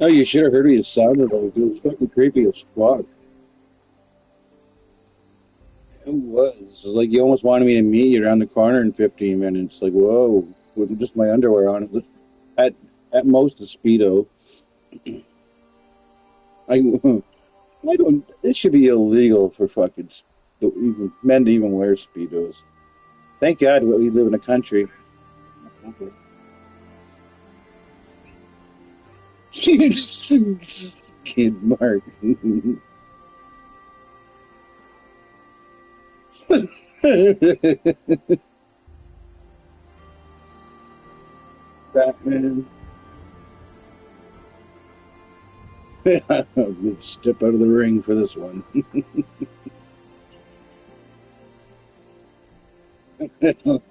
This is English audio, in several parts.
Oh, you should have heard me. It sounded like it was fucking creepy as fuck. It was like you almost wanted me to meet you around the corner in 15 minutes. Like, whoa, with just my underwear on. At at most a speedo. I I don't. It should be illegal for fucking even men to even wear speedos. Thank God we live in a country. Kid Mark. Batman. Step out of the ring for this one.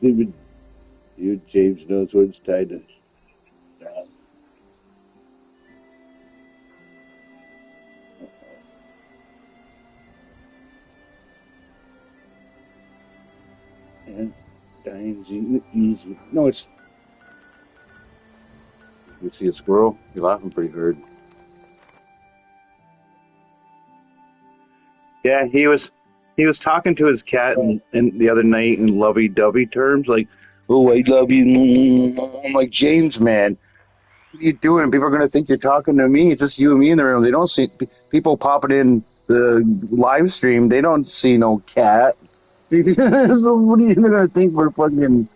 Even you, James knows what it's tied to. And dying's easy. No, it's. You see a squirrel? You're laughing pretty hard. Yeah, he was talking to his cat and the other night in lovey-dovey terms, like, "Oh, I love you." I'm like, James, man, what are you doing? People are gonna think you're talking to me. It's just you and me in the room. They don't see people popping in the live stream. They don't see no cat. So what are you gonna think? We're fucking.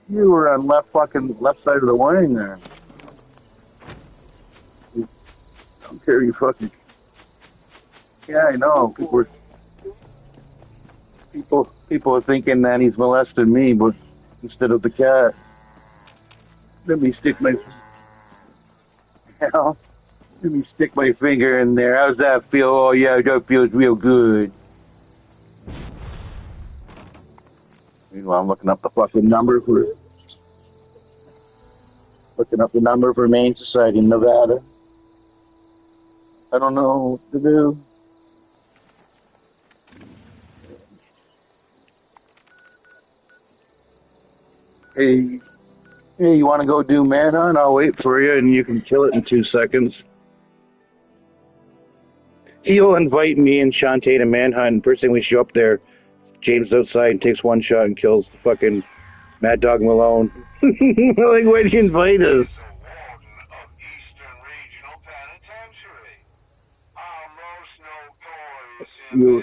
You were on left side of the line there. I don't care. You fucking. Yeah, I know. People are thinking that he's molesting me, but instead of the cat. Let me stick my let me stick my finger in there. How's that feel? Oh yeah, that feels real good. Meanwhile, I'm looking up the number for Maine Society in Nevada. I don't know what to do. Hey, hey, you want to go do manhunt? I'll wait for you, and you can kill it in 2 seconds. He'll invite me and Shantae to manhunt. And first thing we show up there, James outside and takes one shot and kills the fucking Mad Dog Malone. Like, why'd you invite us? You,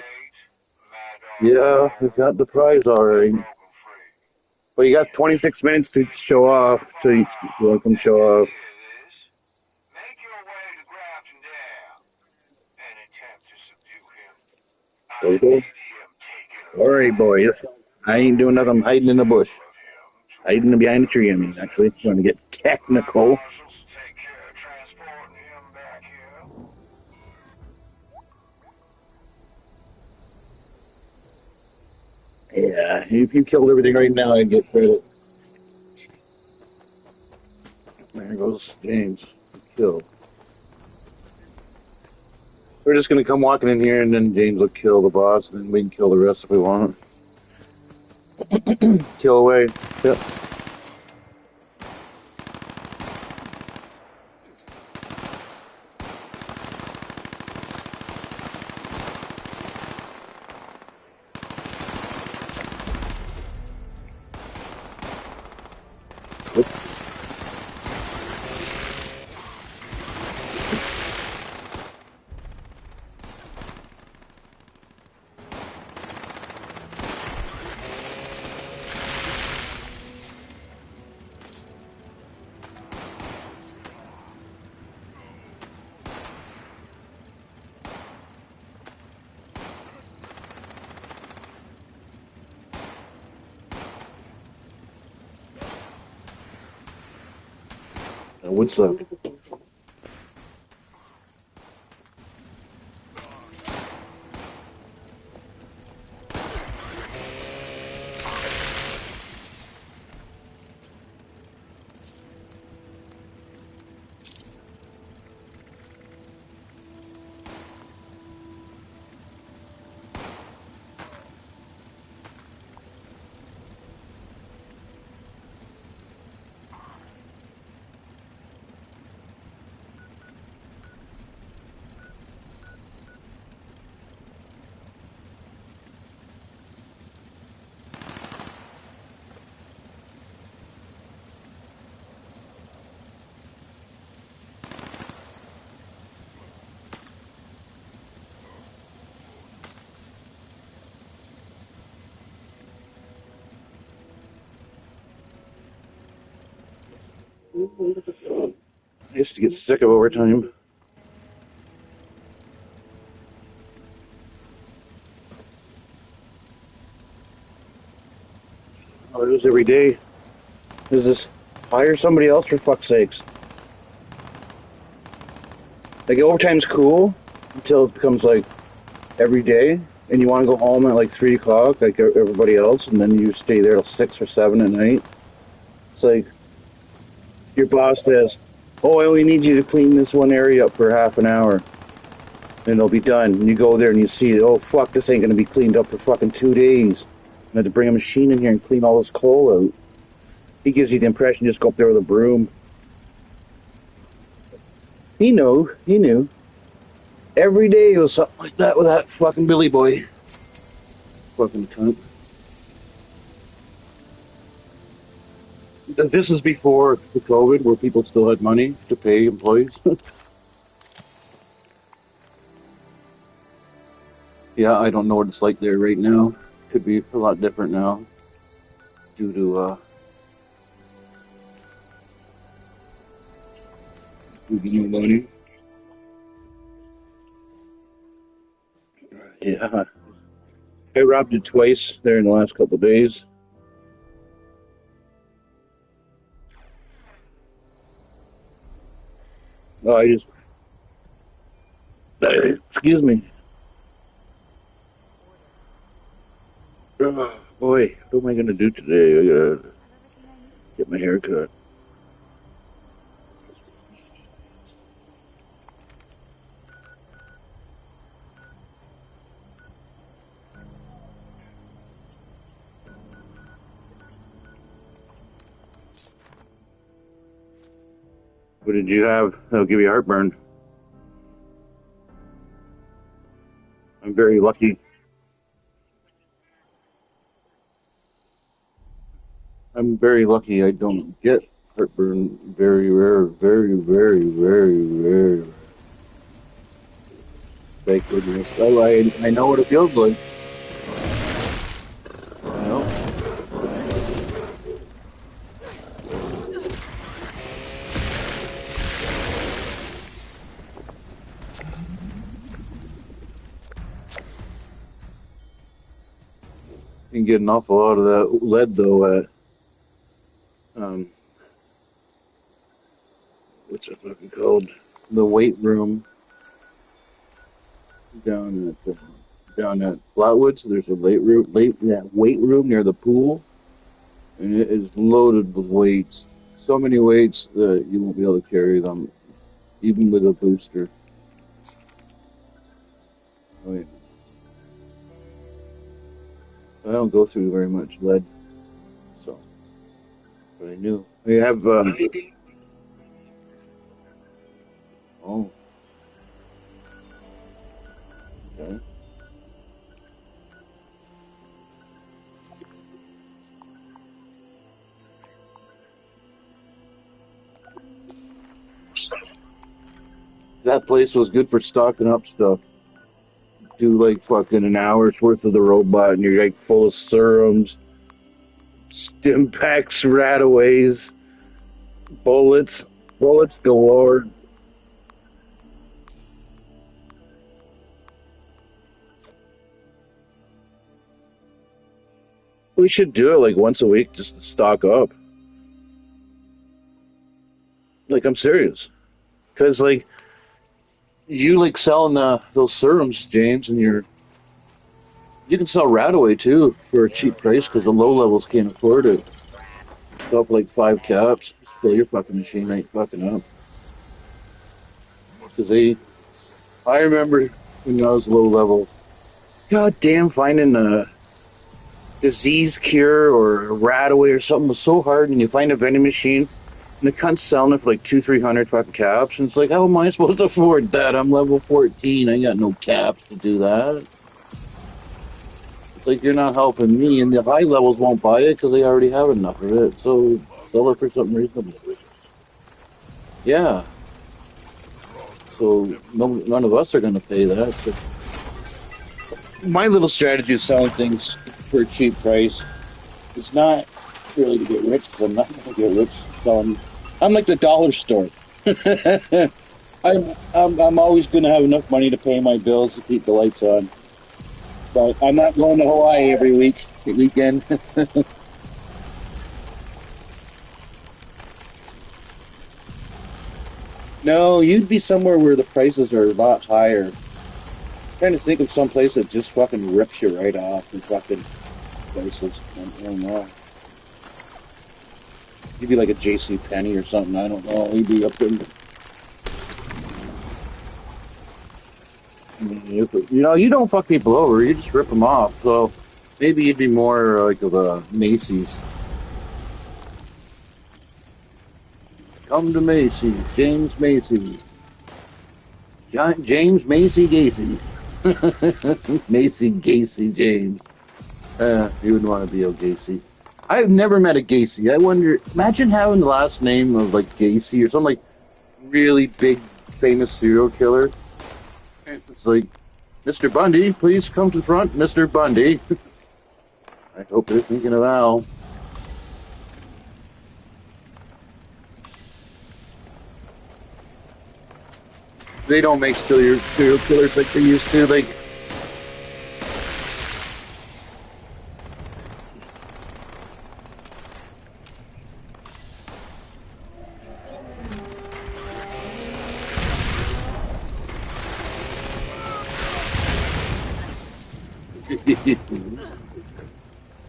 yeah, we got the prize already. Well, you got 26 minutes to show off. So you welcome show off. Okay. All right, boys. I ain't doing nothing. I'm hiding in the bush. Hiding behind a tree, I mean, actually. It's going to get technical. Yeah, if you killed everything right now, I'd get credit. There goes James. Killed. We're just going to come walking in here, and then James will kill the boss, and then we can kill the rest if we want. Kill away. Yep. What's up? I used to get sick of overtime. Oh, it was every day. There's this hire somebody else for fuck's sakes. Like overtime's cool until it becomes like every day, and you want to go home at like 3 o'clock, like everybody else, and then you stay there till 6 or 7 at night. It's like your boss says, "Oh, I only need you to clean this one area up for half an hour, and it'll be done." And you go there and you see, "Oh fuck, this ain't gonna be cleaned up for fucking 2 days." I had to bring a machine in here and clean all this coal out. He gives you the impression you just go up there with a broom. He knew. Every day it was something like that with that fucking Billy boy. Fucking cunt. This is before the COVID, where people still had money to pay employees. Yeah, I don't know what it's like there right now. Could be a lot different now due to new money. Yeah, I robbed it twice there in the last couple of days. Oh, I just excuse me. Oh, boy, what am I gonna do today? I gotta get my hair cut. What did you have? That'll give you heartburn. I'm very lucky. I'm very lucky. I don't get heartburn. Very rare. Very, very, very, very. Thank goodness. I know what it feels like. You know. You can get an awful lot of that lead though at um, what's it fucking called? The weight room down down at Flatwoods. There's a weight room near the pool, and it is loaded with weights. So many weights that you won't be able to carry them, even with a booster. I mean, I don't go through very much lead, so but I knew. We have oh, okay. That place was good for stocking up stuff. Do like fucking an hour's worth of the robot, and you're like full of serums, stim packs, rataways, bullets, bullets galore. We should do it like once a week just to stock up. Like I'm serious, because like you like selling those serums, James, and you can sell Radaway too for a cheap price because the low levels can't afford it. Sell for like 5 caps, fill your fucking machine ain't fucking up. Because I remember when I was low level, god damn, finding a disease cure or a Radaway or something was so hard, and you find a vending machine. And the cunt's selling it for like 200-300 fucking caps, and it's like, how am I supposed to afford that? I'm level 14. I got no caps to do that. It's like you're not helping me, and the high levels won't buy it because they already have enough of it. So sell it for something reasonable. Yeah. So none of us are going to pay that. So my little strategy is selling things for a cheap price. It's not really to get rich, because I'm not going to get rich selling I'm like the dollar store. I'm always going to have enough money to pay my bills to keep the lights on, but I'm not going to Hawaii every weekend. No, you'd be somewhere where the prices are a lot higher. Trying to think of some place that just fucking rips you right off and fucking prices. I don't know. You'd be like a J.C. Penney or something. I don't know. You'd be up there. You don't fuck people over. You just rip them off. So maybe you'd be more like of a Macy's. Come to Macy's, James Macy, James Macy Gacy, Macy Gacy James. You wouldn't want to be a Gacy. I've never met a Gacy. I wonder. Imagine having the last name of like Gacy or some like really big famous serial killer. It's like, Mr. Bundy, please come to the front, Mr. Bundy. I hope they're thinking of Al. They don't make serial killers like they used to. Like,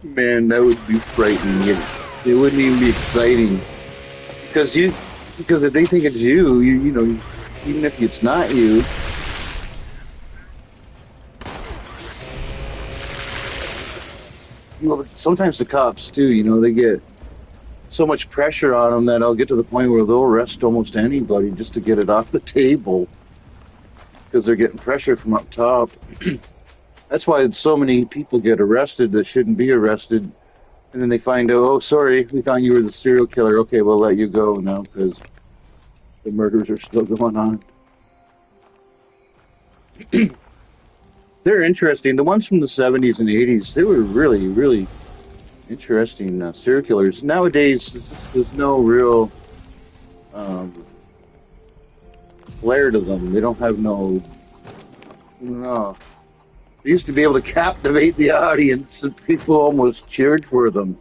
man, that would be frightening. It wouldn't even be exciting because because if they think it's you know, even if it's not you, sometimes the cops too. You know, they get so much pressure on them that I'll get to the point where they'll arrest almost anybody just to get it off the table because they're getting pressure from up top. That's why so many people get arrested that shouldn't be arrested, and then they find out, oh, sorry, we thought you were the serial killer. Okay, we'll let you go now because the murders are still going on. They're interesting. The ones from the 70s and 80s, they were really, really interesting serial killers. Nowadays, there's no real um, flair to them. They don't have no. They used to be able to captivate the audience, and people almost cheered for them.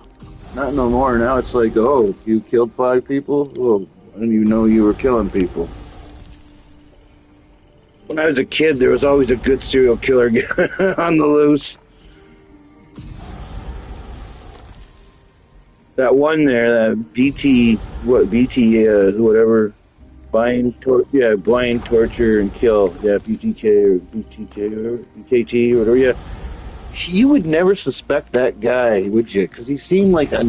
Not no more. Now it's like, oh, you killed 5 people? Well, I didn't even know you were killing people. When I was a kid, there was always a good serial killer on the loose. That one there, that whatever, blind torture and kill, yeah, BTK or BTK or BKT or whatever, yeah. You would never suspect that guy, would you? Because he seemed like just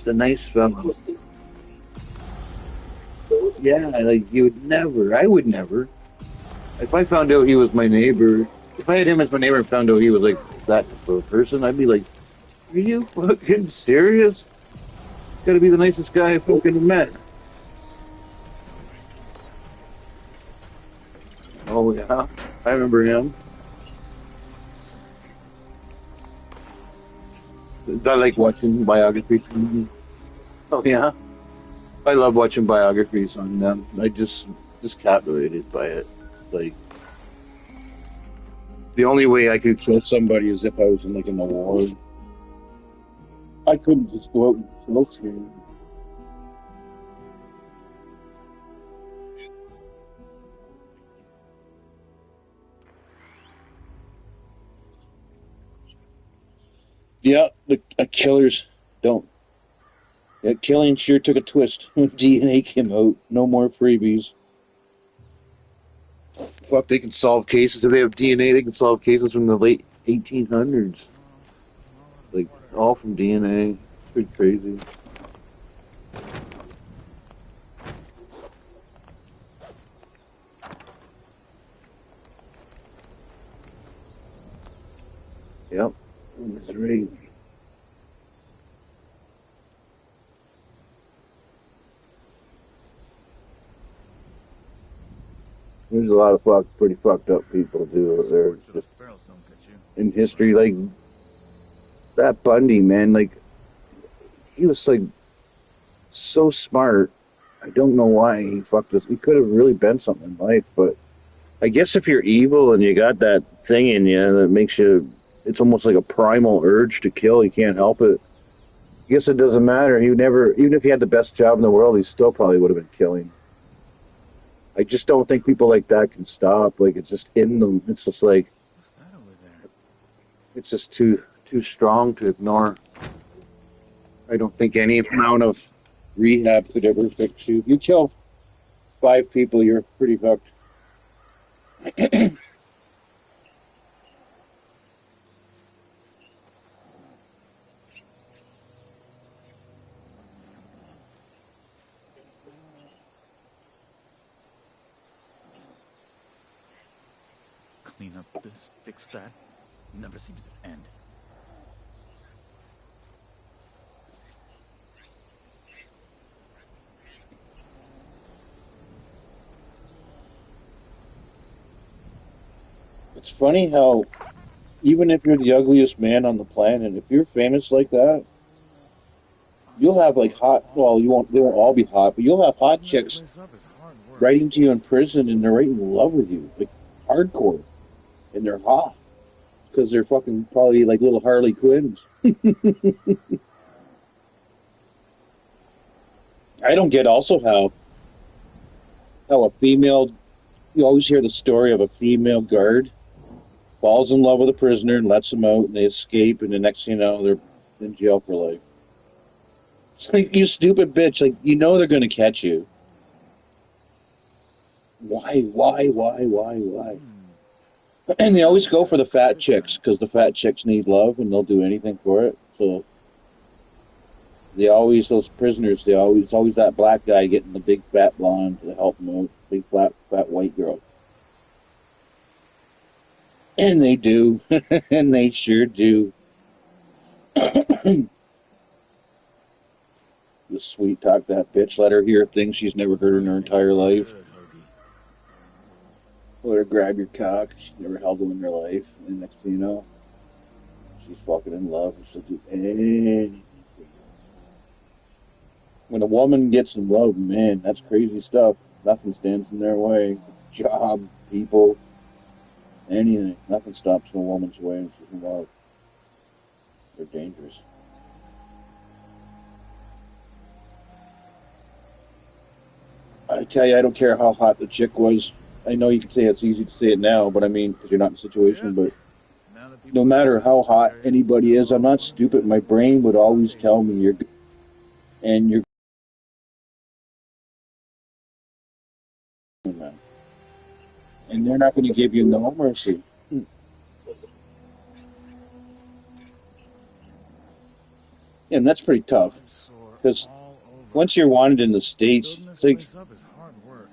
a nice fellow. Yeah, like you would never. I would never. If I found out he was my neighbor, if I had him as my neighbor and found out he was like that type of person, I'd be like, "Are you fucking serious? Got to be the nicest guy I fucking met." Oh yeah, I remember him. I like watching biographies. Oh yeah, I love watching biographies on them. I just captivated by it. Like the only way I could kill somebody is if I was in like in the war. I couldn't just go out and kill someone. Yeah, the killers don't. Yeah, killing sure took a twist when DNA came out. No more freebies. Fuck, they can solve cases. If they have DNA, they can solve cases from the late 1800s. Like, all from DNA. It's pretty crazy. Yep. That's right. There's a lot of pretty fucked up people too. There just in history, like that Bundy man. Like he was like so smart. I don't know why he fucked us. He could have really been something in life, but I guess if you're evil and you got that thing in you that makes you, it's almost like a primal urge to kill. You can't help it. I guess it doesn't matter. He would never, even if he had the best job in the world, he still probably would have been killing. I just don't think people like that can stop. Like it's just in them. It's just like What's that over there? it's just too strong to ignore. I don't think any amount of rehab could ever fix you. If you kill 5 people, you're pretty fucked. Clean up this, fix that. Never seems to end. It's funny how even if you're the ugliest man on the planet, if you're famous like that, you'll have like hot. Well, you won't. They won't all be hot, but you'll have hot Cleaning this chicks place up is hard work. writing to you in prison, and they're right in love with you, like hardcore, and they're hot because they're fucking probably like little Harley Quinns. I don't get also how a female. You always hear the story of a female guard falls in love with a prisoner and lets him out, and they escape, and the next thing you know, they're in jail for life. It's like you stupid bitch. Like you know they're gonna catch you. Why? And they always go for the fat Fix chicks that. because the fat chicks need love and they'll do anything for it. So they always those prisoners. They always it's always that black guy getting the big fat blonde to help him out. Big fat white girl. And they do, and they sure do. Just sweet talk that bitch. Let her hear things she's never heard in Sunny her makes it entire life. good, Hoagie. Let her grab your cock. She's never held one in her life. And next thing you know, she's fucking in love and she'll do anything for you. When a woman gets in love, man, that's crazy stuff. Nothing stands in their way. Job, people, anything. Nothing stops a woman's way when she's in love. They're dangerous. I tell you, I don't care how hot the chick was. I know you can say it's easy to say it now, but I mean, because you're not in the situation, Yep. but Now that no people know matter I live how in this hot area, anybody they'll is, I'm all not want to be stupid. setting My up places brain for would the always tell foundation. me you're man. And they're not going to give you no mercy. And that's pretty tough I'm sore because all over. once you're wanted in the States, Building this it's like place up is hard work.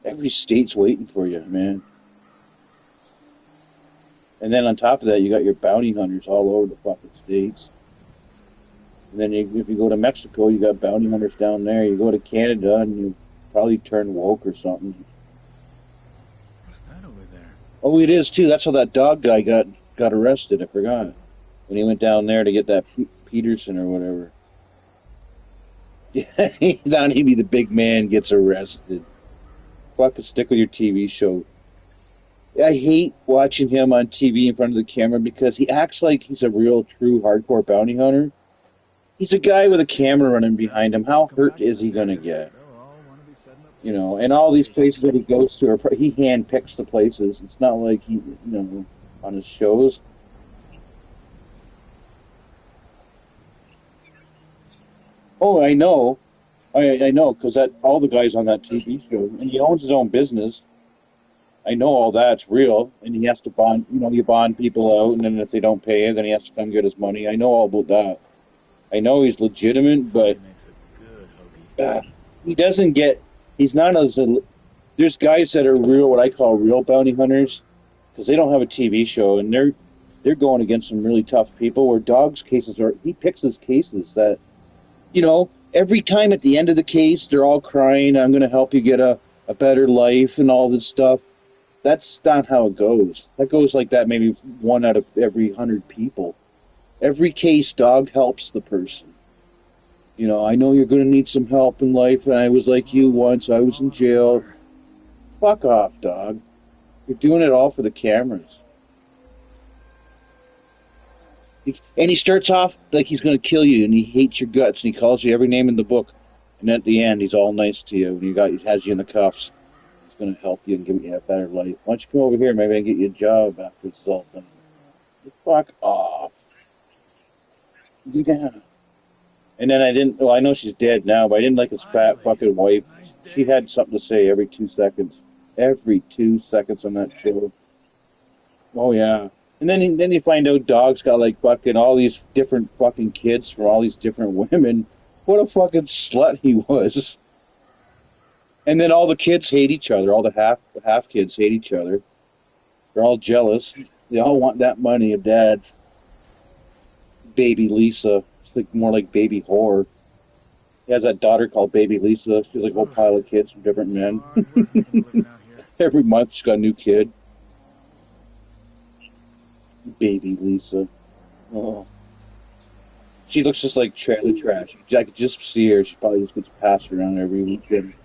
every state's waiting for you, man. And then on top of that, you got your bounty hunters all over the fucking states. And then if you go to Mexico, you got bounty hunters down there. You go to Canada, and you probably turn woke or something. What's that over there? Oh, it is too. That's how that dog guy got arrested. I forgot when he went down there to get that Peterson or whatever. Yeah, he thought he'd be the big man, gets arrested. Fucking stick with your TV show. I hate watching him on TV in front of the camera because he acts like he's a real, true, hardcore bounty hunter. He's a guy with a camera running Now that behind him. people How come hurt back to is this he gonna area, get? they'll all want to be setting up You places know, for and the all these foundation. places that he goes to, he hand picks the places. It's not like he, on his shows. Oh, I know, I know, because that all the guys on that TV show, and he owns his own business. I know all that's real, and he has to bond. You bond people out, and then if they don't pay, then he has to come get his money. I know all about that. I know he's legitimate, Sunny but makes it good, Hoagie. uh, he doesn't get. He's not as. There's guys that are real, what I call real bounty hunters, because they don't have a TV show, and they're going against some really tough people. Where dogs' cases are, he picks his cases that every time at the end of the case, they're all crying. I'm going to help you get a better life and all this stuff. That's not how it goes. That goes like that maybe one out of every 100 people. Every case, dog helps the person. You know, I know you're going to need some help in life, and I was like you once. I was in All the jail. water. Fuck off, dog. You're doing it all for the cameras. And he starts off like he's going to kill you, and he hates your guts, and he calls you every name in the book. And at the end, he's all nice to you, and he has you in the cuffs. He's going to help you and give you a better life. Why don't you come over here? Maybe I can get you a job after this is all done. Fuck off. Yeah. And then I didn't. Well, I know she's dead now, but I didn't like his fat Finally, fucking wife. nice She day. had something to say every 2 seconds. Every 2 seconds on that show. Oh yeah. And then you find out dog's got like fucking all these different fucking kids from all these different women. What a fucking slut he was. And then all the kids hate each other. All the half kids hate each other. They're all jealous. They all want that money of dad's. Baby Lisa. It's like more like baby whore. He has that daughter called Baby Lisa. She's like a whole Ugh, pile of kids from different it's men. hard work making a living out here. Every month she's got a new kid. Baby Lisa. Oh. She looks just like trailer trash. I could just see her. She probably just gets passed around every weekend.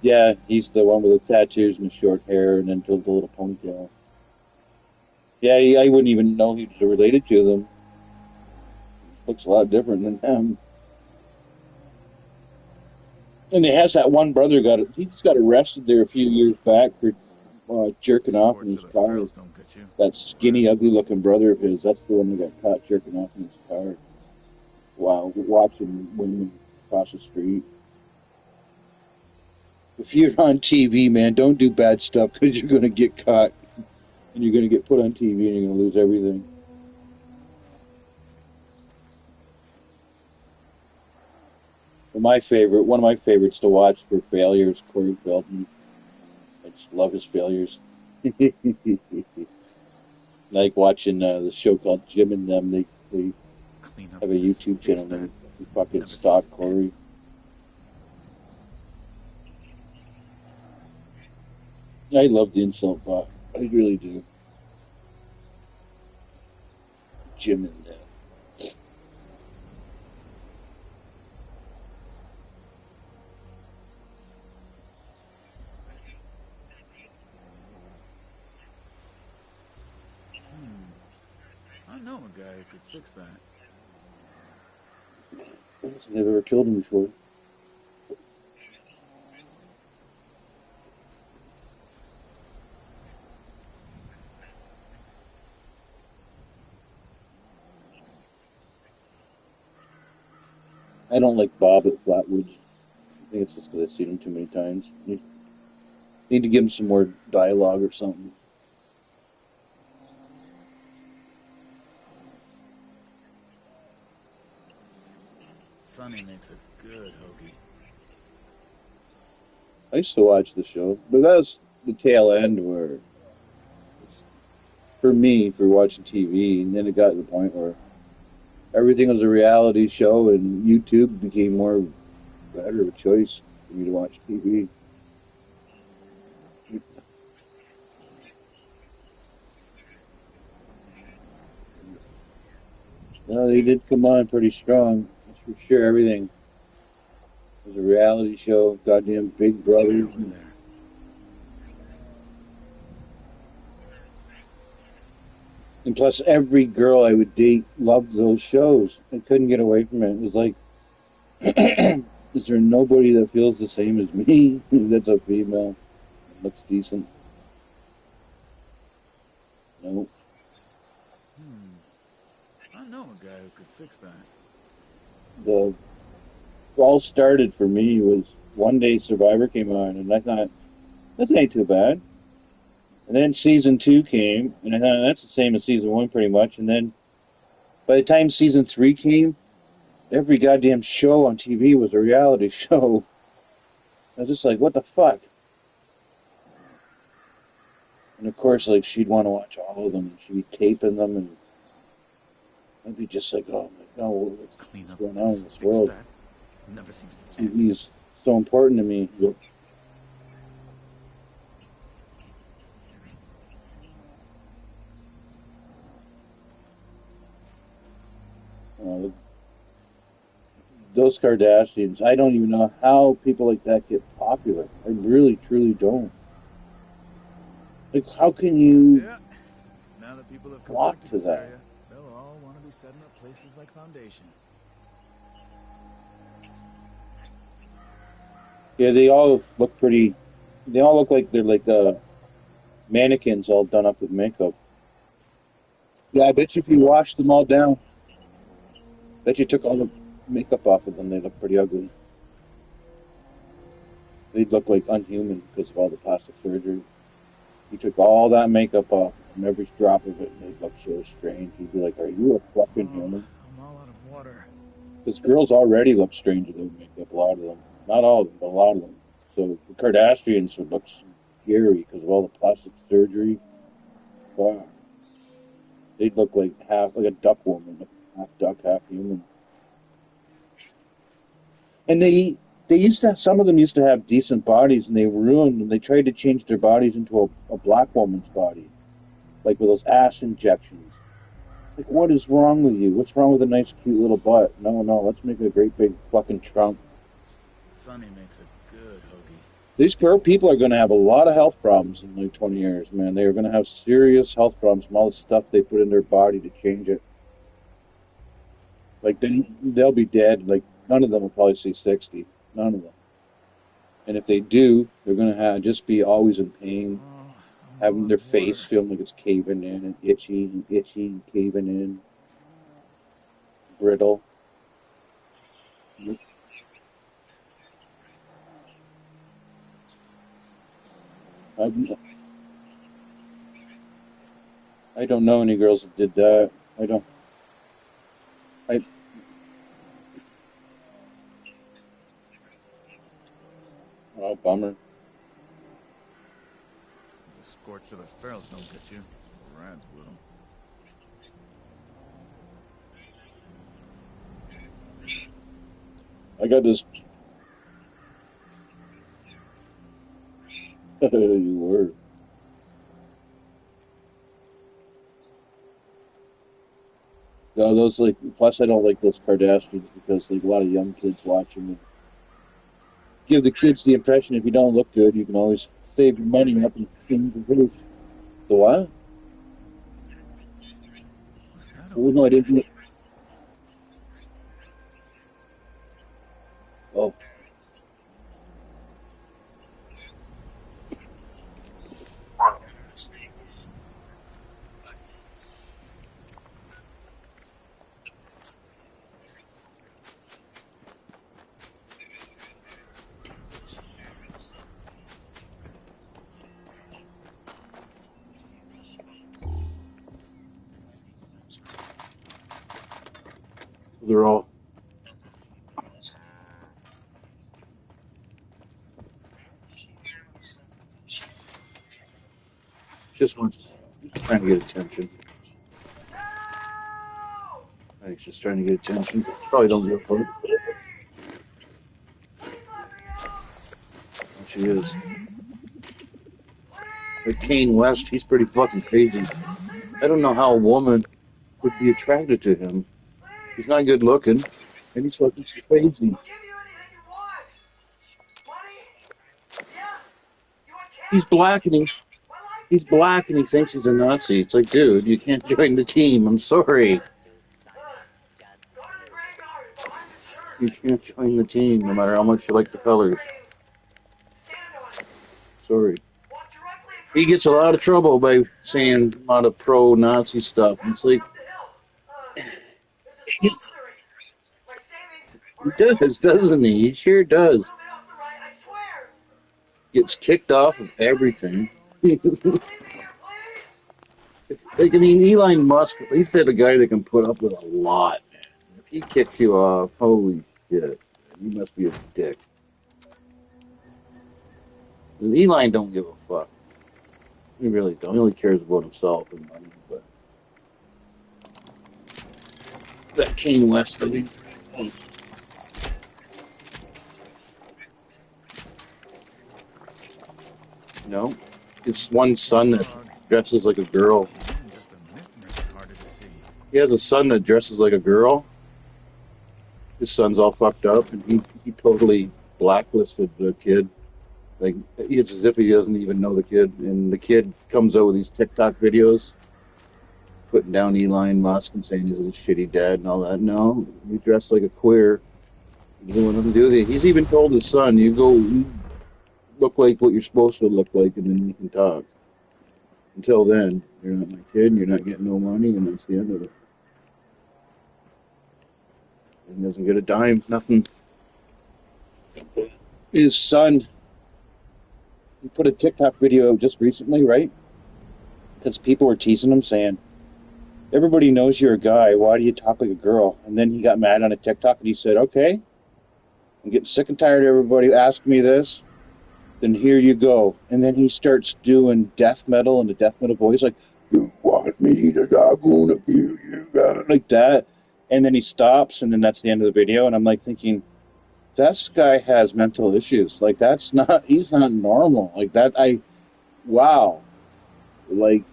Yeah, he's the one with the tattoos and the short hair and then the little ponytail. Yeah, I wouldn't even know he was related to them. Looks a lot different than them. And it has that one brother he just got arrested there a few years back for jerking off in Sports his or the car. thrills don't get you. That Rads skinny, will. ugly looking brother of his, that's the one that got caught jerking off in his car while watching women across the street. If you're on TV, man, don't do bad stuff because you're going to get caught and you're going to get put on TV and you're going to lose everything. But one of my favorites to watch for failures, Corey Feldman. I just love his failures. Like watching the show called Jim and Them. They Clean up have a this, YouTube fix channel that. and they fucking Never seems stalk to end. Corey. I love the insult bot. I really do. Jim and Them. I know a guy who could fix that. I've never killed him before. I don't like Bob at Flatwoods. I think it's just because I've seen him too many times. Need to give him some more dialogue or something. Sonny makes a good hoagie. I used to watch the show, but that was the tail end where, for me, for watching TV, and then it got to the point where everything was a reality show, and YouTube became more better of a choice for me to watch TV. No, they did come on pretty strong. That's for sure. Everything was a reality show. Goddamn Big What's that Brother. over there? And plus, every girl I would date loved those shows. I couldn't get away from it. It was like, is there nobody that feels the same as me? That's a female. Looks decent. No. I know a guy who could fix that. The all started for me was one day Survivor came on, and I thought that ain't too bad. And then season two came, and I thought that's the same as season one pretty much. And then by the time season three came, every goddamn show on TV was a reality show. I was just like, what the fuck? And of course, like she'd want to watch all of them, and she'd be taping them, and I'd be just like, oh my god, Clean what's up going on this, in this fix world? that. Never seems to end. TV is so important to me. those Kardashians, I don't even know how people like that get popular. I really, truly don't. Like, how can you Yeah. Now that people have come flock back to to this that? area, they'll all want to be setting up places like Foundation. Yeah, they all look pretty. They all look like they're like mannequins all done up with makeup. Yeah, I bet you if you washed them all down, bet you took all the makeup off of them, they look pretty ugly. They'd look like unhuman because of all the plastic surgery. You took all that makeup off from every drop of it, and they'd look so strange. You'd be like, "Are you a fucking Oh, human?" I'm all out of water. Because girls already look strange with their makeup. A lot of them, not all of them, but a lot of them. So the Kardashians would look scary because of all the plastic surgery. Wow, they'd look like half like a duck woman, like half duck, half human. And they used to have, some of them used to have decent bodies, and they ruined and they tried to change their bodies into a black woman's body, like with those ass injections. Like, what is wrong with you? What's wrong with a nice, cute little butt? No, no, let's make it a great big fucking trunk. Sunny makes a good hoagie. These girl people are going to have a lot of health problems in like 20 years, man. They are going to have serious health problems from all the stuff they put in their body to change it. Like, then they'll be dead. Like, none of them will probably see 60. None of them. And if they do, they're going to have just be always in pain, Oh, I'm all having out their of face water. feel like it's caving in and itchy and caving in, brittle. I, I don't know any girls that did that. I don't. I oh bummer. If the scorch of the ferals don't get you, the Rads will. I got this. You were. No, those like. Plus, I don't like those Kardashians because like a lot of young kids watching them give the kids the impression if you don't look good, you can always save your money up and change your face. So what? What's that Oh over no, I there? didn't. Oh, they're all just wants just trying to get attention. I think she's trying to get attention. Probably don't give a fuck. She is. But Kane West, he's pretty fucking crazy. I don't know how a woman would be attracted to him. He's not good looking, and he's fucking crazy. He's black and he's black and he thinks he's a Nazi. It's like, dude, you can't join the team. I'm sorry. You can't join the team no matter how much you like the colors. Sorry. He gets a lot of trouble by saying a lot of pro-Nazi stuff. It's like, he does, doesn't he? He sure does. Gets kicked off of everything. Like, I mean, Elon Musk, at least had a guy that can put up with a lot. If he kicks you off, holy shit, you must be a dick. Elon don't give a fuck. He really don't. He only cares about himself and money. But that Kane West, I mean, no, it's one son that Fog. dresses like a girl. Even just a mist makes it harder to see. He has a son that dresses like a girl. his son's all fucked up, and he totally blacklisted the kid. Like it's as if he doesn't even know the kid, and the kid comes out with these TikTok videos putting down Elon Musk and saying he's a shitty dad and all that. No, you dress like a queer. He doesn't want nothing to do with it. He's even told his son, you look like what you're supposed to look like, and then you can talk. Until then, you're not my kid, and you're not getting no money, and that's the end of it. He doesn't get a dime, nothing. His son, he put a TikTok video out just recently, right? Because people were teasing him, saying, everybody knows you're a guy. Why do you talk like a girl? And then he got mad on a TikTok and he said, okay, I'm getting sick and tired of everybody asking me this. Then here you go. And then he starts doing death metal in a death metal voice, like, you want me to not gonna kill you, like that. And then he stops, and then that's the end of the video. And I'm like thinking, this guy has mental issues. Like, he's not normal. Like that, wow. Like,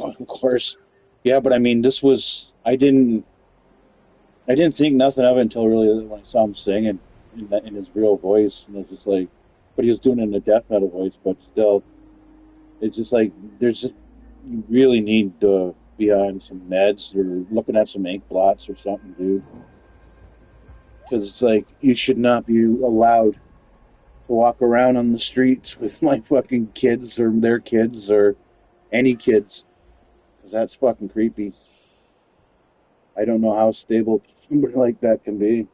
of course. Yeah, but I mean, I didn't think nothing of it until really when I saw him singing in his real voice, and it's just like, but he was doing it in a death metal voice, but still, it's just like you really need to be on some meds or looking at some ink blots or something, dude, because it's like you should not be allowed to walk around on the streets with my fucking kids or their kids or any kids, because that's fucking creepy. I don't know how stable somebody like that can be.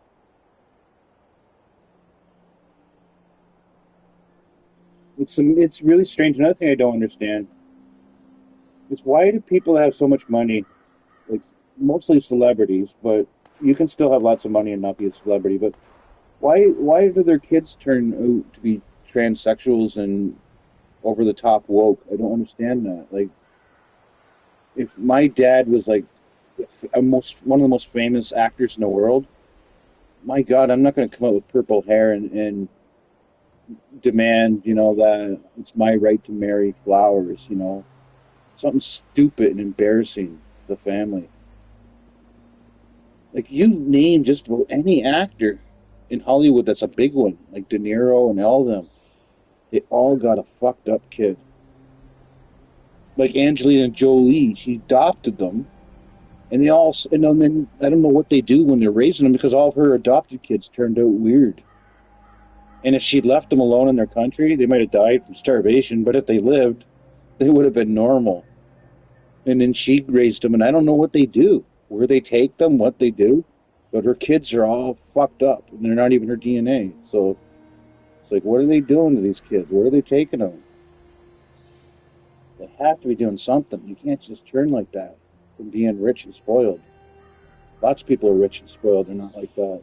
It's really strange. Another thing I don't understand is why do people have so much money? Like mostly celebrities, but you can still have lots of money and not be a celebrity. But why do their kids turn out to be transsexuals and over the top woke? I don't understand that. Like if my dad was like one of the most famous actors in the world, my God, I'm not going to come out with purple hair and demand, that it's my right to marry flowers, something stupid and embarrassing to the family. Like you name just about any actor in Hollywood that's a big one, like De Niro and all of them. They all got a fucked up kid. Like Angelina Jolie, she adopted them, and then I don't know what they do when they're raising them because all of her adopted kids turned out weird. And if she'd left them alone in their country, they might have died from starvation. But if they lived, they would have been normal. And then she raised them, and I don't know what they do, where they take them, what they do. But her kids are all fucked up, and they're not even her DNA. So it's like, what are they doing to these kids? Where are they taking them? They have to be doing something. You can't just turn like that from being rich and spoiled. Lots of people are rich and spoiled. They're not like that.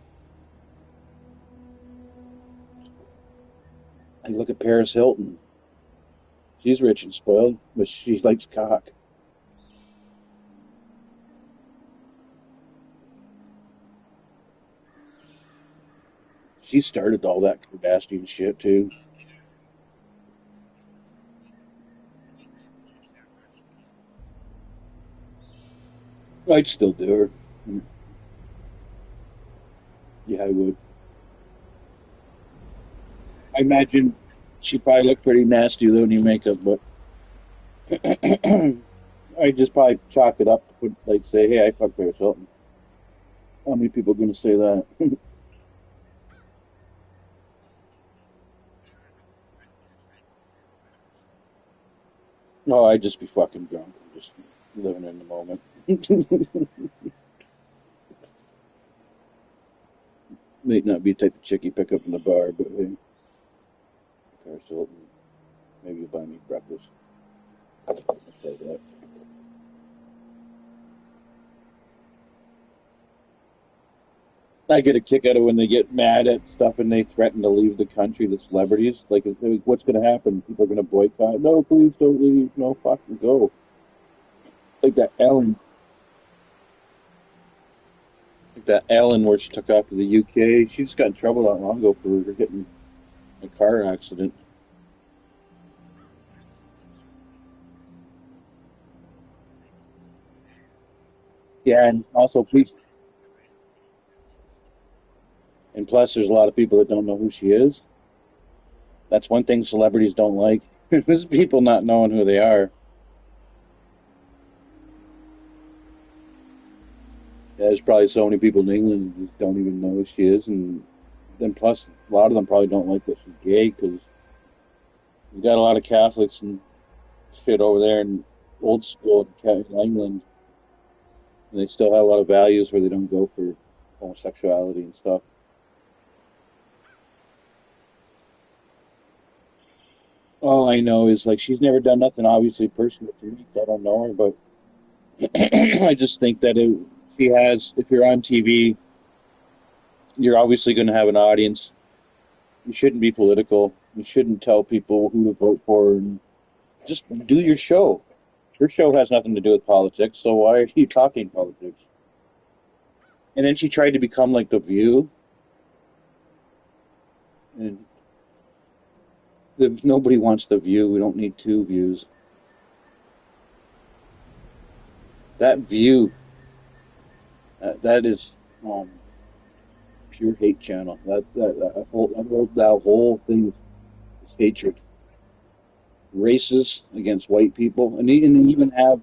I look at Paris Hilton. She's rich and spoiled, but she likes cock. She started all that Kardashian shit too. I'd still do her. Yeah, I would. I imagine she probably looked pretty nasty without any makeup, but I just probably chalk it up to put like say, hey, I fucked Paris Hilton. How many people are gonna say that? Oh, I'd just be fucking drunk and just living in the moment. May not be the type of chick you pick up in the bar, but hey, Paris Hilton, maybe you'll buy me breakfast. I'll say that. I get a kick out of when they get mad at stuff and they threaten to leave the country. The celebrities, like, what's going to happen? People are going to boycott. No, please don't leave. No, fucking go. Like that Ellen, where she took off to the UK. She just got in trouble not long ago for getting a car accident. Yeah, and also, please, and plus, there's a lot of people that don't know who she is. That's one thing celebrities don't like. Is people not knowing who they are. Yeah, there's probably so many people in England who just don't even know who she is, and then plus, a lot of them probably don't like that she's gay because we got a lot of Catholics and shit over there in old school England, and they still have a lot of values where they don't go for homosexuality and stuff. All I know is like she's never done nothing obviously personal to me. So I don't know her, but I just think that she has. If you're on TV, you're obviously going to have an audience. You shouldn't be political. You shouldn't tell people who to vote for, and just do your show. Her show has nothing to do with politics, so why are you talking politics? And then she tried to become like the View, and nobody wants the View. We don't need two views. That View, that is um, pure hate channel. That whole thing is hatred, racist against white people, and they even have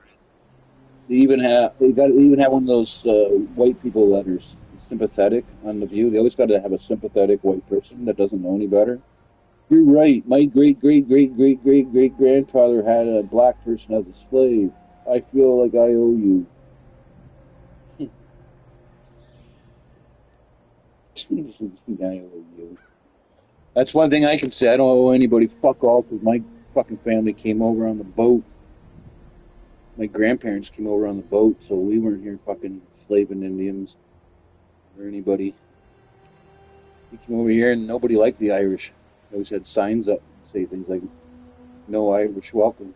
one of those white people letters, sympathetic on the View. They always got to have a sympathetic white person that doesn't know any better. You're right. My great great great great great great grandfather had a black person as a slave. I feel like I owe you. I owe you. That's one thing I can say. I don't owe anybody fuck all because my fucking family came over on the boat. My grandparents came over on the boat, so we weren't here fucking slaving Indians or anybody. We came over here and nobody liked the Irish. They always had signs up that say things like "No Irish welcome,"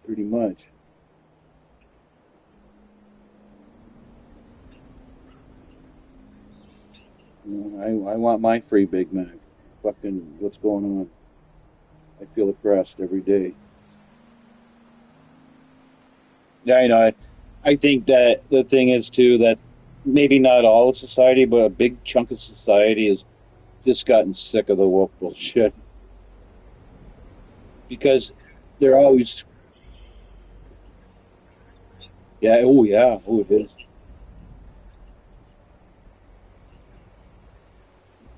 pretty much. You know, I want my free Big Mac. Fucking, what's going on? I feel oppressed every day. Yeah, I know. I think that the thing is too that maybe not all of society, but a big chunk of society has just gotten sick of the woke bullshit because they're always, yeah, oh yeah, oh it is.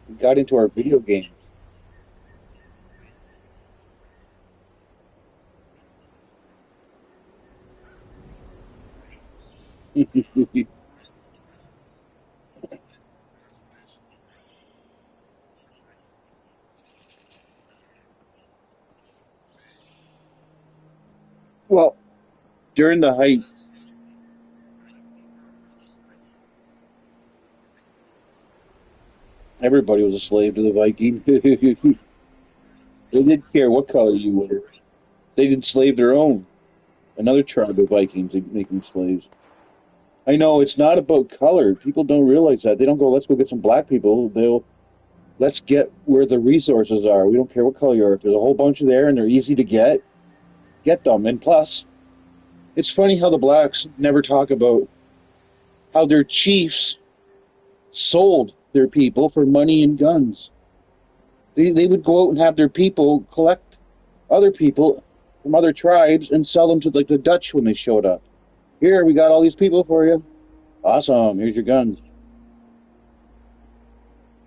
We got into our video games. Well, during the height, everybody was a slave to the Viking. They didn't care what color you were. They enslaved their own. Another tribe of Vikings, they make them slaves. I know it's not about color. People don't realize that. They don't go, let's go get some black people. They'll let's get where the resources are. We don't care what color you are. If there's a whole bunch of there and they're easy to get them. And plus, it's funny how the blacks never talk about how their chiefs sold their people for money and guns. They would go out and have their people collect other people from other tribes and sell them to like the Dutch when they showed up. Here, we got all these people for you. Awesome. Here's your guns.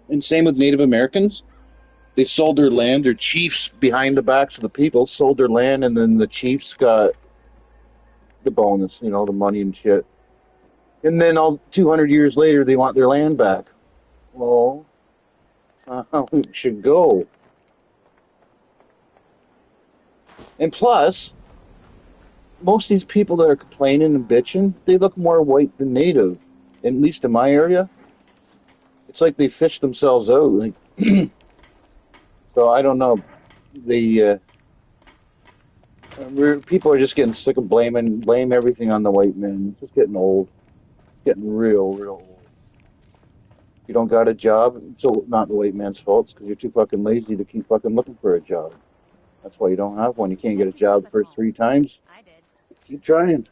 And same with Native Americans. They sold their land. Their chiefs, behind the backs of the people, sold their land, and then the chiefs got the bonus, the money and shit. And then all 200 years later, they want their land back. Well, how it should go. And plus, most of these people that are complaining and bitching, they look more white than native. At least in my area, it's like they fished themselves out. Like, so I don't know. The people are just getting sick of blame everything on the white man. It's just getting old. It's getting real old. If you don't got a job, it's not the white man's fault. It's because you're too fucking lazy to keep fucking looking for a job. That's why you don't have one. You can't get Thank a you for job the the first call. three times. I did. Keep trying.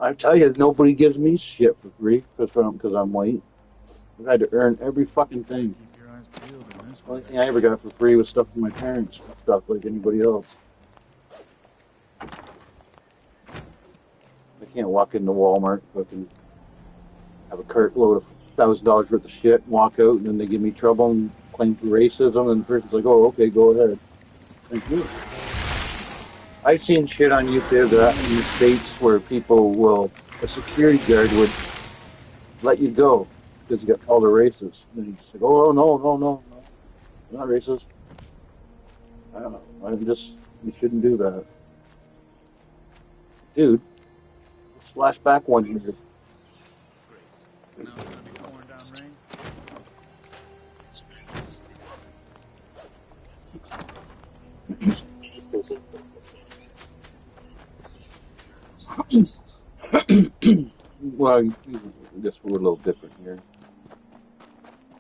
I tell you, nobody gives me shit for free because I'm white. I've had to earn every fucking thing. Keep your eyes peeled in this The only thing regard. I ever got for free was stuff from my parents, stuff like anybody else. I can't walk into Walmart, fucking have a cart load of $1,000 worth of shit, and walk out, and then they give me trouble and claim for racism, and the person's like, "Oh, okay, go ahead." Thank you. I've seen shit on YouTube that in the States where a security guard would let you go because you got called a racist. And then he's just like, "Oh, no, no, no, no, I'm not racist. I don't know. You shouldn't do that." Dude, let's flash back one year. Great. Now it's gonna be pouring down rain. Well, I guess we're a little different here.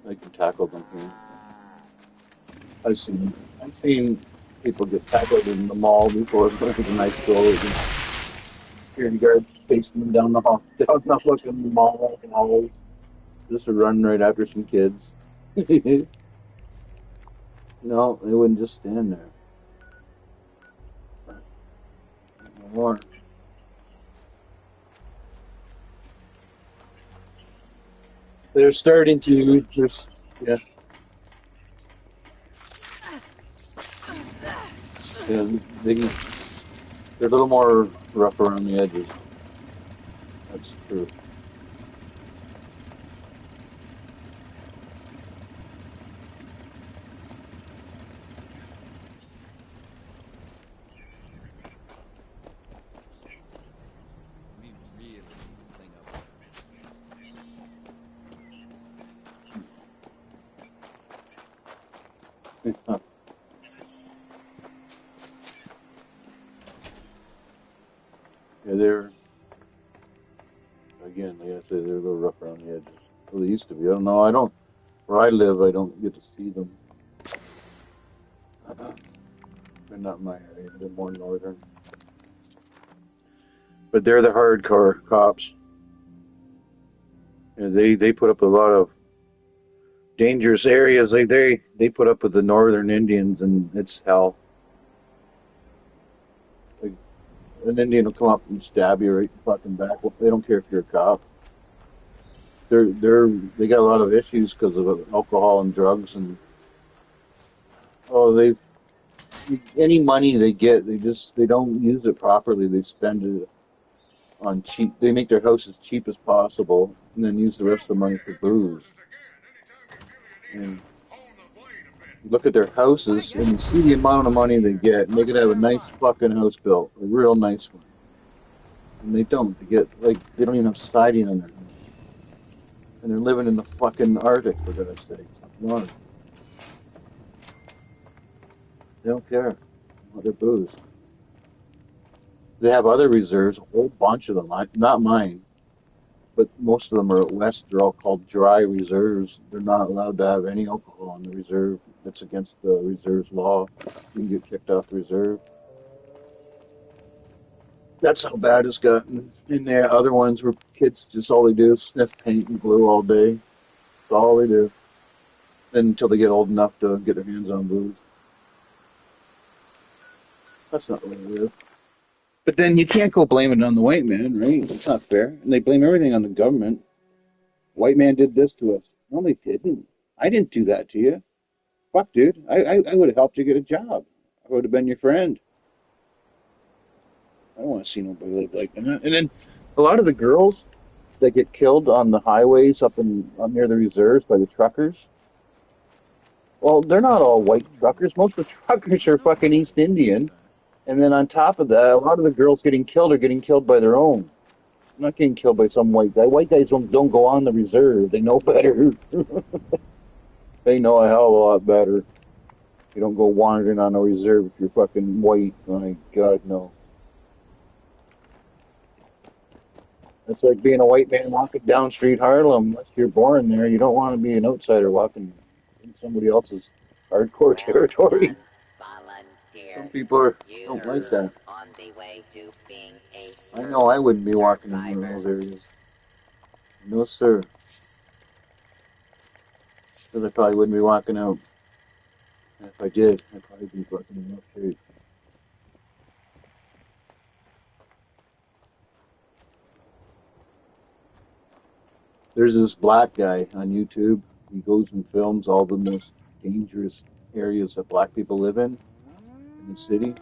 I can tackle them here. I've seen people get tackled in the mall before going to the night store and security guards chasing them down the hall, down the fucking mall and all just running right after some kids. No, they wouldn't just stand there. No more. They're starting to. Yeah, yeah. They're a little more rough around the edges. That's true. We really need to clean up after Yeah, they're again. Like I say, they're a little rough around the edges. Well, they used to be. I don't know. I don't. Where I live, I don't get to see them. They're not my area. They're more northern. But they're the hardcore cops. And they put up a lot of dangerous areas. They put up with the northern Indians, and it's hell. Like, an Indian will come up and stab you right in the fucking back. Well, they don't care if you're a cop. They got a lot of issues because of alcohol and drugs, and oh, they any money they get, they don't use it properly. They spend it on cheap. They make their house as cheap as possible, and then use the rest of the money for booze. And you look at their houses, and you see the amount of money they get, and they could have a nice fucking house built, a real nice one, and they don't. They get like they don't even have siding on their house, and they're living in the fucking Arctic for God's sake. No, they don't care about their booze. They have other reserves, a whole bunch of them. Not mine, but most of them are at west. They're all called dry reserves. They're not allowed to have any alcohol in the reserve. That's against the reserve's law. You can get kicked off the reserve. That's how bad it's gotten. And the other ones where kids just all they do is sniff paint and glue all day. That's all they do. Then until they get old enough to get their hands on booze. That's not the way to live. But then you can't go blame it on the white man, right? It's not fair. And they blame everything on the government. White man did this to us. No, they didn't. I didn't do that to you. Fuck, dude. I would have helped you get a job. I would have been your friend. I don't want to see nobody live like that. And then a lot of the girls that get killed on the highways up near the reserves by the truckers. Well, they're not all white truckers. Most of the truckers are No, fucking East notice Indian. that. And then on top of that, a lot of the girls getting killed are getting killed by their own. Not getting killed by some white guy. White guys don't go on the reserve. They know better. They know a hell of a lot better. You don't go wandering on a reserve if you're fucking white. My God, no. It's like being a white man walking down street Harlem. Unless you're born there, you don't want to be an outsider walking in somebody else's hardcore territory. Some people don't like that. I know I wouldn't be walking in one of those areas. No, sir. Because I probably wouldn't be walking out. And if I did, I'd probably be fucking in rough shape. There's this black guy on YouTube. He goes and films all the most dangerous areas that black people live in the city.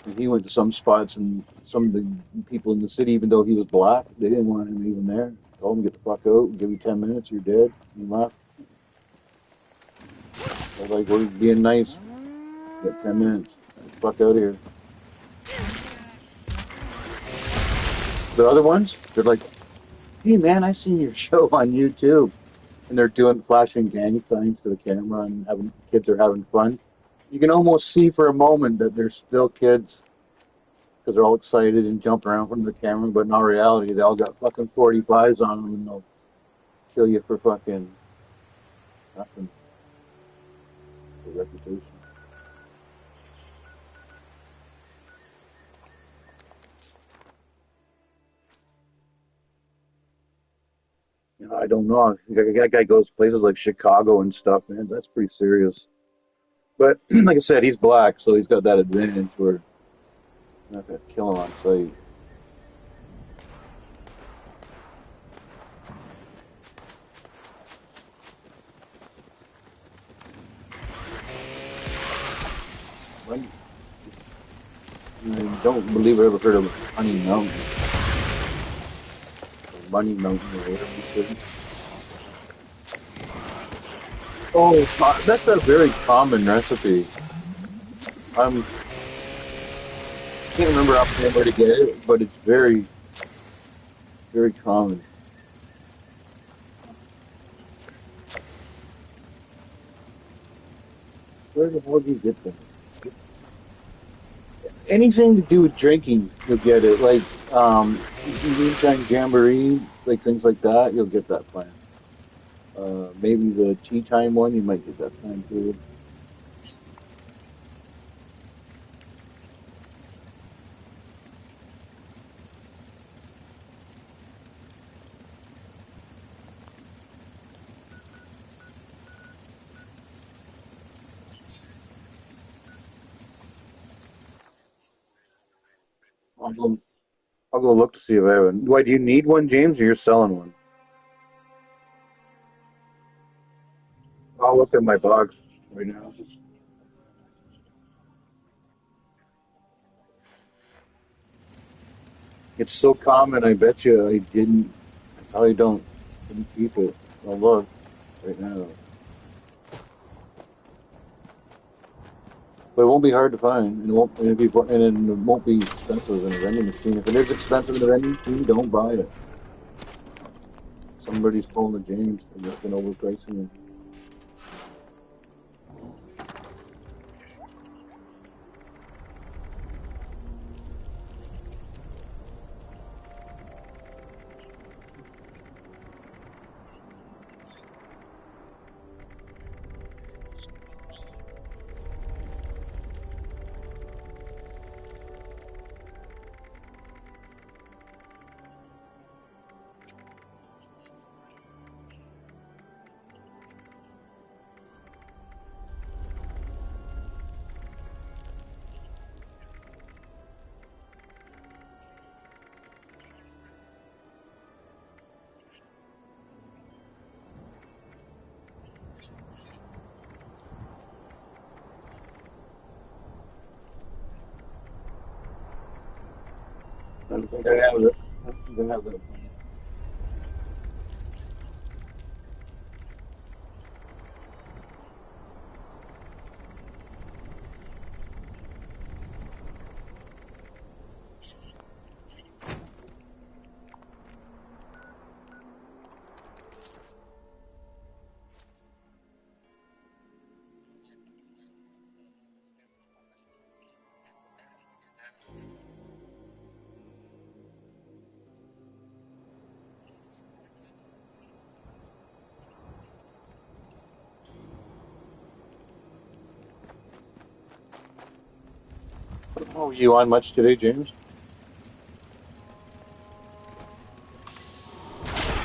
And he went to some spots, and some of the people in the city, even though he was black, they didn't want him even there. Told him, get the fuck out, give you 10 minutes, you're dead. He left. They're like, we're being nice. You got 10 minutes. Get the fuck out of here. The other ones, they're like, hey man, I seen your show on YouTube. And they're doing flashing gang signs to the camera and having kids are having fun. You can almost see for a moment that they're still kids because they're all excited and jump around from the camera, but in all reality, they all got fucking 45s on them and they'll kill you for fucking nothing. For reputation. You know, I don't know. That guy goes places like Chicago and stuff, man. That's pretty serious. But like I said, he's black, so he's got that advantage where you're not gonna kill him on sight. Money, I don't believe I ever heard of Honey Mountain or Money Mountain or whatever you said. Oh, that's a very common recipe. I can't remember offhand where to get it, but it's very, very common. Where the hell do you get that? Anything to do with drinking, you'll get it. Like Moonshine Jamboree, like things like that, you'll get that plant. Maybe the tea time one, you might get that plant too. I'll go, I'll go look to see if I have one. Why do you need one, James, or you're selling one? I'll look at my box right now. It's so common. I bet you I didn't. I probably didn't keep it. I'll look right now, but it won't be hard to find, and it won't. And, it won't be expensive in a vending machine. If it is expensive in a vending machine, don't buy it. Somebody's pulling the James and they're fucking overpricing it. I don't think I have it. I don't think I have that. Oh, you on much today, James?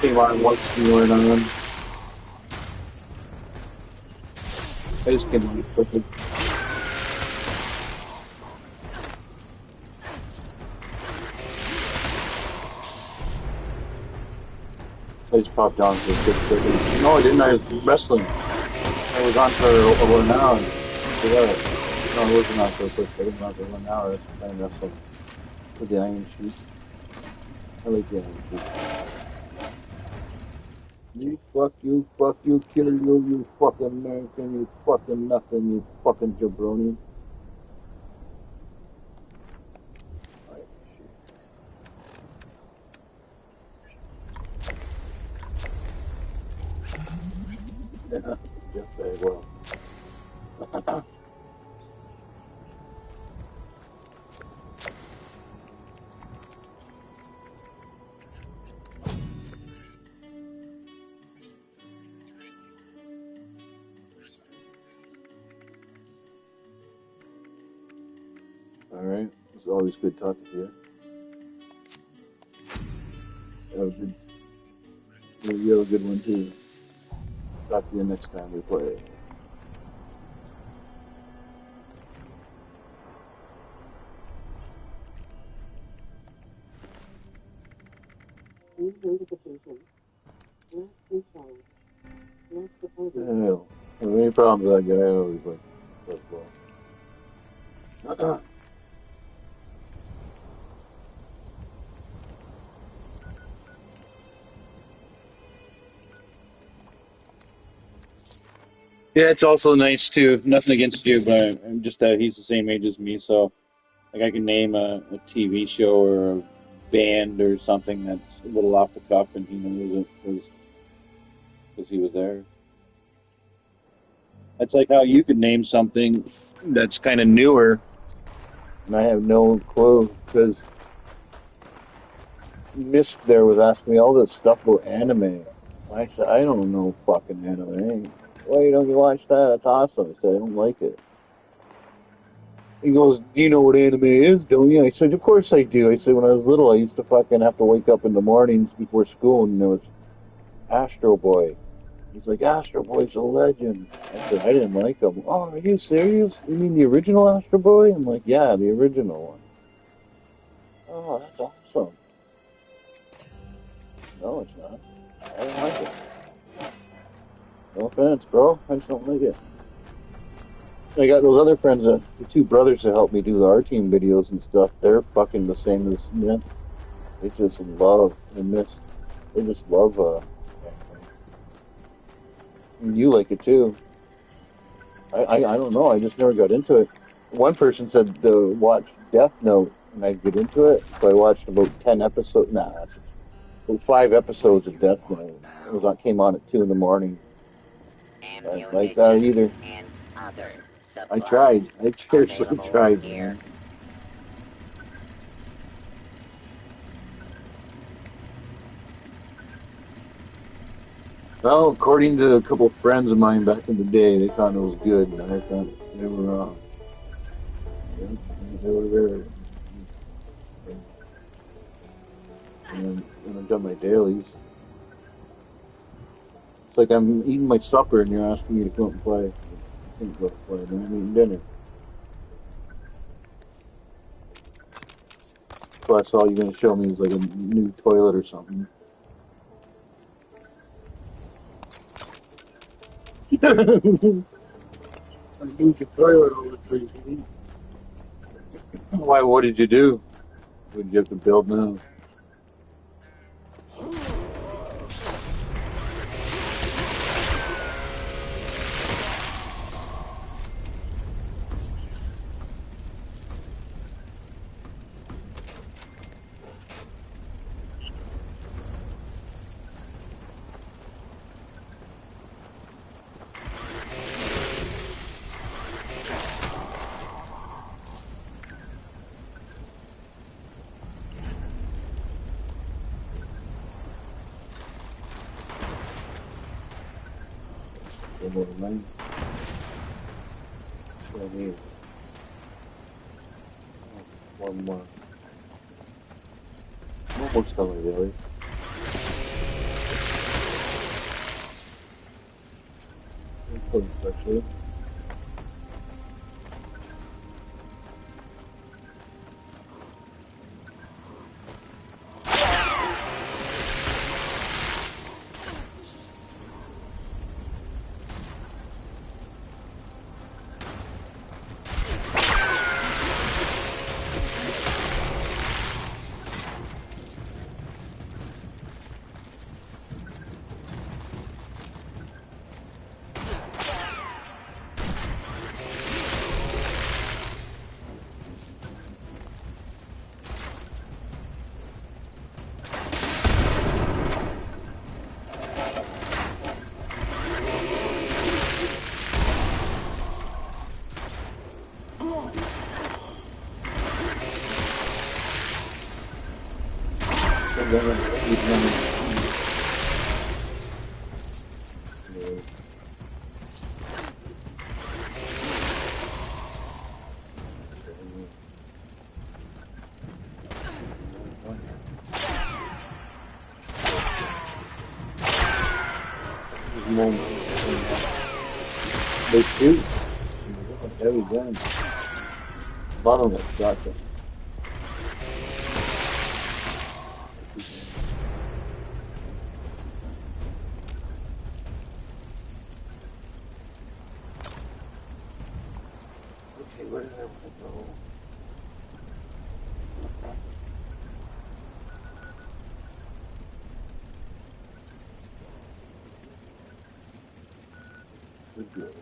Came on once you weren't on. I just came on quickly. I just popped on for a quick second. No, I didn't. I was wrestling. I was on for over an hour. Forgot it. No, I wasn't on for a quick second. I was on for 1 hour. That's I wrestled with the Iron Sheik. I like the Iron Sheik. Fuck you, kill you fucking American, you fucking nothing, you fucking jabroni. Alright, shit. Yeah, yes, I will. Alright, it's always good talking to you. That was good. You have a good one too. Talk to you next time we play. Hell, if any problems with that guy, I always like as well. Yeah, it's also nice too. Nothing against you, but I'm just that he's the same age as me, so like I can name a TV show or a band or something that's a little off the cuff, and he knows it because he was there. That's like how you could name something that's kind of newer, and I have no clue because Mist there was asking me all this stuff about anime. I said I don't know fucking anime. Why don't you watch that? That's awesome. I said I don't like it. He goes, "Do you know what anime is, don't you?" I said, "Of course I do." I said, "When I was little, I used to fucking have to wake up in the mornings before school, and there was Astro Boy." He's like, "Astro Boy's a legend." I said, "I didn't like him." "Oh, are you serious? You mean the original Astro Boy?" I'm like, "Yeah, the original one." "Oh, that's awesome." No, it's not. I don't like it. No offense, bro. I just don't like it. I got those other friends, the two brothers that help me do our team videos and stuff. They're fucking the same as me. They just love and miss. They just love and you like it too. I don't know. I just never got into it. One person said to watch Death Note, and I'd get into it. So I watched about 10 episodes. Nah, about 5 episodes of Death Note. It was on came on at 2 in the morning. I didn't like that either. and other I tried. supplies I seriously available tried, here. man. Well, according to a couple of friends of mine back in the day, they thought it was good, and I thought they were wrong. Yeah, they were there. And I've done my dailies. It's like I'm eating my supper and you're asking me to come up and play. I can't go play, man. I'm eating dinner. So that's all you're going to show me is like a new toilet or something. I moved your toilet over 3 feet. Why? What did you do? What did you have to build now? One more lane. That's what I need. One more. I'm almost done with Ellie. Close, actually. They shoot. Heavy gun. Bottom shotgun. Okay, where did I want to go? Good deal.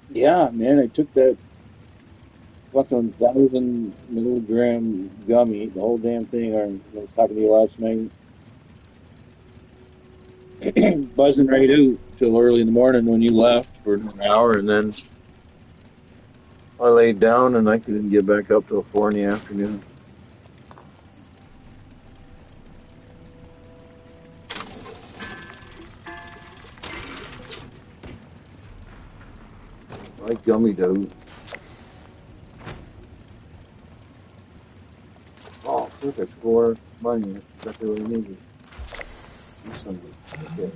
Yeah, man, I took that fucking 1,000 milligram gummy, the whole damn thing. I was talking to you last night, buzzing right out till early in the morning when you left for an hour, and then I laid down and I couldn't get back up till 4 in the afternoon. I gummied out. Oh, perfect score. Money. That's exactly what I needed. This one was okay.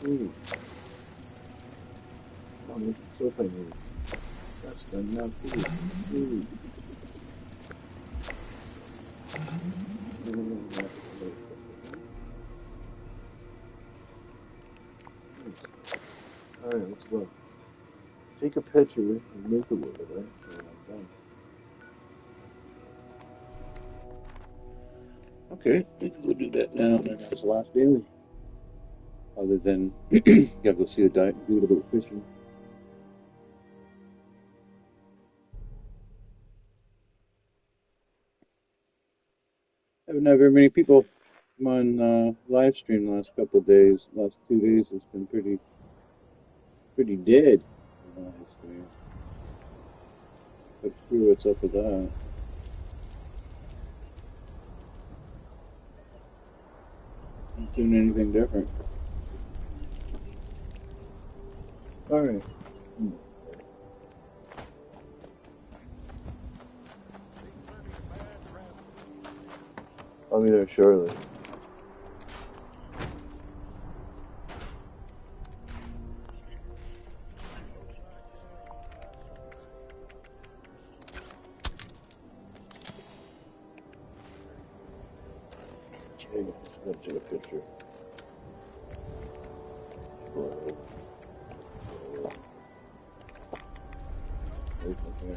Ooh, oh, this is so funny. That's done now too. Ooh. Alright, let's look. Take a picture and make it with it, right? So I'm done. Okay, we can go do that now. And that's the last daily. Other than, gotta go see the dude about fishing. Haven't had very many people come on live stream the last couple of days. Last 2 days has been pretty dead. Live stream. But screw what's up with that. Not doing anything different. All right. I'll be there shortly. Okay, let's go take a picture. Right. Right from here.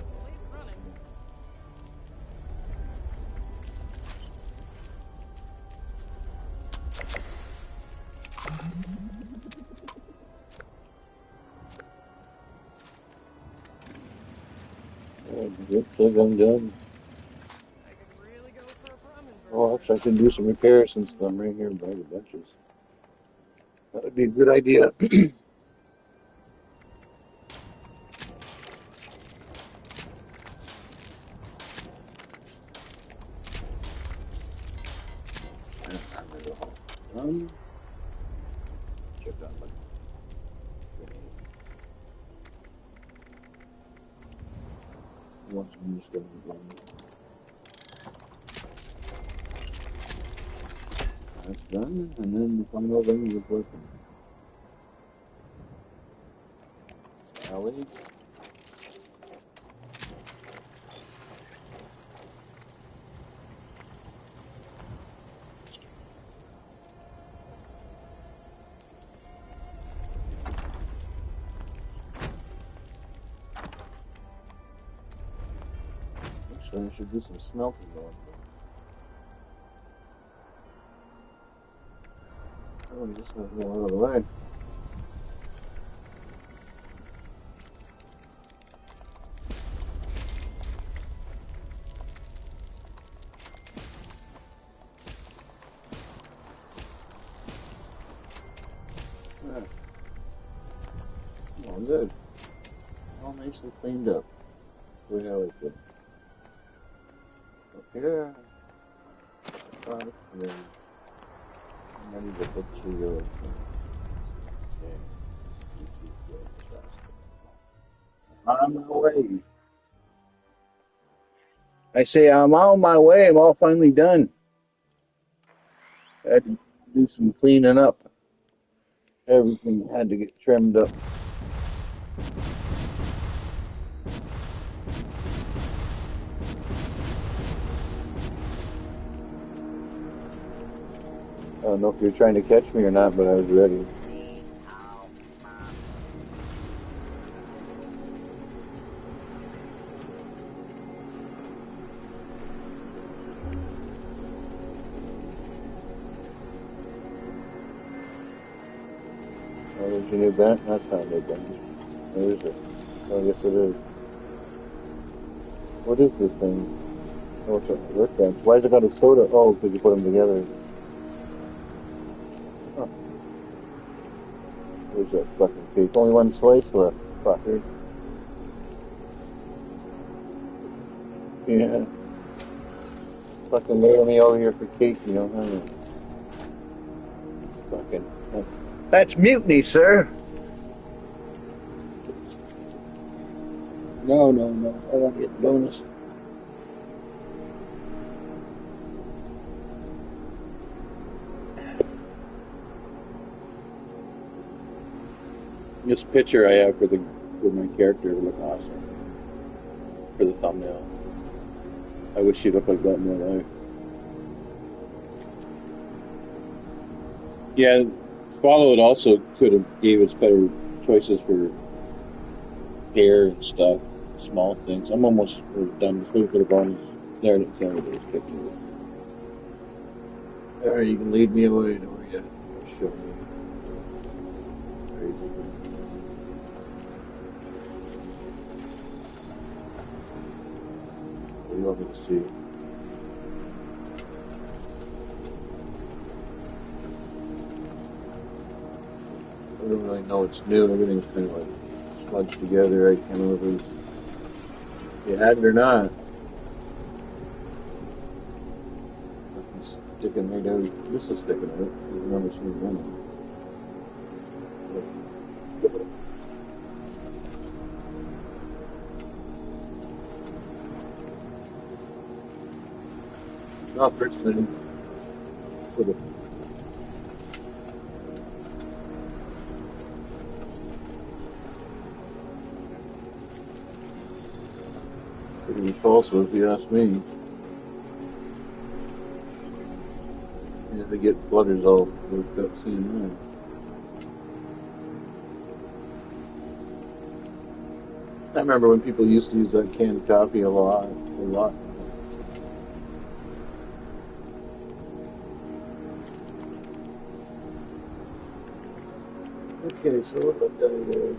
Yep, so I'm done. Oh, actually, I can do some repairs since I'm right here by the benches. That would be a good idea. Let's check out my. Once I'm just going to That's done, and then the final thing is working. Sally. Actually, I should do some smelting going. Oh, just not going out of the way. Alright. All good. All nicely cleaned up. The way I like it. Up here. Up here. I'm ready to put you on my way. I say I'm on my way. I'm all finally done. I had to do some cleaning up. Everything had to get trimmed up. I don't know if you're trying to catch me or not, but I was ready. Oh, there's your new bench? That's not a new bench. Where is it? Oh, yes it is. What is this thing? Oh, it's a workbench. Why has it got a soda? Oh, because you put them together. Huh. Where's that fucking cake? Only one slice left. Fucker. Yeah. Fucking lure me over here for cake, you know, huh? Fucking. That's mutiny, sir. No, no, no. I want to get the bonus. This picture I have for my character would look awesome for the thumbnail. I wish she looked like that in real life. Yeah, Follow It also could have gave us better choices for hair and stuff, small things. I'm almost done. Just waiting for the bonus. There it is. Picking it. Alright, you can lead me away to where you show me. What do you want me to see? I don't really know what's new. Everything's kind of like smudged together. I can't know if it's you had it or not. It's sticking right out. This is sticking out. There's another smooth one. Not first thing. Put it. Pretty false, if you ask me. You have to get flutters all worked up seeing that. I remember when people used to use that canned coffee a lot. Okay, so what have I done there?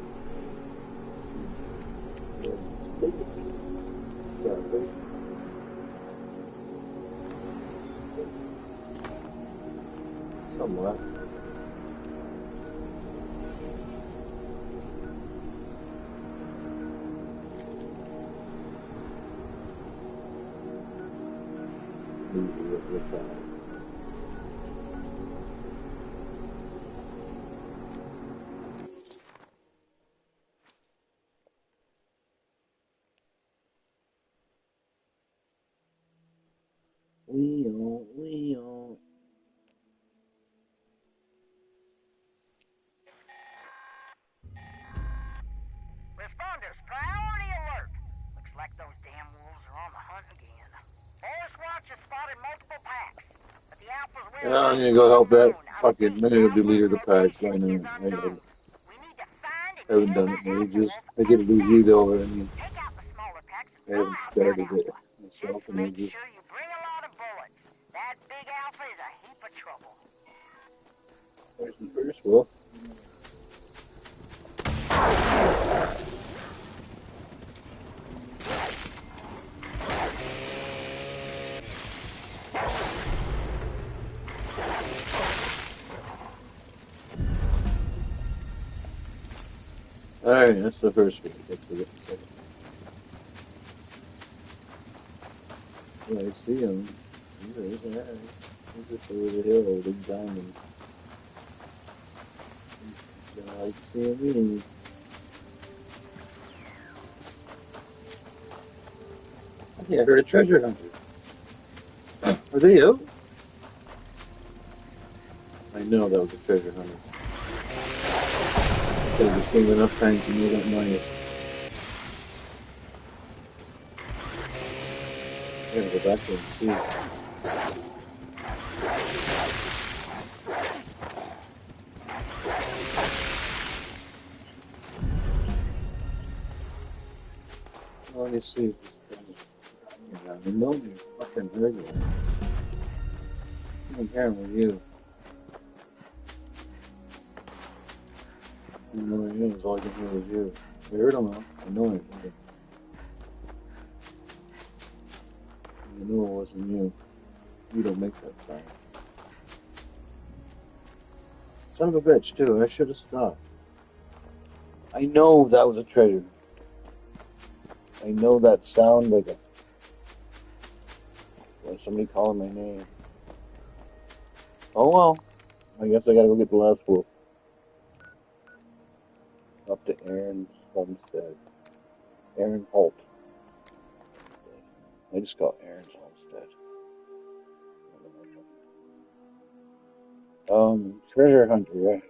Somewhat. Leo. Responders, priority alert. Looks like those damn wolves are on the hunt again. Forest Watch has spotted multiple packs, but the Alpha's I whereabouts need to is go help that unknown. I fucking. I repeat, need to do leader Alpha's of the pack. location I is know. unknown. We need to find and I haven't kill done it that in Alpha ages. wolf I get to do you ASAP. though. I mean, Take out the smaller packs and I draw haven't out that started it Alpha. myself Just in make ages. sure you bring a lot of bullets. That big Alpha is a heap of trouble. There's the first wolf. Alright, that's the first one. Let's get the second. Yeah, I see him. He's just over the hill holding diamond. He's gonna like seeing me. I think I heard a treasure hunter. Are they out? I know that was a treasure hunter. Because I've seen enough times to know that mine is. I gotta go back there and see. Let me see if this thing. I know you fucking heard it. I'm here with you. I know it is. All I can hear is you. I heard him though. I know I heard him. I knew it wasn't you. You don't make that sound. Son of a bitch, too. I should have stopped. I know that was a treasure. I know that sound like a. Like somebody calling my name. Oh well. I guess I gotta go get the last wolf. Up to Aaron's homestead. Aaron Holt. I just call it Aaron's homestead. Treasure hunter, right?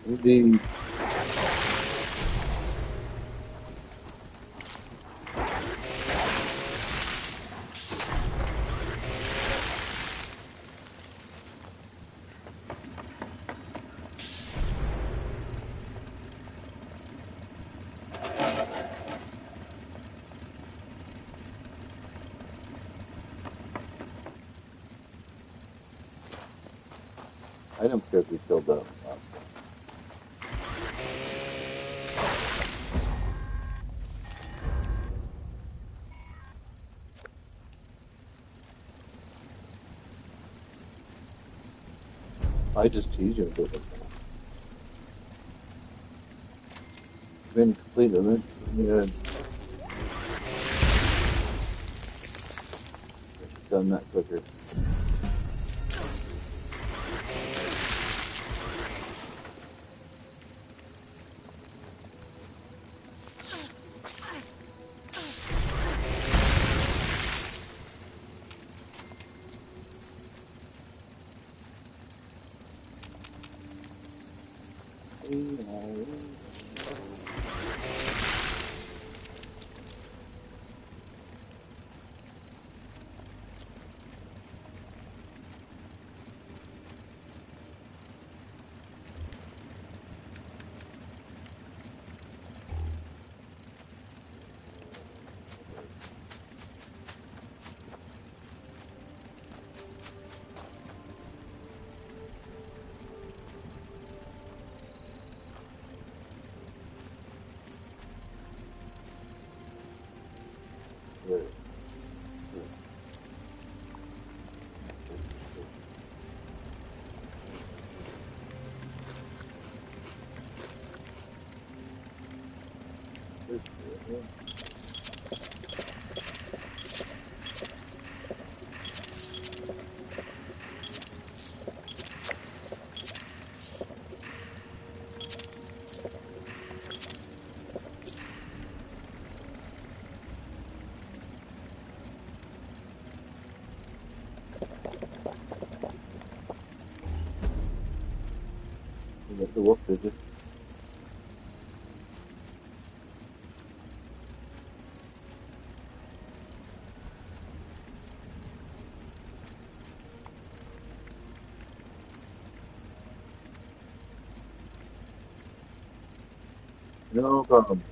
Indeed. I don't care if you killed that last one. I just tease you a bit. Been completed, man. Yeah. Done that quicker. This shit, yeah. You got the wolf, did you? No problem.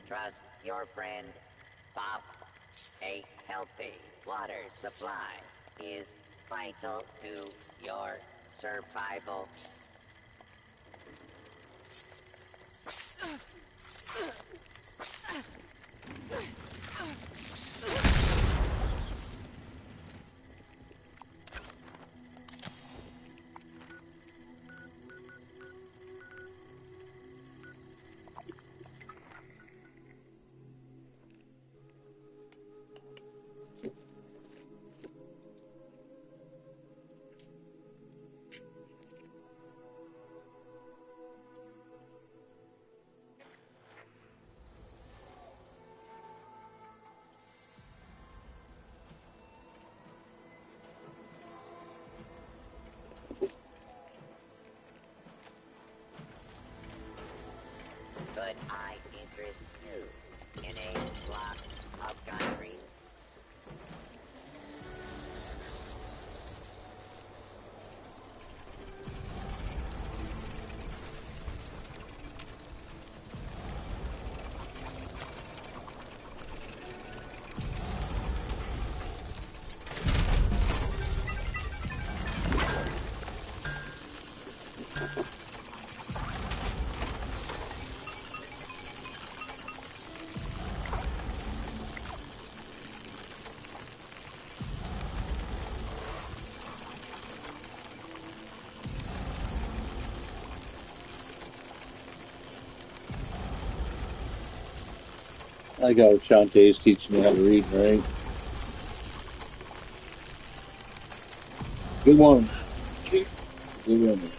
Trust your friend, Bob. A healthy water supply is vital to your survival. Could I interest you in a block of country? I got Shantae's teaching me how to read and write. Good one. Good one.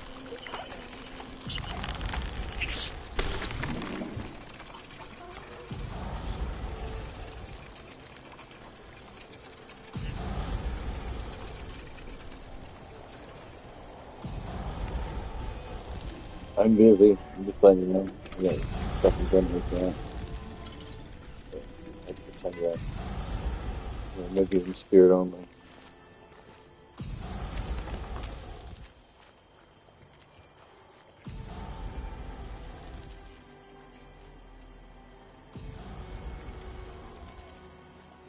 I'm busy. I'm just letting you know. I got stuff in front of me now. So I can tell you that. Maybe in spirit only.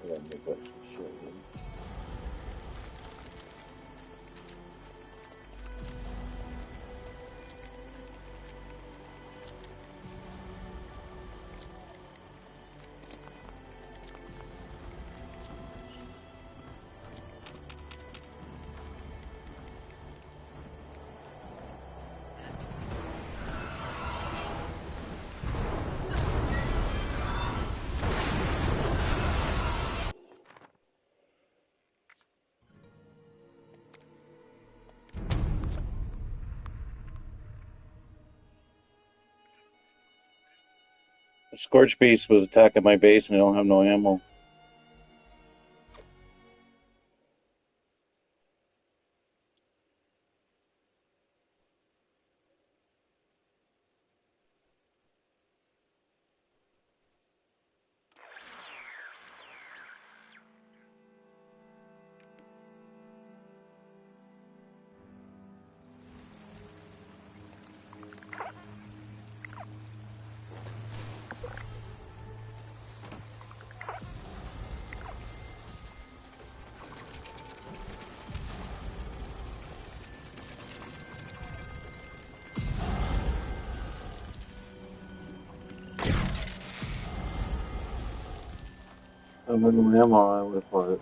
I gotta make that some shit. Scorch Beast was attacking my base and I don't have no ammo. If I had no ammo, I would have fought it.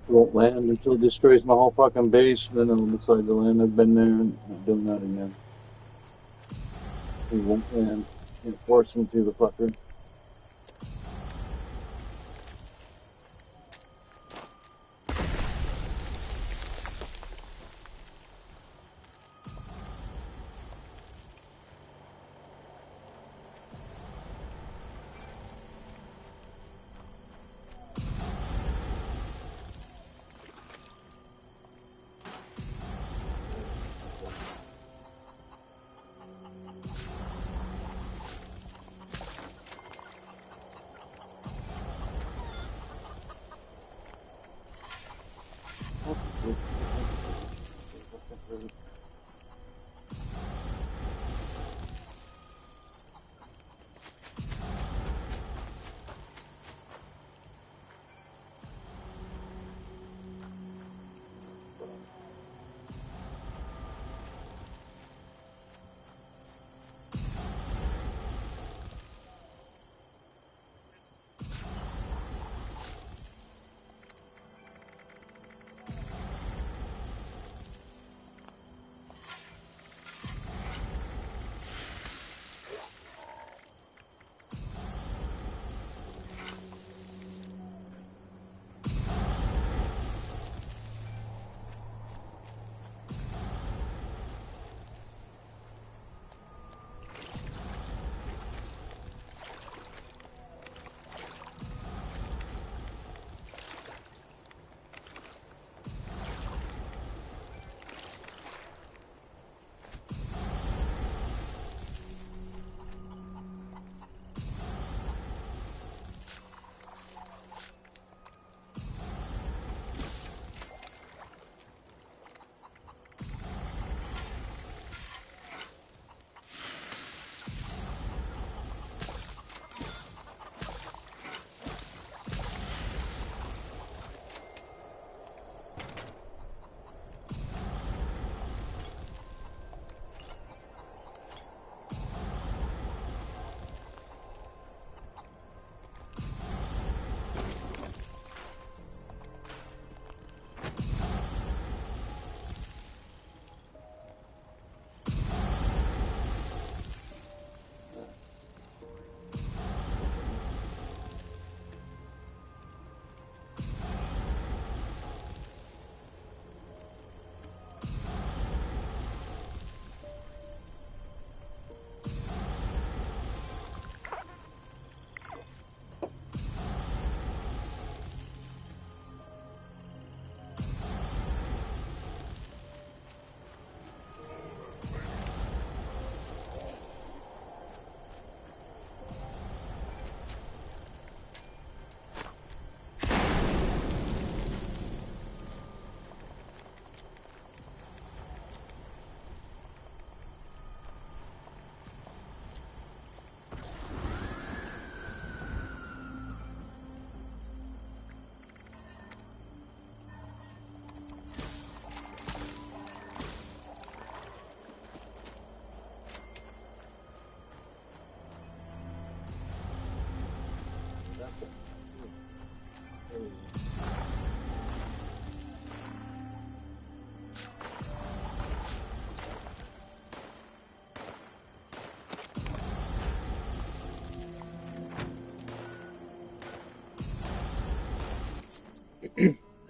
It won't land until it destroys my whole fucking base, then it'll decide to land. I've been there and not doing that again. He won't land. Can't force him to, the fucker.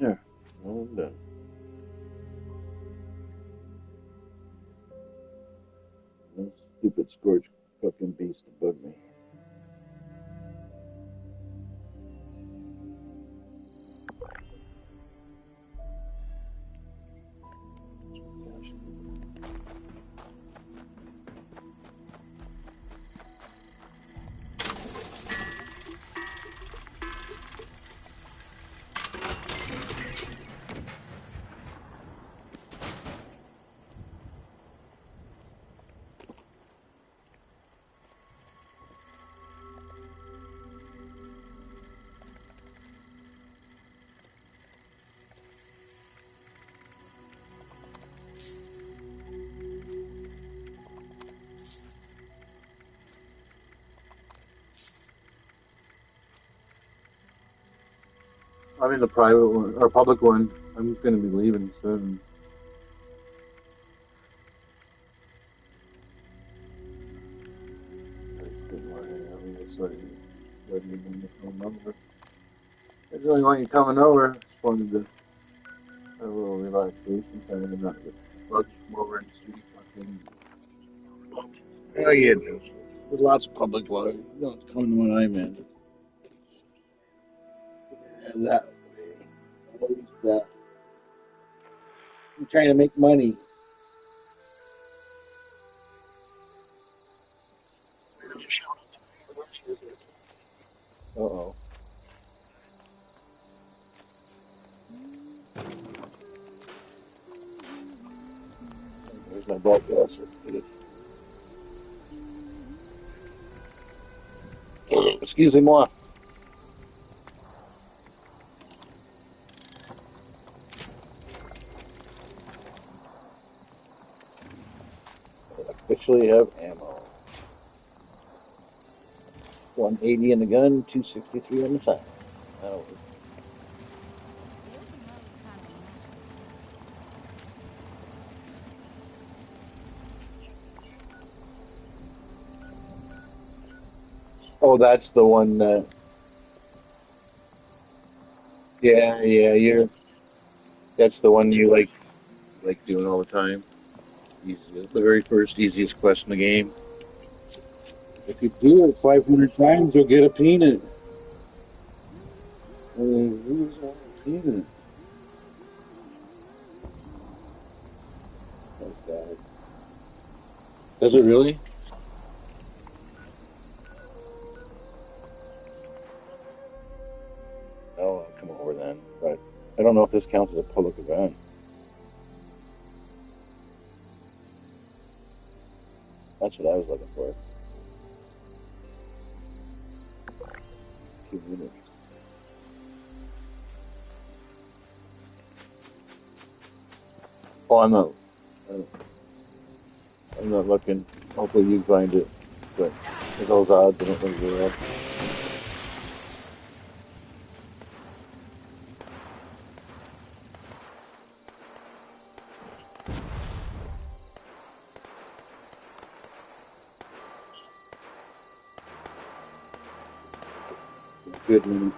There. Well done. stupid scorch fucking beast above me. I'm in the private one or public one. I'm gonna be leaving soon. I just didn't want to hang out with you, so I didn't even the phone number. I didn't really want you coming over. Just wanted to have a little relaxation time and not get bugs from over and see fucking. Oh, yeah. There's lots of public water. You don't come to when I'm in. And that way, always that. I'm trying to make money. Uh oh. There's my blood gas. Excuse me, moi. I officially have ammo. 180 in the gun, 263 on the side. That'll work. Oh, that's the one that. Yeah, yeah, you're. That's the one you like doing all the time. Easiest, the very first easiest quest in the game. If you do it 500 times, you'll get a peanut. Who's on a peanut? That's bad. Does it really? Oh, I'll come over then. But I don't know if this counts as a public event. That's what I was looking for. 2 minutes. Oh, I'm not looking. Hopefully you find it. But with those odds, I don't think you will. Good news.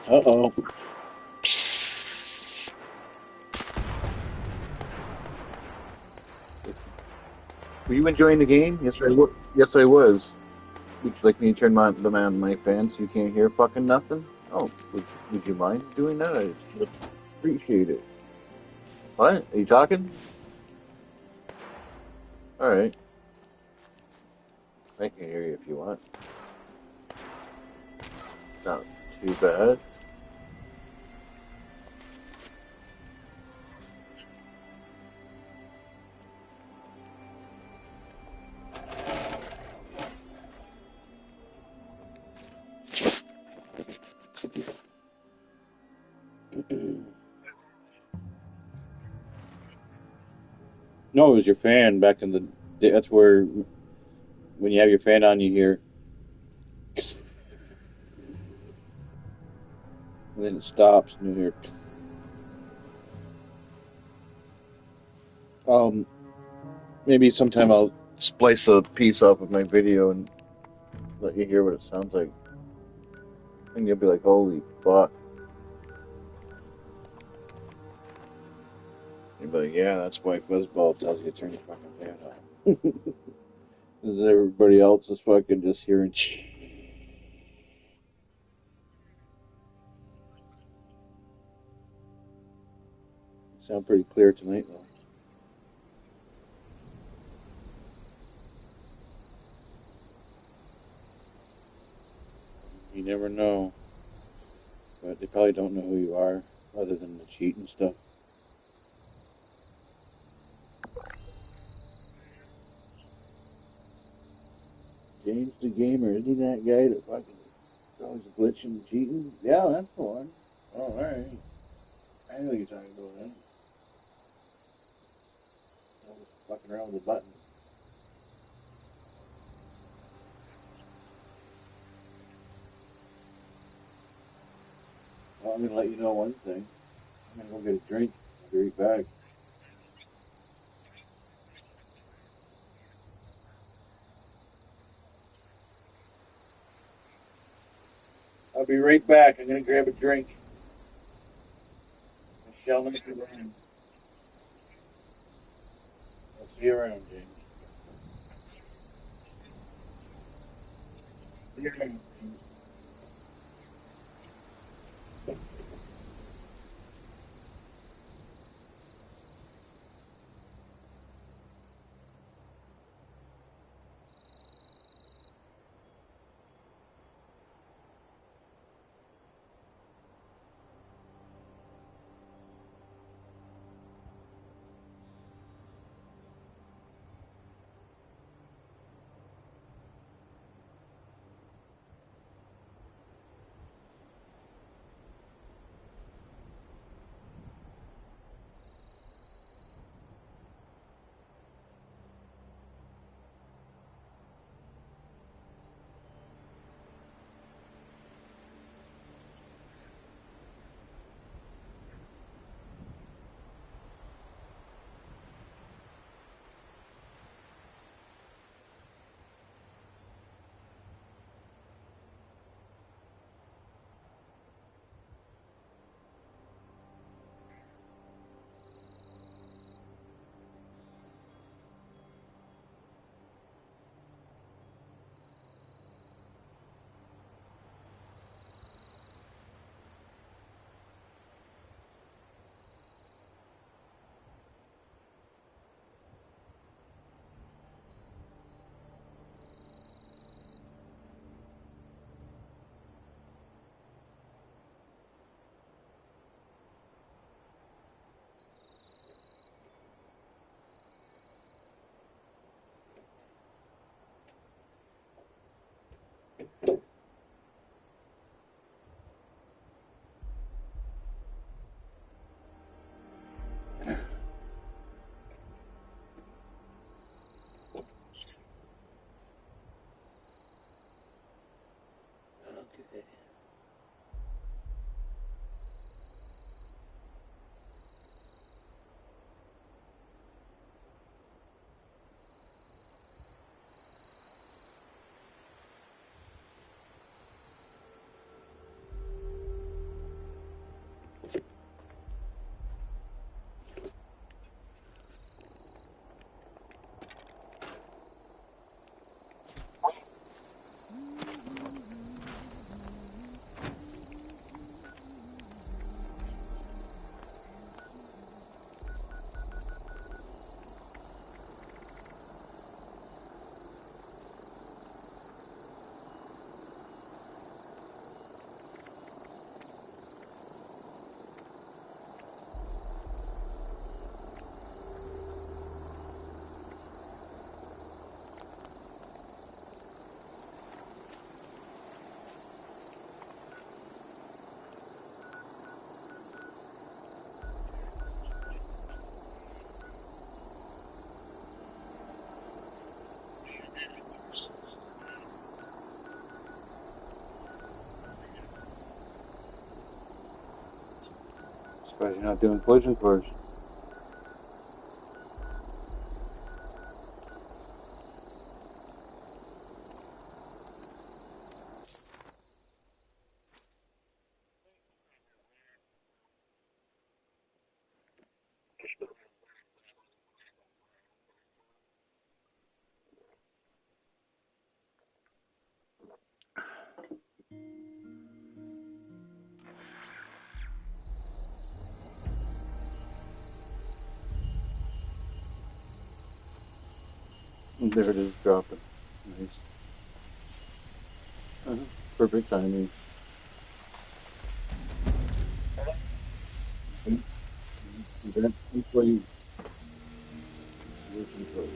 Uh-oh. Were you enjoying the game? Yes, Yes, I was. Would you like me to turn my fan so you can't hear fucking nothing? Oh, would you mind doing that? I would appreciate it. What? Are you talking? All right. I can hear you if you want. Not too bad. No, it was your fan back in the day. That's where when you have your fan on, you hear, and then it stops, and you hear. Um, Maybe sometime I'll splice a piece off of my video and let you hear what it sounds like, and you'll be like, "Holy fuck!" but yeah, that's why Fuzzball tells you to turn your fucking fan off. Because everybody else is fucking just hearing. Sound pretty clear tonight, though. You never know, but they probably don't know who you are, other than the cheat and stuff. James the Gamer, isn't he that guy that fucking always glitching and cheating? Yeah, that's the one. Oh, alright. I know what you're talking about then. Always fucking around with the button. Well, I'm gonna let you know one thing. I'm gonna go get a drink. I'll be right back. I'll be right back. I'm gonna grab a drink. Michelle, let me see around. I'll see you around, James. See you around, James. Okay. Surprised you're not doing collision course. There it is, dropping. Nice. Perfect timing. That's why you listen to it.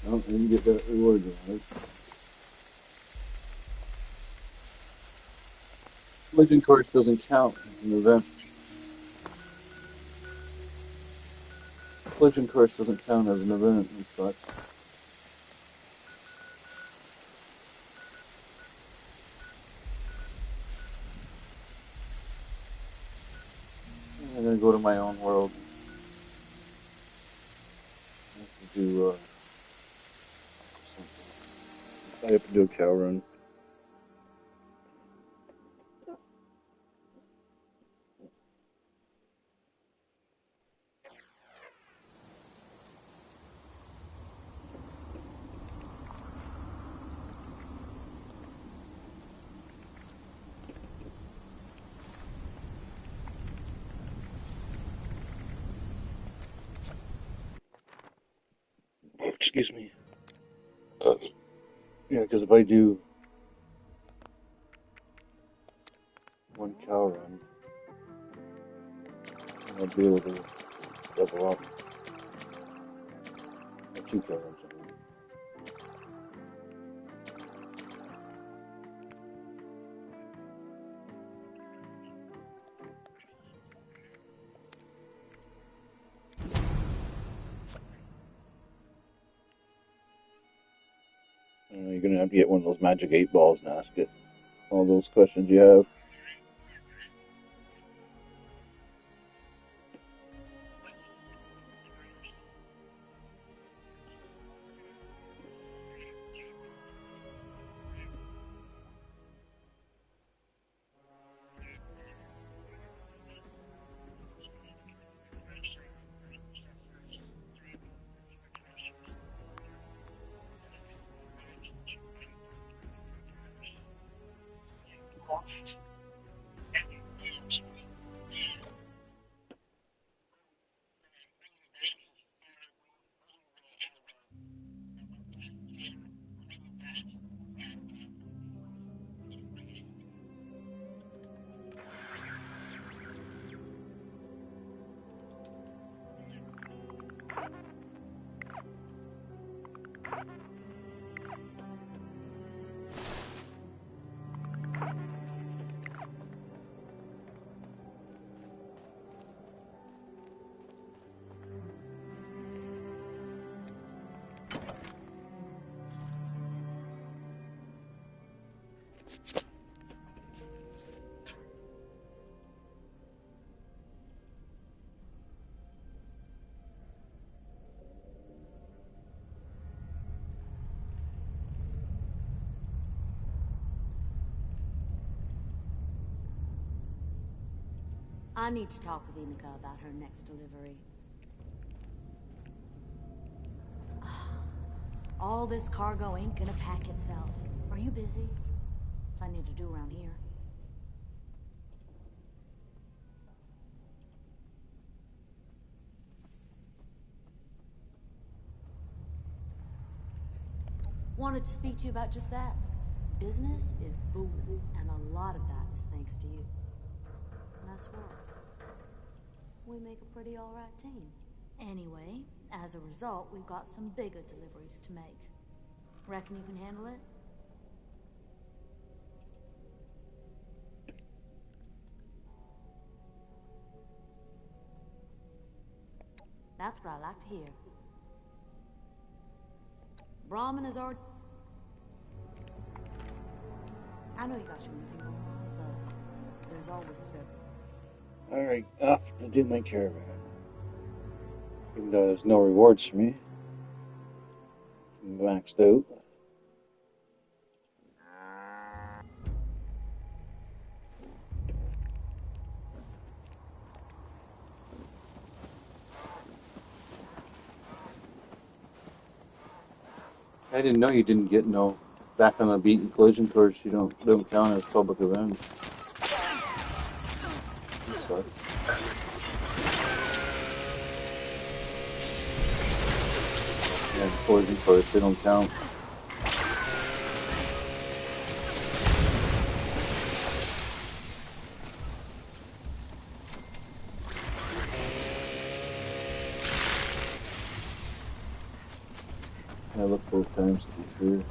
No, I didn't get that reward yet. Legend course doesn't count as an event. Legend course doesn't count as an event. It sucks. I'm gonna go to my own world. I have to do something. I have to do a cow run. Excuse me. Yeah, because if I do one cow run, I'll be able to double up. Or two cow runs. You're gonna have to get one of those magic 8 balls and ask it all those questions you have. I need to talk with Inika about her next delivery. All this cargo ain't gonna pack itself. Are you busy? Plenty to do around here. Wanted to speak to you about just that. Business is booming, and a lot of that is thanks to you. Nice work. We make a pretty alright team. Anyway, as a result, we've got some bigger deliveries to make. Reckon you can handle it? That's what I like to hear. Brahmin has already... I know you got your own thing going on, but there's always spirit. Alright, off to do my caravan. Even though there's no rewards for me. I'm maxed out. I didn't know you didn't get no back on the beaten collision course. You don't count as public events. That sucks. And poison first, they don't count. I looked both times to be sure.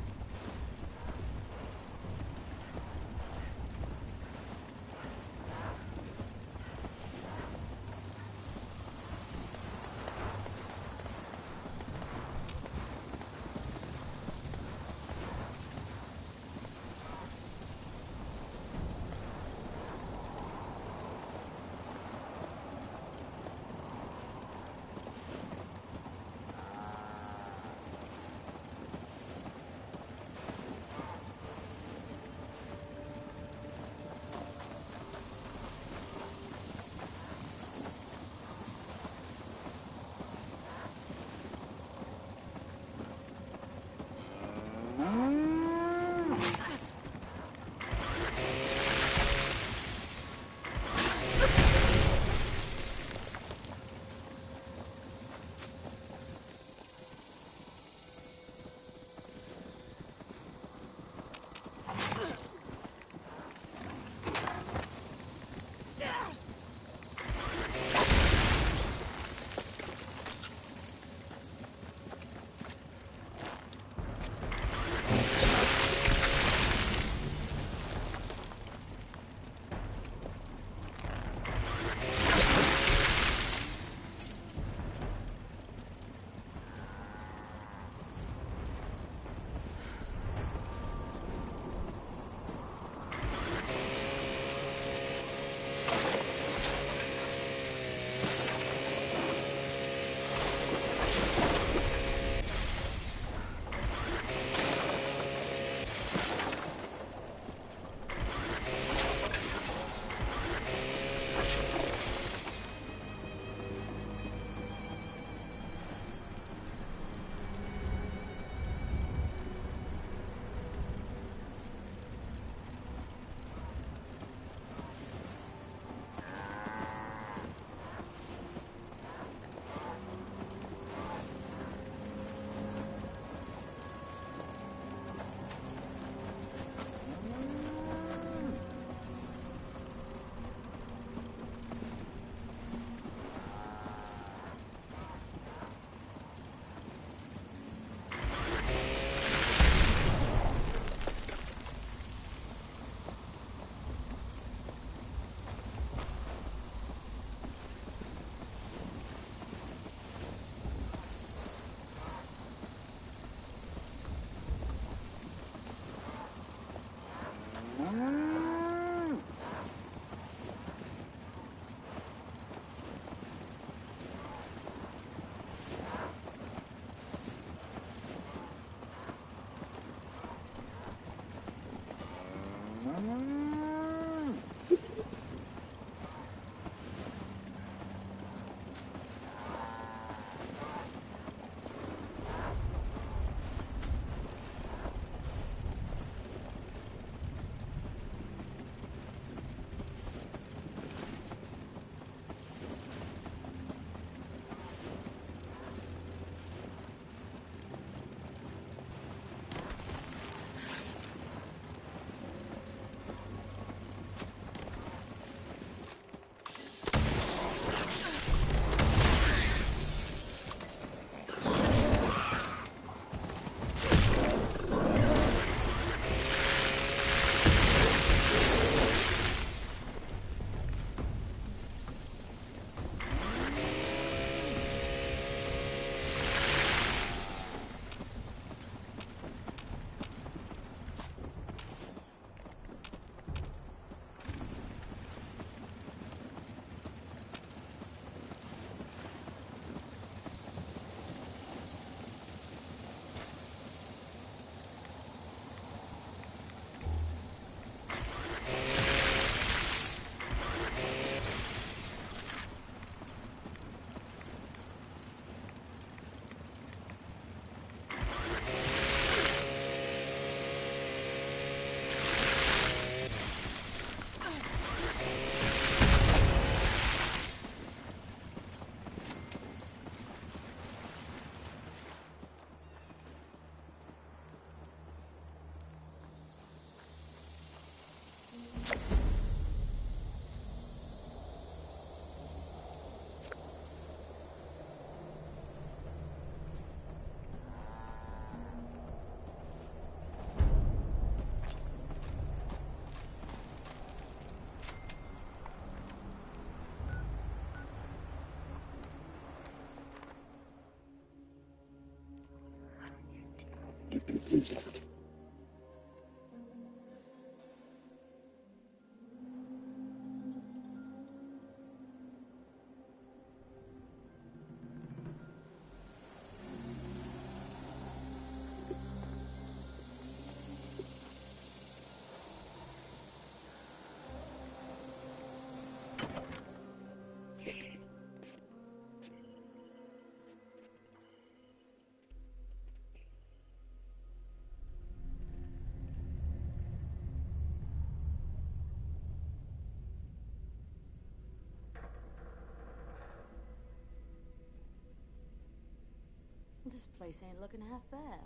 This place ain't looking half bad.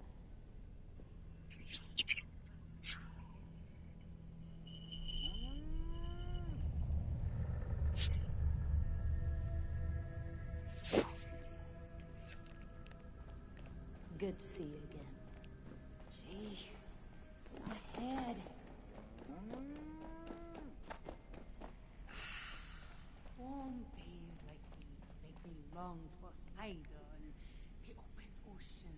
Good to see you again. Gee, my head. Warm days like these make me long for cider and the open ocean.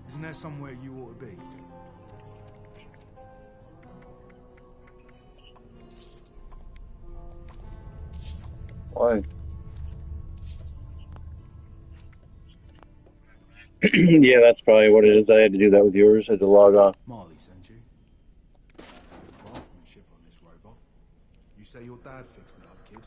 Isn't there somewhere you ought to be? Why? Yeah, that's probably what it is. I had to do that with yours. I had to log off. Marley sent you. Good craftsmanship on this robot. You say your dad fixed it up, kid?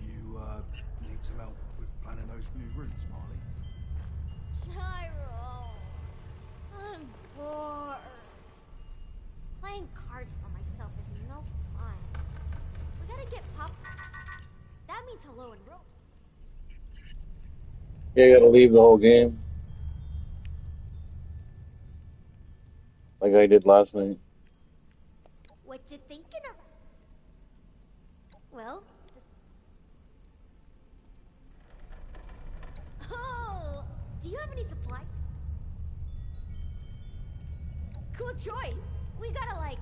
You, need some help with planning those new routes, Marley? Gyro, I'm bored. Playing cards by myself is no fun. We gotta get Pop. That means hello and rope. Yeah, you gotta leave the whole game. Like I did last night. What you thinking of? Well, oh, do you have any supplies? Cool choice. We gotta like.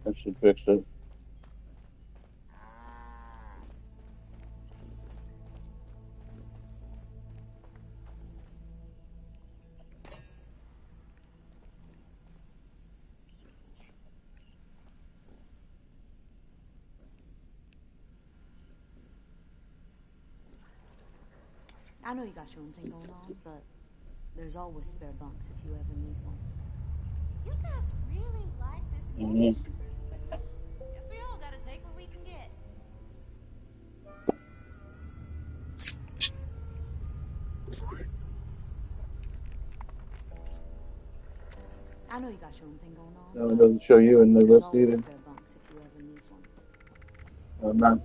I should fix it. I know you got your own thing going on, but there's always spare bunks if you ever need one. You guys really like this Mm-hmm. much? Guess we all gotta take what we can get. I know you got your own thing going on, No, it but doesn't show you in the there's list always either. spare bunks if you ever need one. I'm not.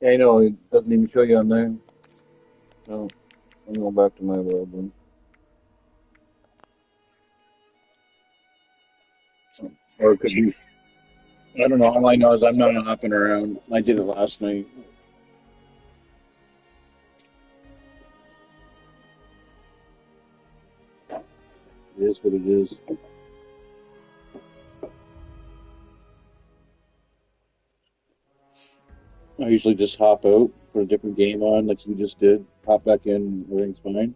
Yeah, I know. It doesn't even show you on there. No. I'm going back to my world then. Or it could be. I don't know. All I know is I'm not hopping around. I did it last night. It is what it is. I usually just hop out, put a different game on, like you just did. Hop back in, everything's fine.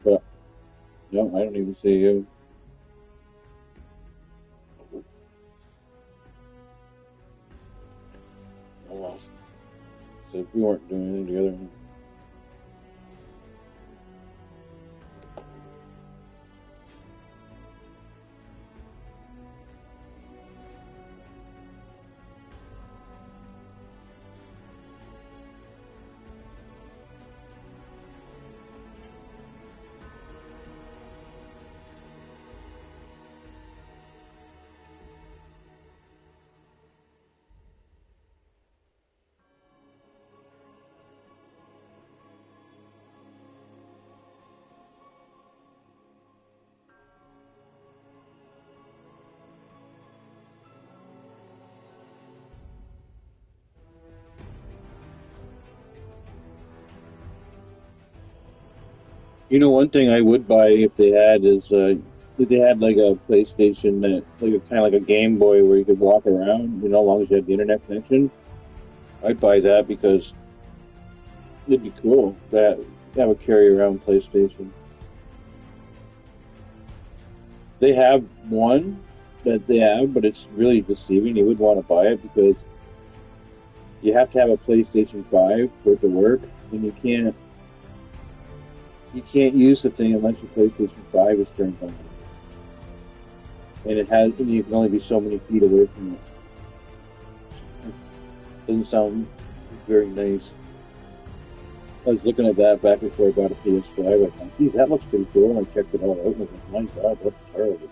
But no, I don't even see you. Oh well. So if we weren't doing anything together. You know, one thing I would buy if they had is if they had like a PlayStation that like a kind of like a Game Boy where you could walk around, you know, as long as you had the internet connection. I'd buy that because it'd be cool that would carry around PlayStation. They have one that they have, but it's really deceiving. You would want to buy it because you have to have a PlayStation 5 for it to work, and you can't use the thing unless your PlayStation 5 is turned on. And you can only be so many feet away from it. Doesn't sound very nice. I was looking at that back before I bought a PS5. I thought, geez, that looks pretty cool. And I checked it all out, and I was like, my God, that's terrible.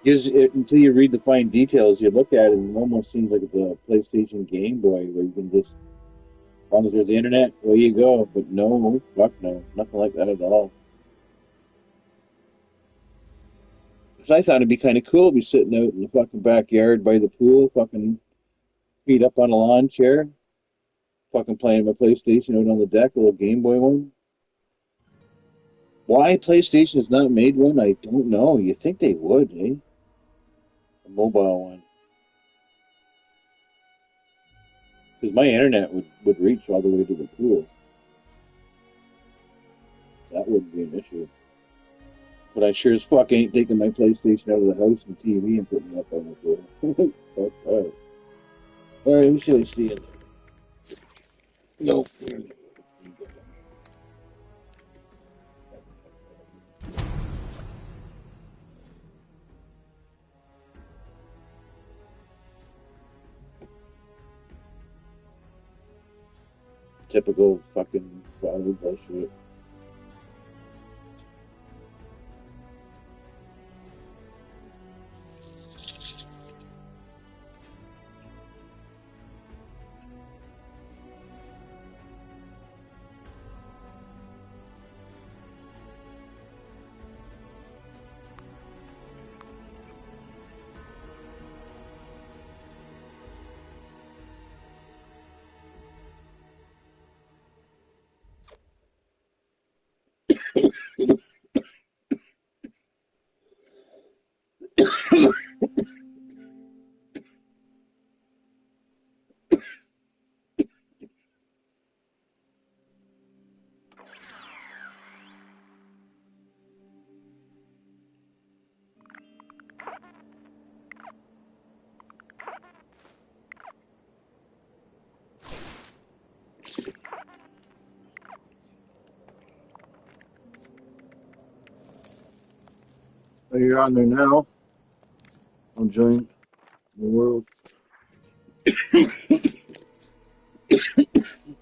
Until you read the fine details, you look at it, and it almost seems like it's a PlayStation Game Boy where you can just, as long as there's the internet, away you go. But no, fuck no, nothing like that at all. So I thought it'd be kind of cool to be sitting out in the fucking backyard by the pool, fucking feet up on a lawn chair, fucking playing my PlayStation out on the deck, a little Game Boy one. Why PlayStation has not made one, I don't know. You think they would, eh? A mobile one. Because my internet would reach all the way to the pool. That wouldn't be an issue. But I sure as fuck ain't taking my PlayStation out of the house and TV and putting it up on the pool. Fuck that. Alright, let me see what I see in there. Nope. Typical fucking Bollywood bullshit. Oh, you're on there now. I'll join the world. I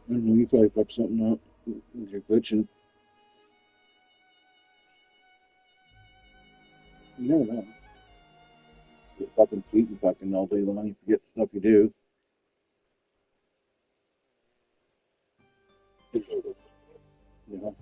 don't know, you probably fucked something up with your glitching. You never know. Get fucking tweeting fucking all day long. You forget the stuff you do. You know?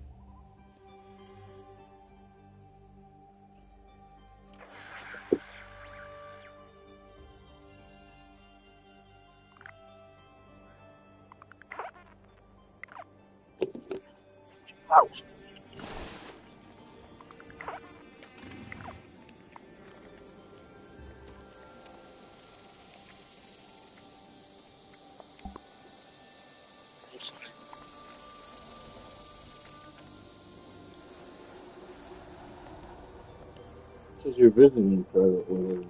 Says you're visiting private world.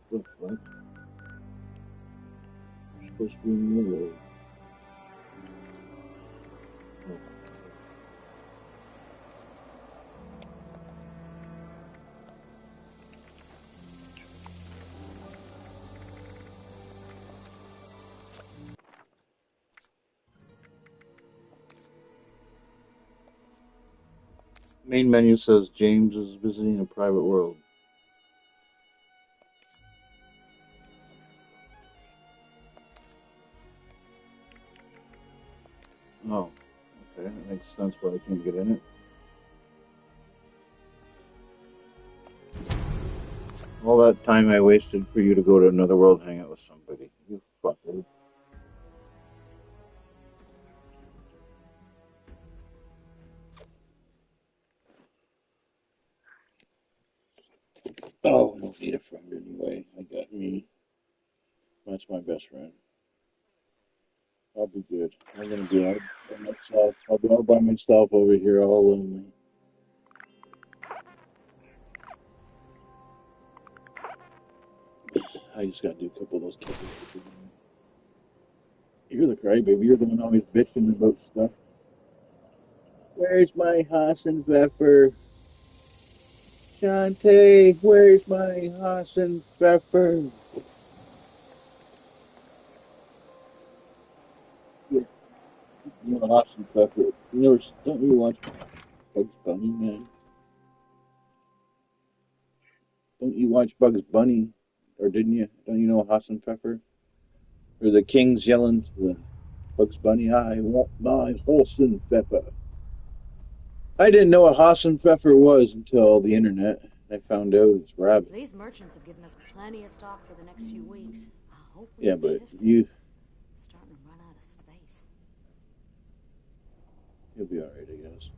What the fuck? You're supposed to be in the world. Oh. Main menu says James is visiting a private world. Oh, okay, that makes sense why I can't get in it. All that time I wasted for you to go to another world and hang out with somebody. You fucker. Oh, I don't need a friend anyway. I got me. That's my best friend. I'll be good. I'm gonna be all by myself. I'll be all by myself over here, all lonely. I just gotta do a couple of those kisses. You're the crybaby. You're the one always bitching about stuff. Where's my Hassenpfeffer? Shantae, where's my Hassenpfeffer? You know Hassenpfeffer. Don't you watch Bugs Bunny, man? Don't you watch Bugs Bunny? Or didn't you? Don't you know Hassenpfeffer? Or the kings yelling to the Bugs Bunny, I want my Hassenpfeffer. I didn't know what Hassenpfeffer was until the internet. I found out it's rabbit. These merchants have given us plenty of stock for the next few weeks. I hope we Yeah, can but shift it. you'll Starting to run out of space. be alright, I guess.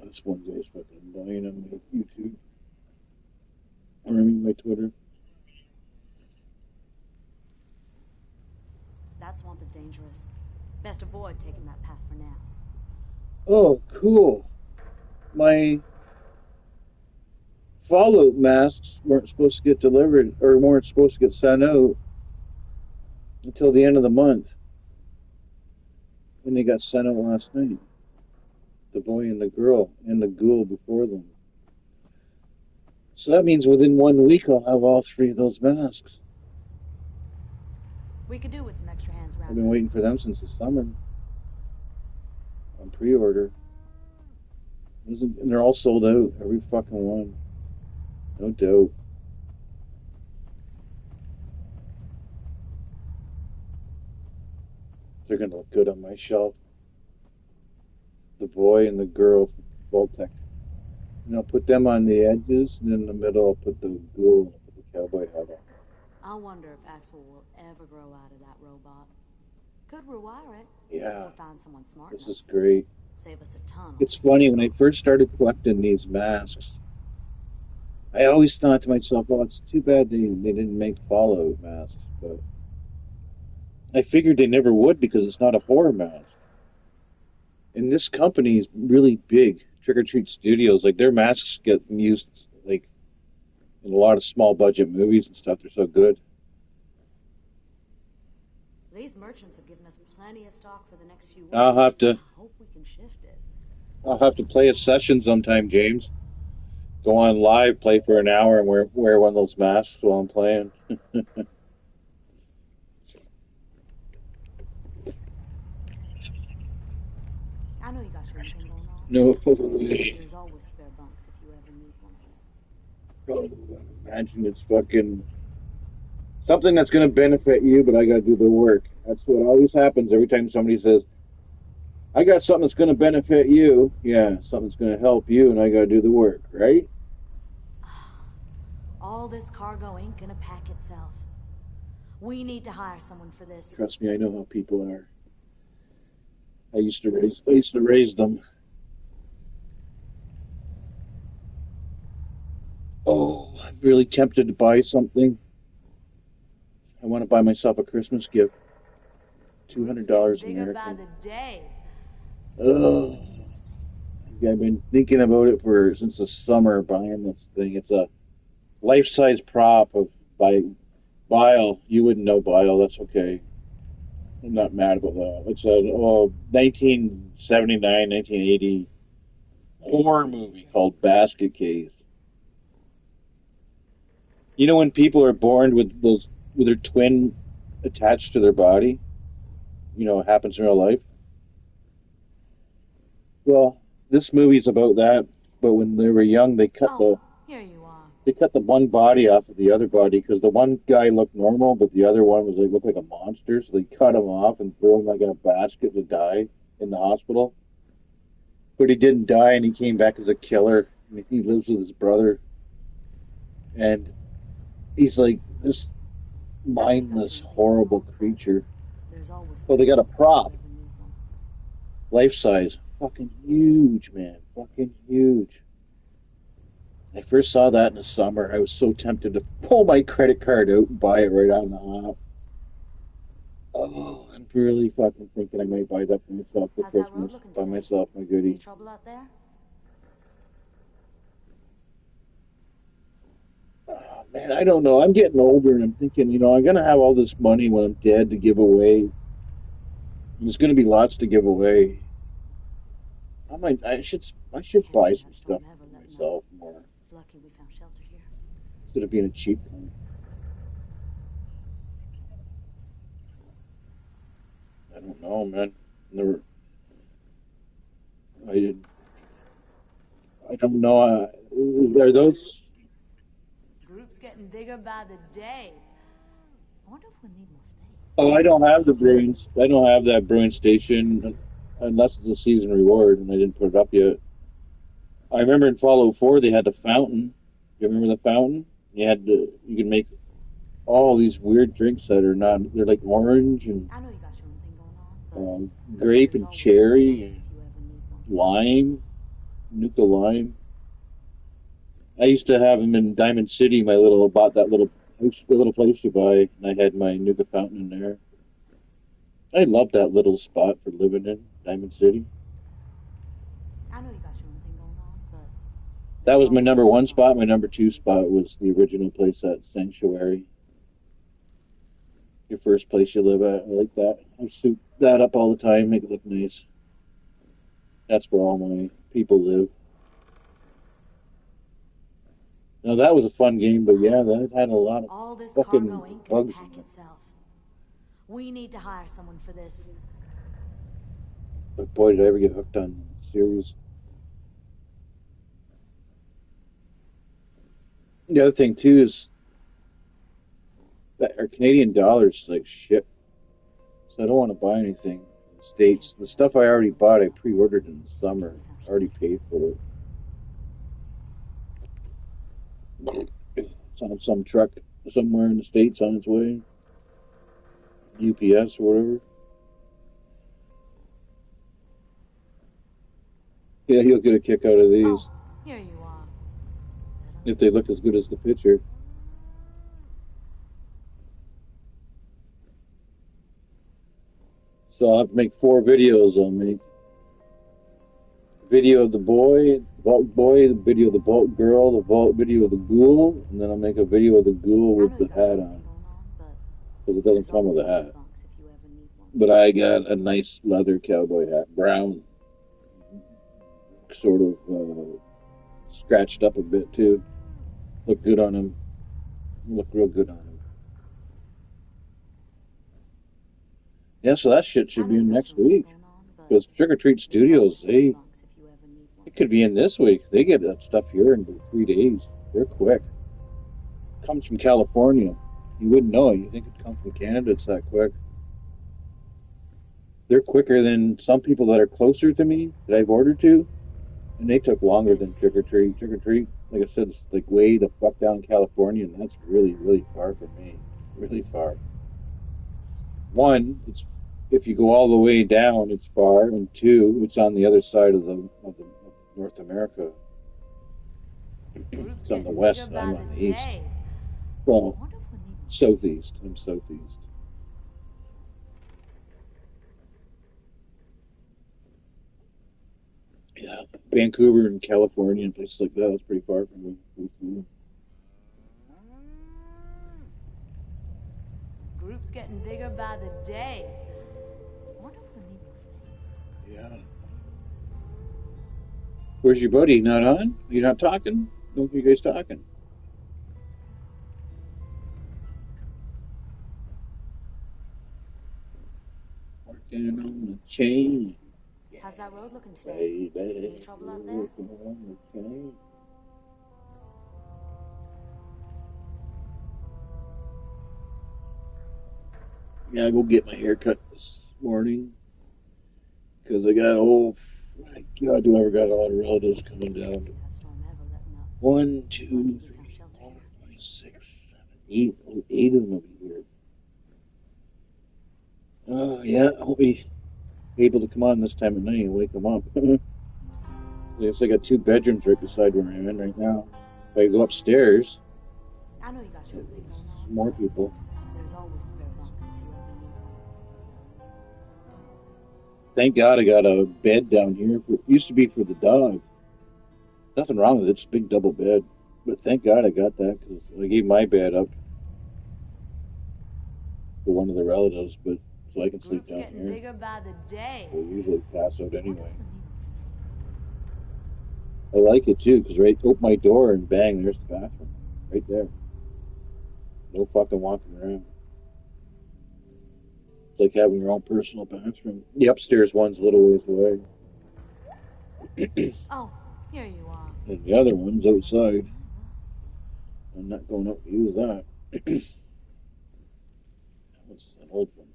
This one guy's fucking dying on my YouTube. Or I mean my Twitter. That swamp is dangerous. Best avoid taking that path for now. Oh, cool. My Fallout masks weren't supposed to get delivered, or weren't supposed to get sent out until the end of the month. And they got sent out last night. The boy and the girl, and the ghoul before them. So that means within 1 week I'll have all three of those masks. We could do with some extra hands around. I've been waiting for them since the summer. On pre-order. And they're all sold out, every fucking one. No doubt. They're gonna look good on my shelf. The boy and the girl from Voltec. And I'll put them on the edges, and in the middle I'll put the ghoul and put the cowboy hat on. I wonder if Axel will ever grow out of that robot. Could rewire it. Yeah. Or find someone smart This enough. is great. Save us a ton. It's funny, when I first started collecting these masks, I always thought to myself, oh, it's too bad they didn't make Fallout masks, but I figured they never would because it's not a horror mask. And this company is really big, Trick or Treat Studios. Like, their masks get used, like, in a lot of small budget movies and stuff. They're so good. These merchants have given us plenty of stock for the next few weeks. I'll have to I hope we can shift it. I'll have to play a session sometime, James. Go on live, play for an hour, and wear one of those masks while I'm playing. I know you got your own thing going on. No. There's always spare bunks if you ever need one. Imagine it's fucking something that's going to benefit you, but I got to do the work. That's what always happens every time somebody says, I got something that's going to benefit you. Yeah, something's going to help you, and I got to do the work, right? All this cargo ain't gonna pack itself. We need to hire someone for this. Trust me, I know how people are. I used to raise them. Oh, I'm really tempted to buy something. I want to buy myself a Christmas gift. $200 Bigger by American. the day. Oh, I've been thinking about it since the summer, buying this thing. It's a life-size prop by Bile. You wouldn't know Bile. That's okay. I'm not mad about that. It's a 1979, 1980 horror movie called Basket Case. You know when people are born with their twin attached to their body? You know, it happens in real life. Well, this movie's about that, but when they were young, Here you are. they cut the one body off of the other body because the one guy looked normal, but the other one looked like a monster. So they cut him off and threw him like in a basket to die in the hospital. But he didn't die, and he came back as a killer. And he lives with his brother, and he's like this mindless, horrible creature. There's always So they got a prop. life size. Fucking huge, man. Fucking huge. I first saw that in the summer. I was so tempted to pull my credit card out and buy it right on the app. Oh, I'm really fucking thinking I might buy that for myself for How's that road Christmas. looking Buy today? myself my Any goodie. trouble out there? Oh, man, I don't know. I'm getting older and I'm thinking, I'm gonna have all this money when I'm dead to give away. And there's gonna be lots to give away. I should Can't buy see some that stuff storm ever for letting up. myself more It's lucky we found shelter here. instead of being a cheap one. I don't know, man. Never. I I don't know. Are those? Group's getting bigger by the day. I wonder if we'll need more space. Oh, I don't have the Bruins. I don't have that Bruin station unless it's a season reward, and I didn't put it up yet. I remember in Fallout 4 they had the fountain. You remember the fountain? You can make all these weird drinks that are not. They're like orange and I know you got your own thing going on, but grape there's and always cherry someone else and if you ever need one. lime, Nuka lime. I used to have them in Diamond City. Bought that little place you buy, and I had my Nuka fountain in there. I loved that little spot for living in Diamond City. I know you got your own thing going on, but That there's was my always number one someone spot. else My if you number ever two need one. spot was the original place at Sanctuary. Your first place you live at. I like that. I soup that up all the time, make it look nice. That's where all my people live. Now that was a fun game, but yeah, that had a lot of All this fucking cargo ain't gonna bugs pack in it. itself. We need to hire someone for this. But boy, did I ever get hooked on the series. The other thing too is that our Canadian dollars is like shit, so I don't want to buy anything in the States. The stuff I already bought, I pre-ordered in the It's lucky summer. we found I already shelter. paid for it. It's on some truck somewhere in the States on its way, UPS or whatever. Yeah, you'll get a kick out of Oh, these here you are. if they look as good as the picture. So I'll have to make 4 videos. I'll make video of the vault boy, the video of the vault girl, the vault video of the ghoul, and then I'll make a video of the ghoul I with know the you got your hat own on thing going on, but because it there's doesn't come always with a spare hat. bunks if you ever need one. But I got a nice leather cowboy hat, brown, sort of scratched up a bit too. Look good on him. Look real good on him. Yeah, so that shit I should know be you in got next your own thing week. going on, but Because Trick or Treat there's always Studios, spare bunks if you ever need one. it could be in this week. They get that stuff here in 3 days. They're quick. Comes from California. You wouldn't know it. You think it comes from Canada. It's that quick. They're quicker than some people that are closer to me that I've ordered to, and they took longer than Thanks. Trick or Treat. Trick or Treat, like I said, it's like way the fuck down in California, and that's really, really far from me. Really far. One, it's if you go all the way down, it's far, and two, it's on the other side of North America. Group's It's on the getting west, bigger and by I'm the on the east. day. Well, I wonder if we need more space. southeast. I'm southeast. Yeah, Vancouver and California and places like that. That's pretty far from me. Group's getting bigger by the day. I wonder if we need more space. Yeah. Where's your buddy? Not on? You're not talking? Don't you guys talking? Working on the chain. How's that road looking today? Baby. Any trouble out there? Working on the chain. Yeah, I go get my hair cut this morning because I got my God, do I ever got a lot of relatives coming Can't down. see that storm ever letting up. One, It's lucky two, we found three, shelter four, here. 5, 6, 7, 8. 8 of them will be here. Oh, yeah, I'll be able to come on this time of night and wake them up. I got 2 bedrooms right beside where I'm in right now. If I go upstairs, I know you got your own thing going on. more people. There's always spare bunks if you ever need one. Thank God I got a bed down here. It used to be for the dog. Nothing wrong with it. It's a big double bed. But thank God I got that because I gave my bed up for one of the relatives, but so I can sleep Group's down getting here. bigger by the day. I usually pass out anyway. Wonder if the needle smells. I like it too because right, open my door and bang, there's the bathroom right there. No fucking walking around. It's like having your own personal bathroom. The upstairs one's a little ways away, Oh, here you are. and the other one's outside. I'm not going up to use that. That was an old one.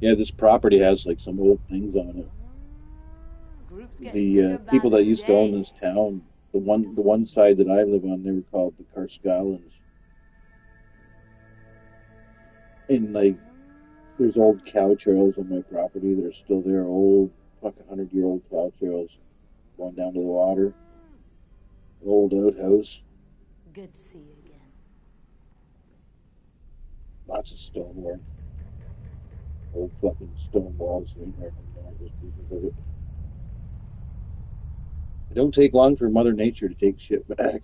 Yeah, this property has like some old things on it. Group's getting The bigger by people the that used to own day. this town, the one side that I live on, they were called the Carscallons. And like, there's old cow trails on my property that are still there, old fucking 100-year-old cow trails going down to the water. An old outhouse, Good to see you again. lots of stonework, old fucking stone walls right there. Just pieces of it. It don't take long for Mother Nature to take shit back.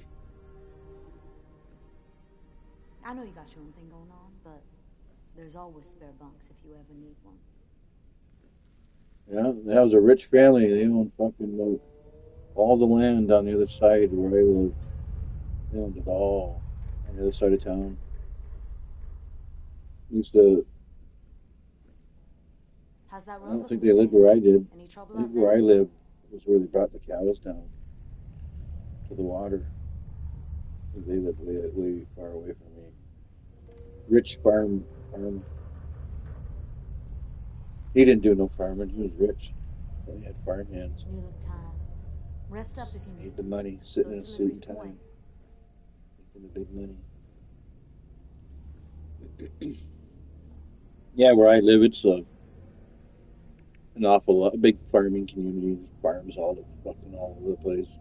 I know you got your own thing going on, but there's always spare bunks if you ever need one. Yeah, that was a rich family. They owned fucking all the land on the other side where I live. They owned it all on the other side of town. Used to. How's that I road don't looking think they lived today? where I did. Any I trouble think out where I there? lived was where they brought the cows down to the water. They lived way far away from me. Rich farm. He didn't do no farming. He was rich. He had farm hands. You look tired. Rest up if you He need. had the money, sitting in Those a suit and deliveries can tie, wait. making the big money. Yeah, where I live, it's an awful lot, a big farming community. Farms all over the place.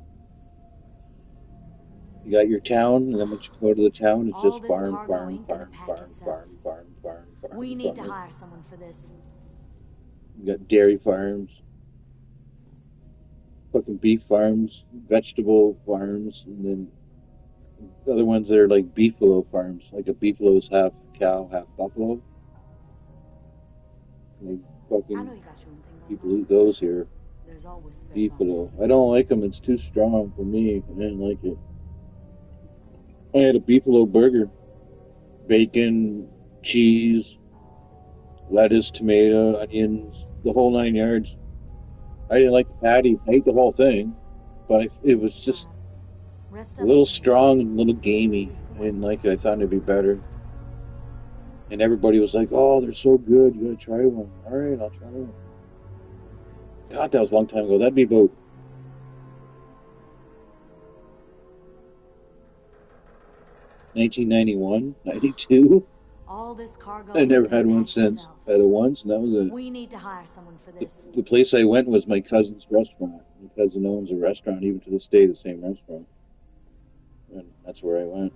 You got your town, and then once you go to the town, it's All just this farm, cargo farm, ain't gonna farm, pack farm, itself. farm, farm, farm, farm, We need to farm. hire someone for this. You got dairy farms, fucking beef farms, vegetable farms, and then the other ones that are like beefalo farms. Like a beefalo is half cow, half buffalo. And they I know fucking you got your own thing people going on. eat those here. There's always spare bunks Beefalo. if you I don't like them. It's too strong for me. I didn't like it. I had a beefalo burger. Bacon, cheese, lettuce, tomato, onions, the whole 9 yards. I didn't like the patty. I ate the whole thing, but it was just Rest a up little if you need. strong and a little Those gamey. deliveries can I didn't wait. like it. I thought it'd be better. And everybody was like, "Oh, they're so good. You gotta try one." All right, I'll try one. God, that was a long time ago. That'd be about 1991, 92. All this cargo I ain't never gonna had one pack since. itself. I had it once, and that was it. We need to hire someone for this. The place I went was my cousin's restaurant. My cousin owns a restaurant, even to this day, the same restaurant. And that's where I went.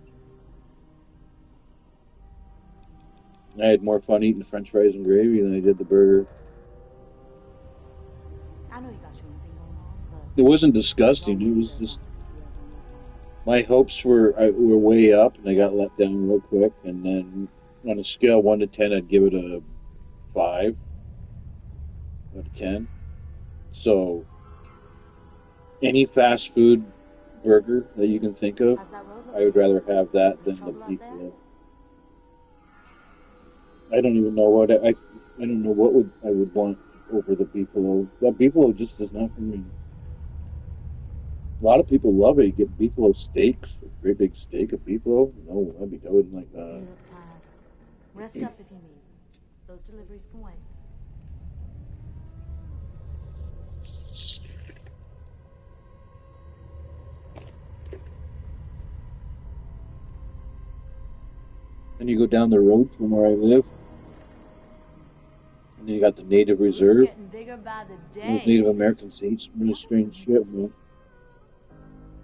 I had more fun eating the french fries and gravy than I did the burger. I know you got your own thing going on, but It wasn't there's disgusting. It always was spare just bunks if you ever need one. my hopes were way up, and I got let down real quick. And then on a scale of 1 to 10, I'd give it a 5 out of 10. So any fast food burger that you can think of, How's that road I looking would today? rather have that Any than the trouble out beef there? loaf. I don't even know what I don't know what I would want over the beefalo. That beefalo just is not for me. A lot of people love it. You get beefalo steaks, a great big steak of beefalo. No, I wouldn't like You that. look tired. Rest up if you need. Those deliveries can wait. Then you go down the road from where I live, and then you got the Native Group's Reserve. getting bigger by the Those day. Native Americans eat some really strange shit, man.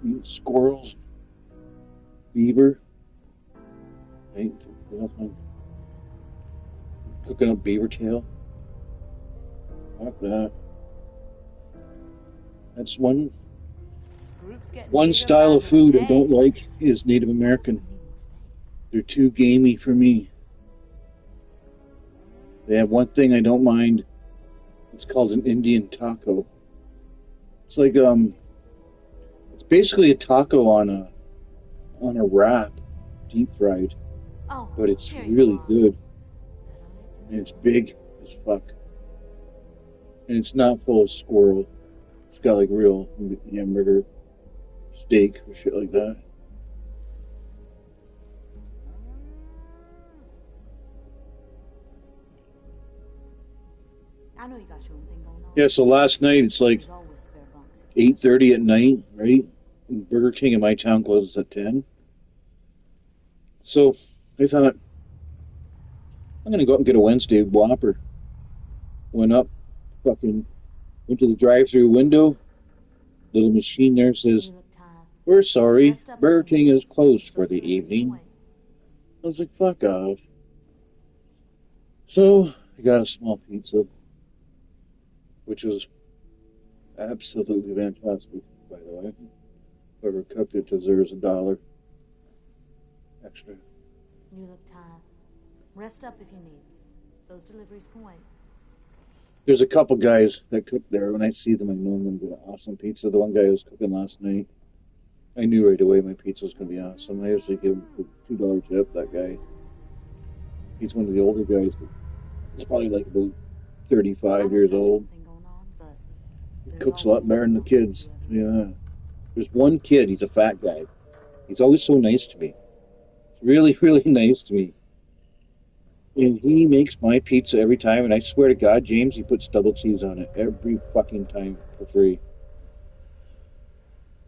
Eat squirrels, beaver. Right? Cooking up beaver tail. Fuck that. That's one Group's getting one bigger style by of the food I day. don't like is Native American. They're too gamey for me. They have one thing I don't mind. It's called an Indian taco. It's like it's basically a taco on a wrap, deep fried, Oh, but it's here you really are. good and it's big as fuck. And it's not full of squirrel. It's got like real hamburger, steak, or shit like that. I know you got your own thing going on. Yeah. So last night it's like There's always spare bunks if you 8:30 at night, right? And Burger King in my town closes at 10. So I thought I'm gonna go up and get a Wednesday Whopper. Went up, fucking went to the drive-through window. Little machine there says, You look tired. "We're sorry, Rest up Burger if you King need. is closed for Those the deliveries can evening." wait. I was like, "Fuck off." So I got a small pizza, which was absolutely fantastic, by the way. Whoever cooked it deserves $1 extra. You look tired. Rest up if you need. Those deliveries can wait. There's a couple guys that cook there. When I see them, I know I'm going to get an awesome pizza. The one guy who was cooking last night, I knew right away my pizza was going to be awesome. I usually give him a $2 tip, that guy. He's one of the older guys. He's probably like about 35 years old. He cooks a lot better than the kids. Yeah. There's one kid, he's a fat guy. He's always so nice to me. He's really, really nice to me. And he makes my pizza every time, and I swear to God, James, he puts double cheese on it every fucking time for free.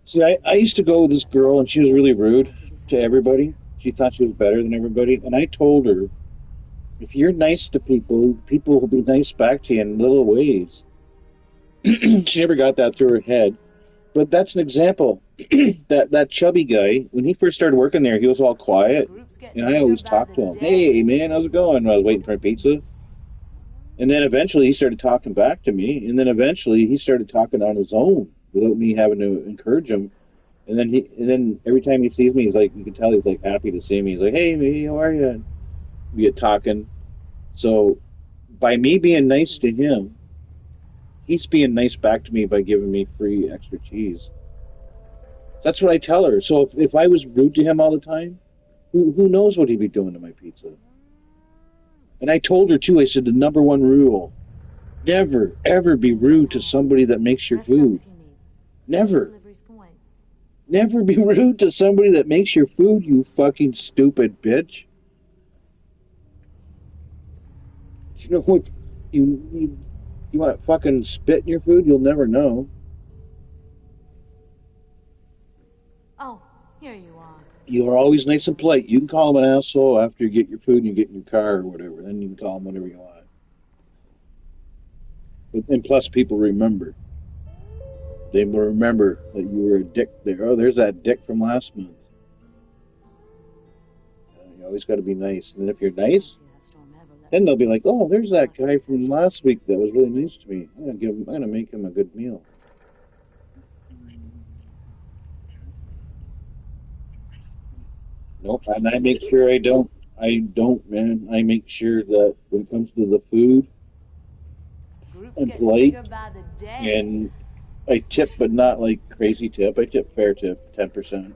See, I used to go with this girl, and she was really rude to everybody. She thought she was better than everybody. And I told her, if you're nice to people, people will be nice back to you in little ways. She never got that through her head. But that's an example. that chubby guy, when he first started working there, he was all quiet. And I always talked to him. "Hey, man, how's it going?" When I was waiting for a pizza. And then eventually he started talking back to me. And then eventually he started talking on his own without me having to encourage him. And then every time he sees me, he's like, you can tell he's like happy to see me. He's like, "Hey, me, how are you?" And we get talking. So by me being nice to him, he's being nice back to me by giving me free extra cheese. That's what I tell her. So if I was rude to him all the time, who knows what he'd be doing to my pizza? And I told her too, I said the number one rule, never, ever be rude to somebody that makes your food. Never. Never be rude to somebody that makes your food, you fucking stupid bitch. You know what? You want to fucking spit in your food? You'll never know. Oh, here you are. You are always nice and polite. You can call them an asshole after you get your food and you get in your car or whatever. Then you can call them whatever you want. And plus, people remember. They will remember that you were a dick there. Oh, there's that dick from last month. You always got to be nice. And then if you're nice, then they'll be like, "Oh, there's that guy from last week that was really nice to me. I'm gonna make him a good meal." Nope, and I make sure I don't, man. I make sure that when it comes to the food, I'm polite, and I tip, but not like crazy tip. I tip fair tip, 10%.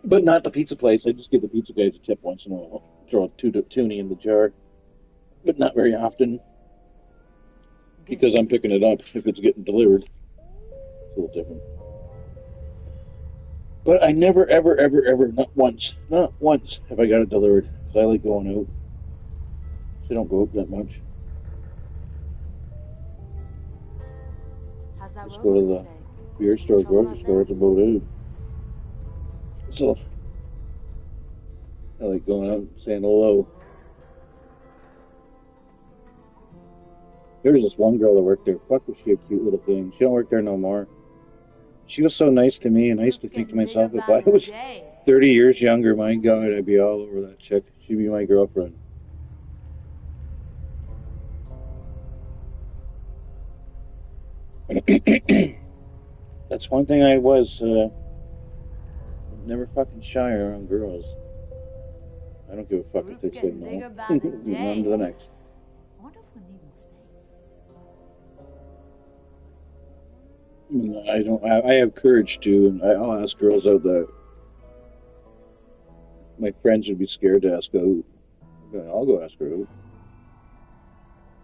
But not the pizza place. I just give the pizza guys a tip once in a while. Throw a toonie in the jar, but not very often because I'm picking it up if it's getting delivered. It's a little different. But I never, ever, ever, ever, not once have I got it delivered because I like going out. So I don't go out that much. How's that Just go to the beer store, grocery store. It's about it. So I like going out and saying hello. There was this one girl that worked there. Fuck, was she a cute little thing. She don't work there no more. She was so nice to me, and I used to think to myself, if I was 30 years younger, my God, I'd be all over that chick. She'd be my girlfriend. That's one thing I was never fucking shy around girls. I don't give a fuck if they say no. Moving on to the next. I wonder if we need more space. I don't. I have courage to, and I'll ask girls out that my friends would be scared to ask out. I'll go ask her out.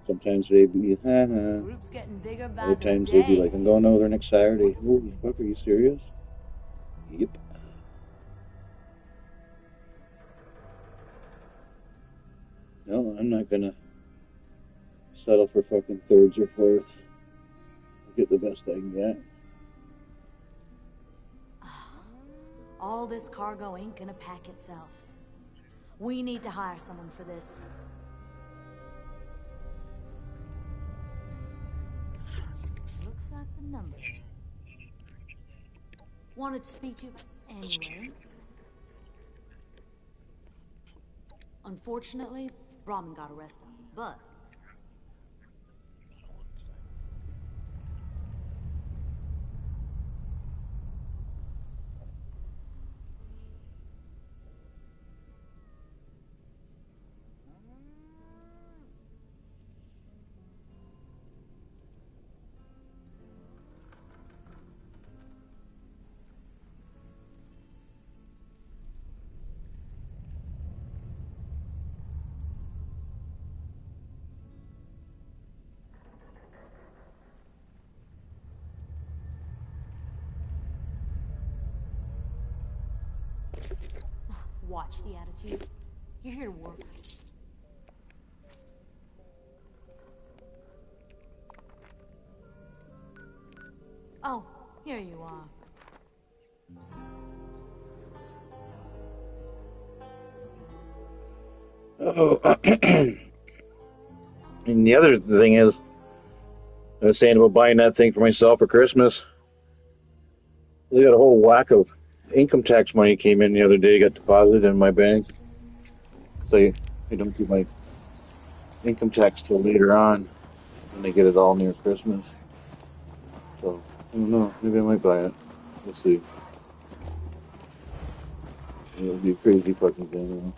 Sometimes they'd be, ha ha. Group's getting bigger by Other the times day. they'd be like, I'm going over there next Saturday. Holy fuck, are you serious? Yep. No, I'm not gonna settle for fucking thirds or fourths. I'll get the best I can get. All this cargo ain't gonna pack itself. We need to hire someone for this. Looks like the number. Wanted to speak to you anyway. Unfortunately, Brahmin got arrested, but watch the attitude. You're here to work. Oh, here you are. Oh, and the other thing is, I was saying about buying that thing for myself for Christmas. They got a whole whack of income tax money came in the other day, got deposited in my bank. So I don't do my income tax till later on when they get it all near Christmas. So I don't know. Maybe I might buy it. We'll see. It'll be a crazy fucking thing.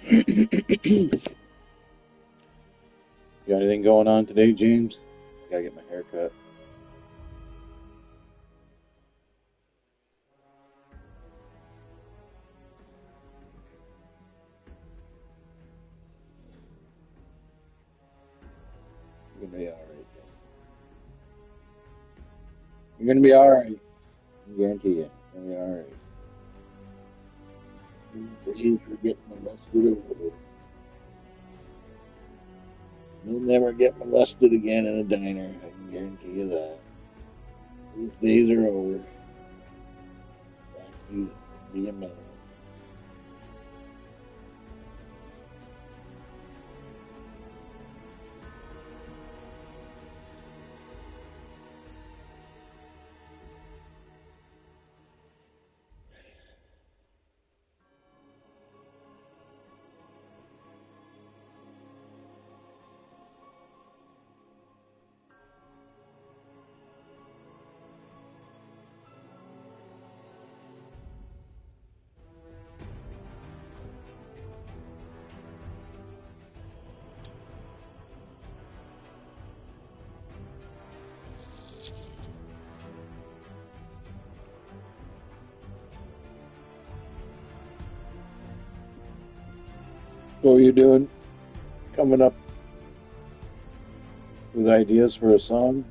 Got anything going on today, James? Gotta get my hair cut. You're gonna be alright. You're gonna be alright. I guarantee you. You're gonna be alright. These are getting molested over. You'll never get molested again in a diner. I can guarantee you that. These days are over. Back to being man. What are you doing? Coming up with ideas for a song?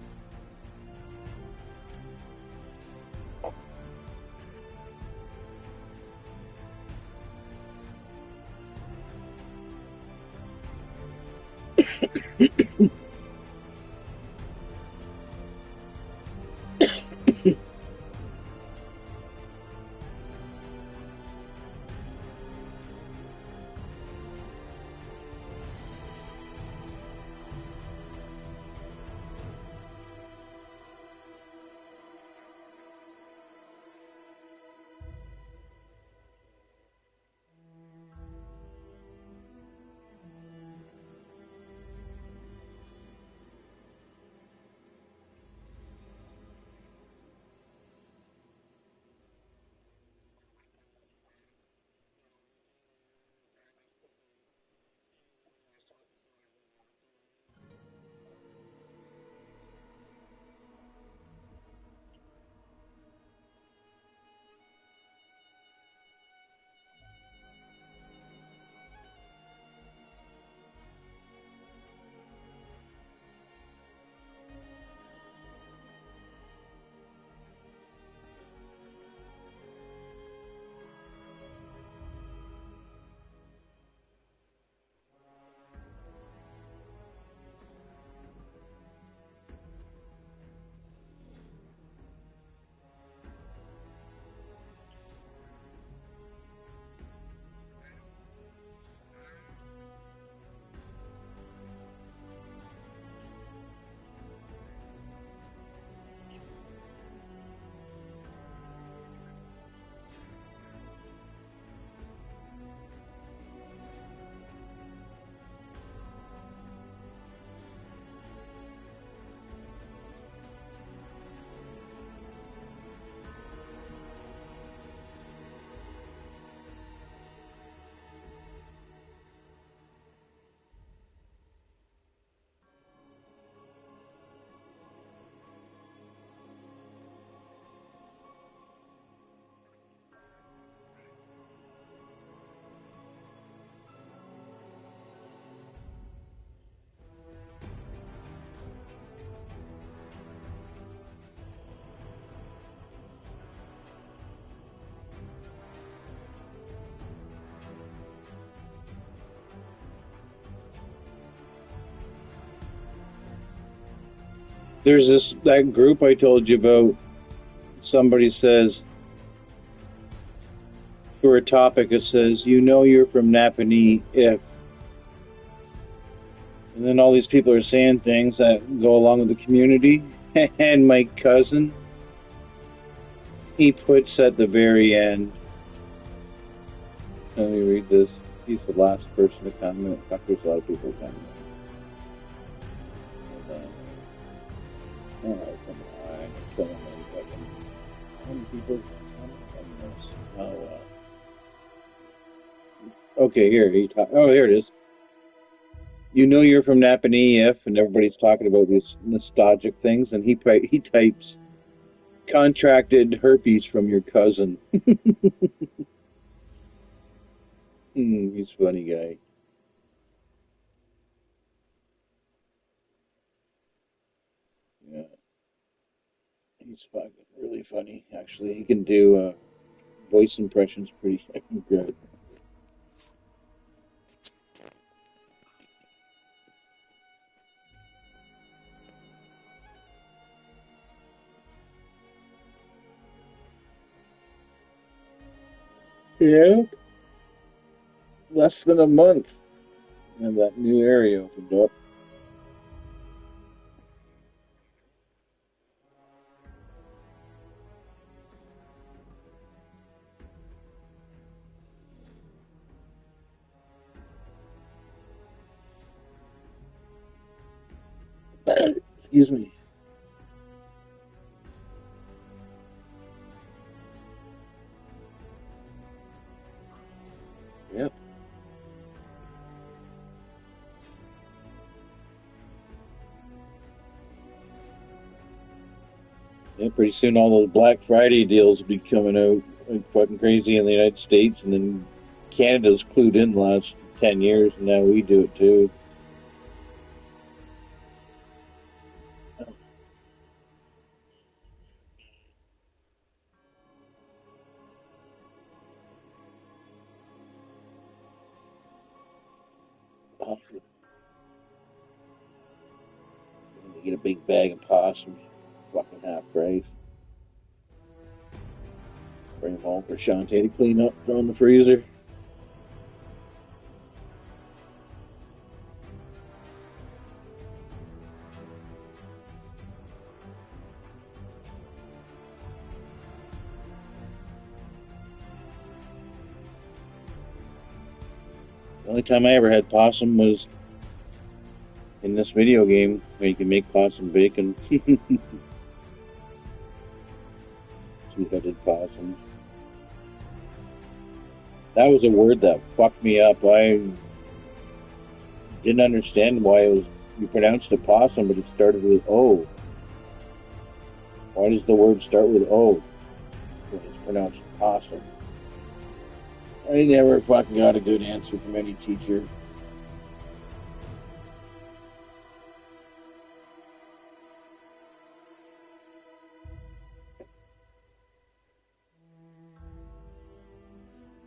There's that group I told you about. Somebody says for a topic, it says, "You know you're from Napanee if," and then all these people are saying things that go along with the community. And my cousin, he puts at the very end. Let me read this. He's the last person to comment. Fuck, there's a lot of people commenting. Oh, come on. I'm killing them. Fucking, how many people comment on this? Okay, here he talk. Oh, here it is. You know you're from Napanee and everybody's talking about these nostalgic things, and he types contracted herpes from your cousin. He's a funny guy. Yeah, he's fucking really funny. Actually, he can do voice impressions pretty good. Yeah, less than a month, and that new area opened up. Excuse me. Yep. Yeah, pretty soon all those Black Friday deals will be coming out like fucking crazy in the United States, and then Canada's clued in the last 10 years, and now we do it too. Awesome. They get a big bag of possums, fucking half price. Bring them home for Shantae to clean up, throw in the freezer. The only time I ever had possum was in this video game where you can make possum bacon. Two-headed possums. That was a word that fucked me up. I didn't understand why it was you pronounced it possum, but it started with O. Why does the word start with O when it's pronounced possum? I never fucking got a good answer from any teacher.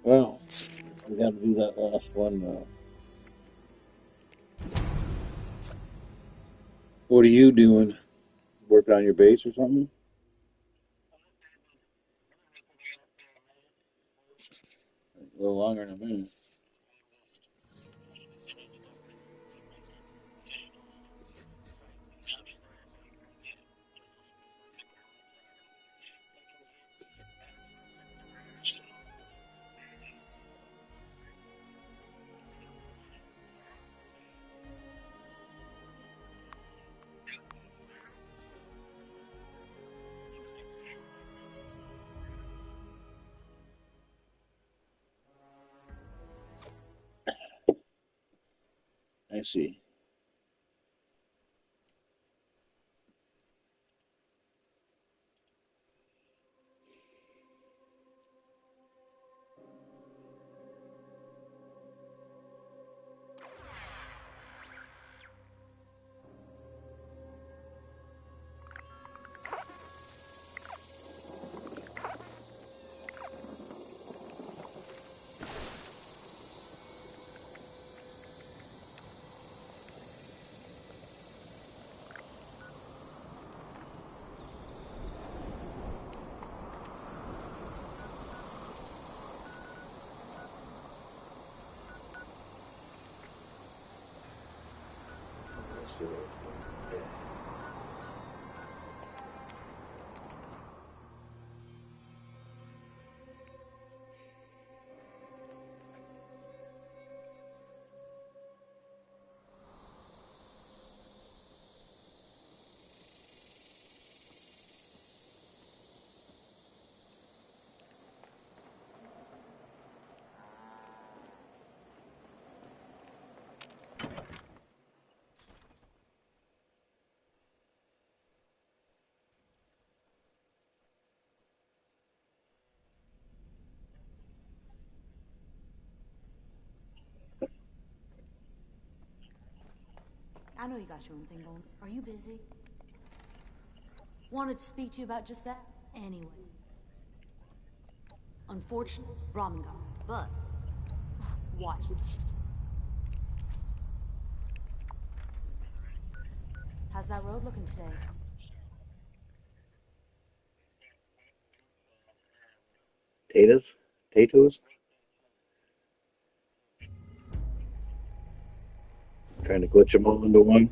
Well, we got to do that last one now. What are you doing? Working on your base or something? A little longer in a minute. I see. Let's see what it's doing. I know you got your own thing going. Are you busy? Wanted to speak to you about just that. Anyway. Unfortunately, Brahmin got me. But, watch this. How's that road looking today? Potatoes? Trying to glitch them all into one.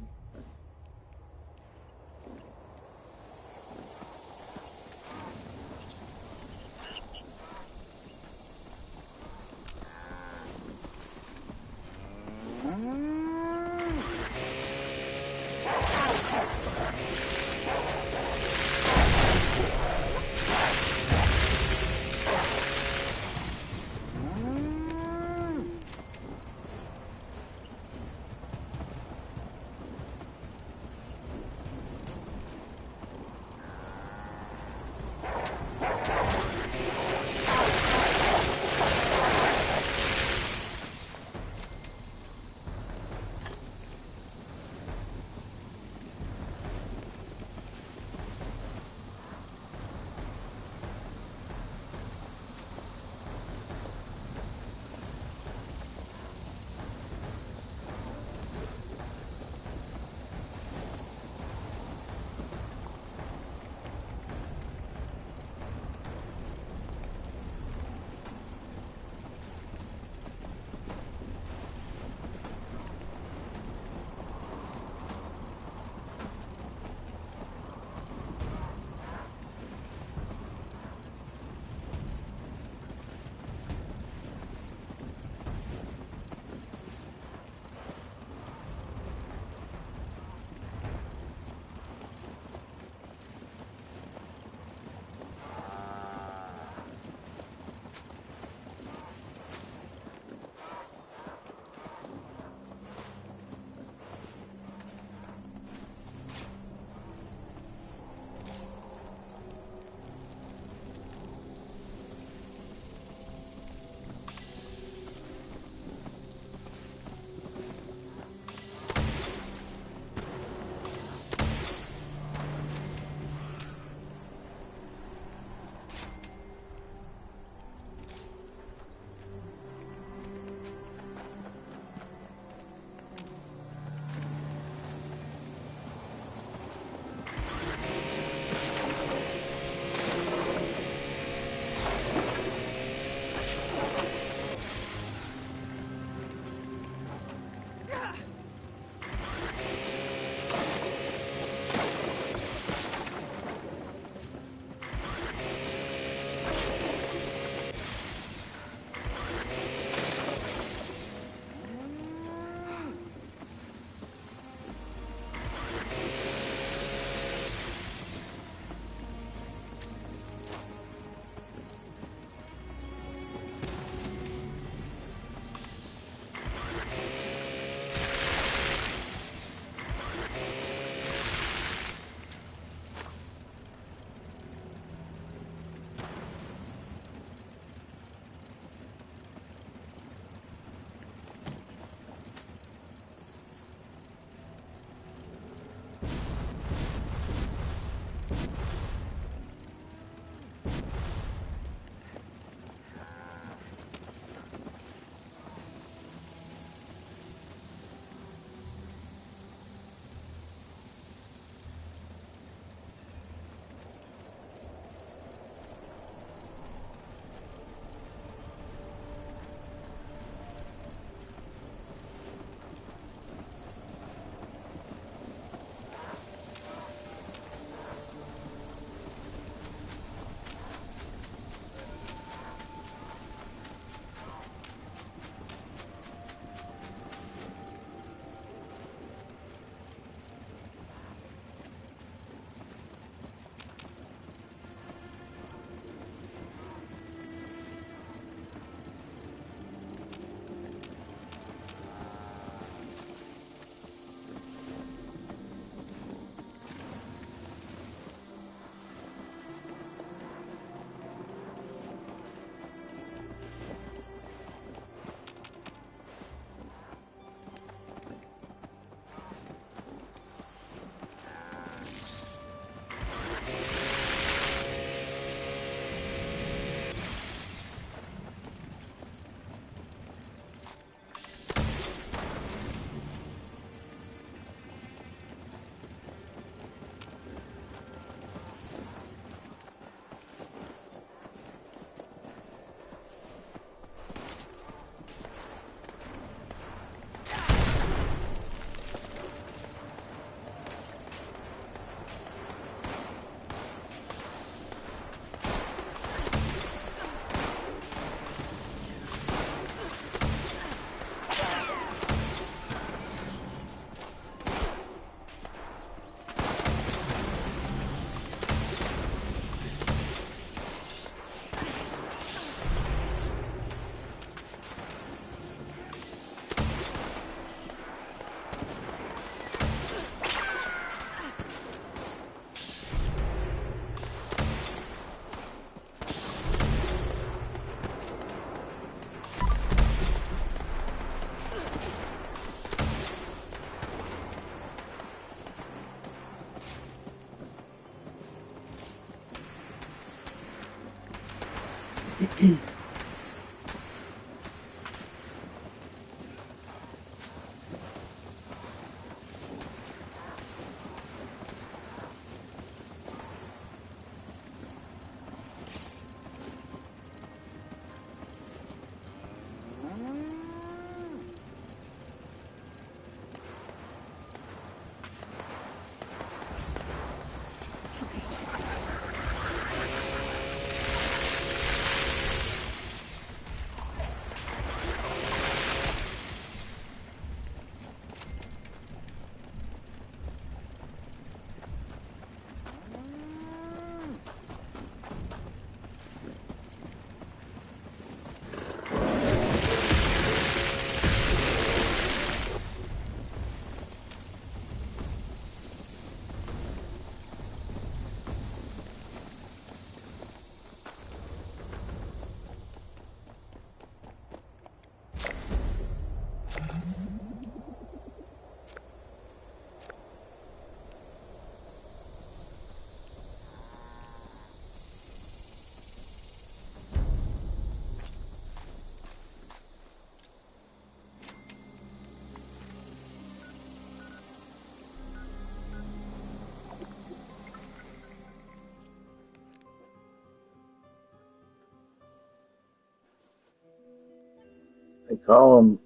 They call him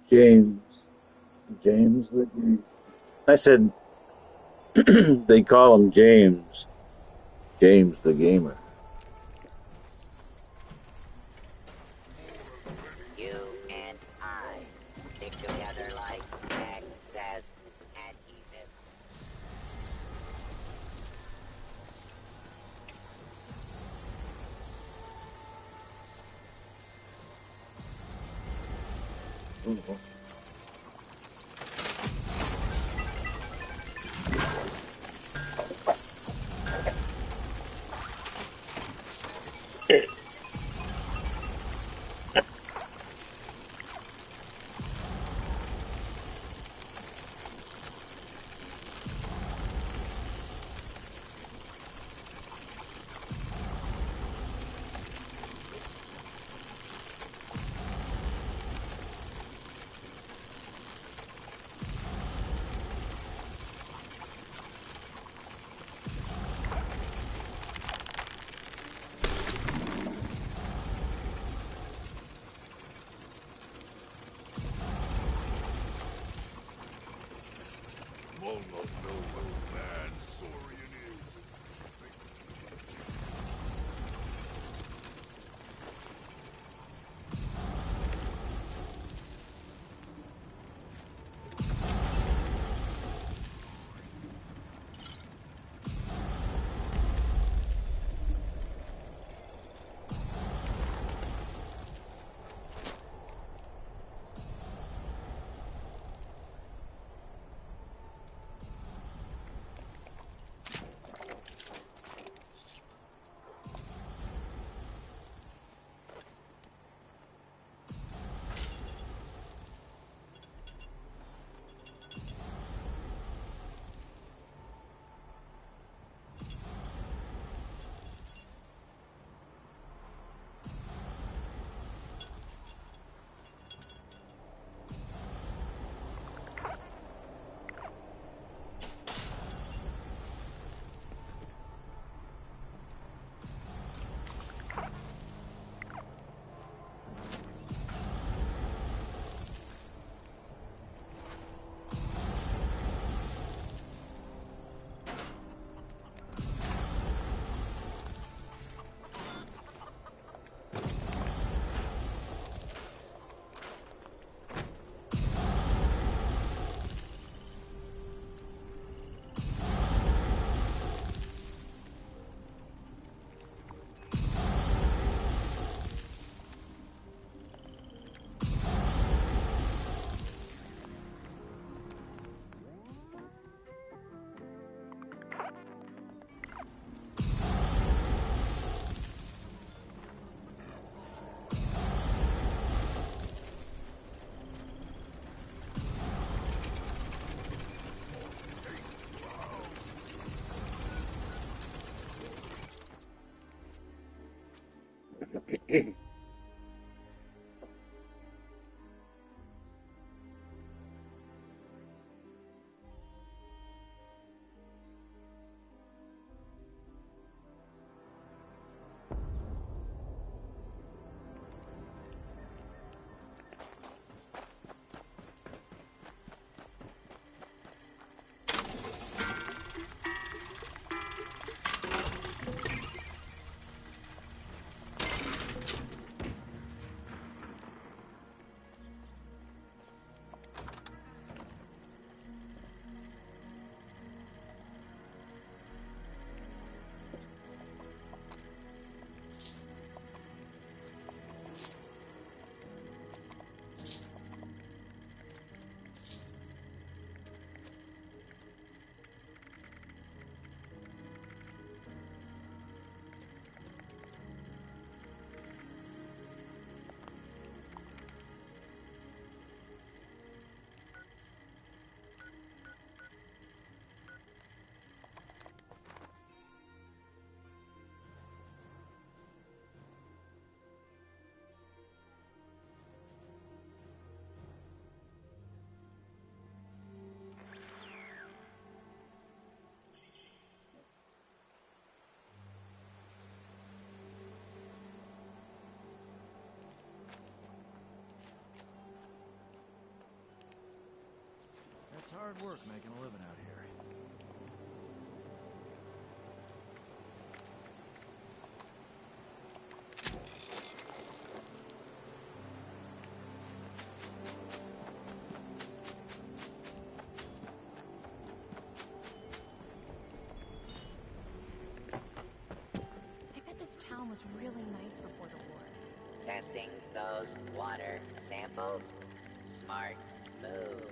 James. James the I said they call him James. James the gamer. You and I stick together like excess adhesive. Won't know what bad Saurian is. It's hard work making a living out here. I bet this town was really nice before the war. Testing those water samples. Smart move.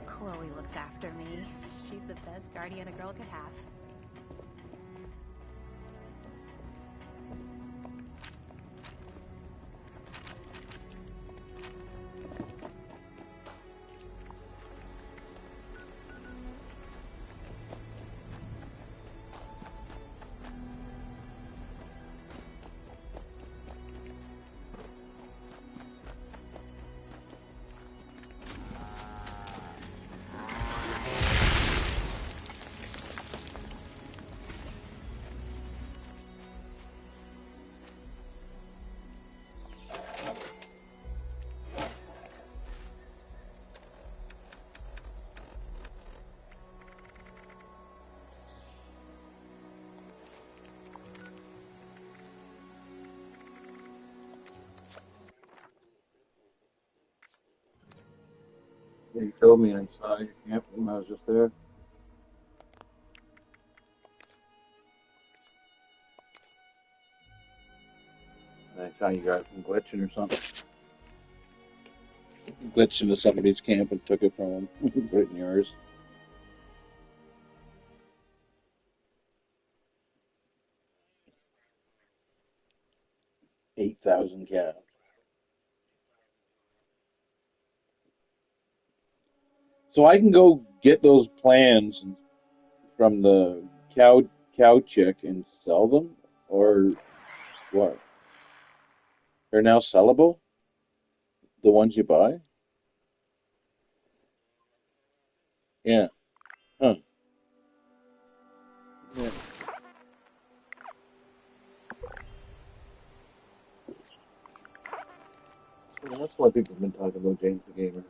Chloe looks after me. She's the best guardian a girl could have. You told me I saw your camp when I was just there. And I saw you guys glitching or something. You glitched into somebody's camp and took it from them. Put it in yours. 8,000 cows. So I can go get those plans from the cow chick and sell them, or what? They're now sellable? The ones you buy? Yeah. Huh. Yeah. So that's why people have been talking about James the Gamer.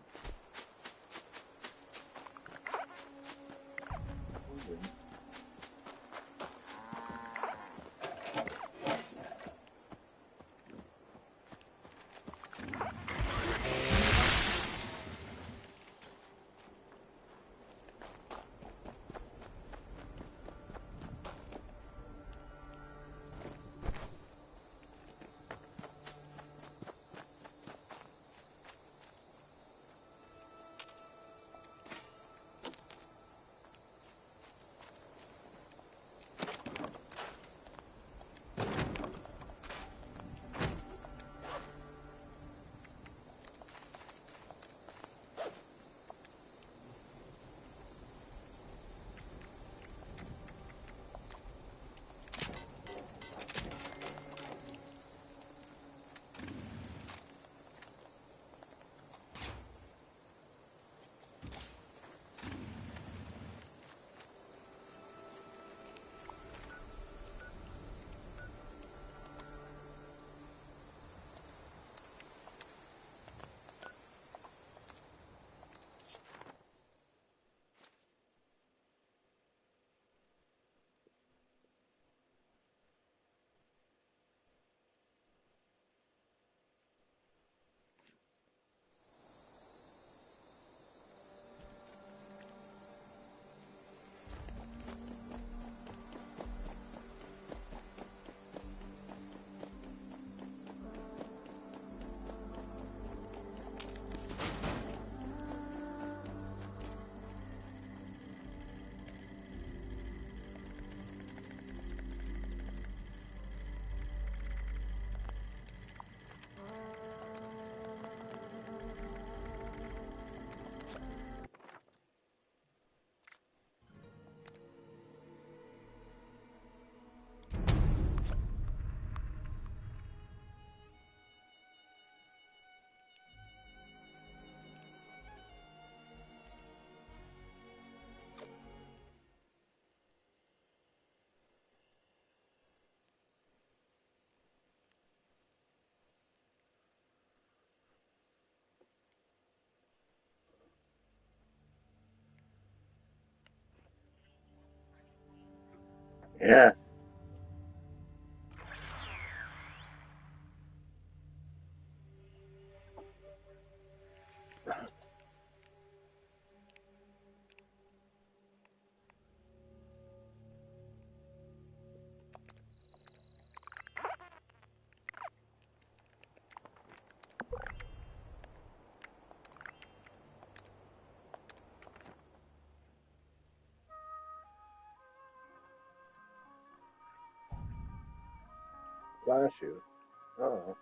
Yeah. Flash you. Oh.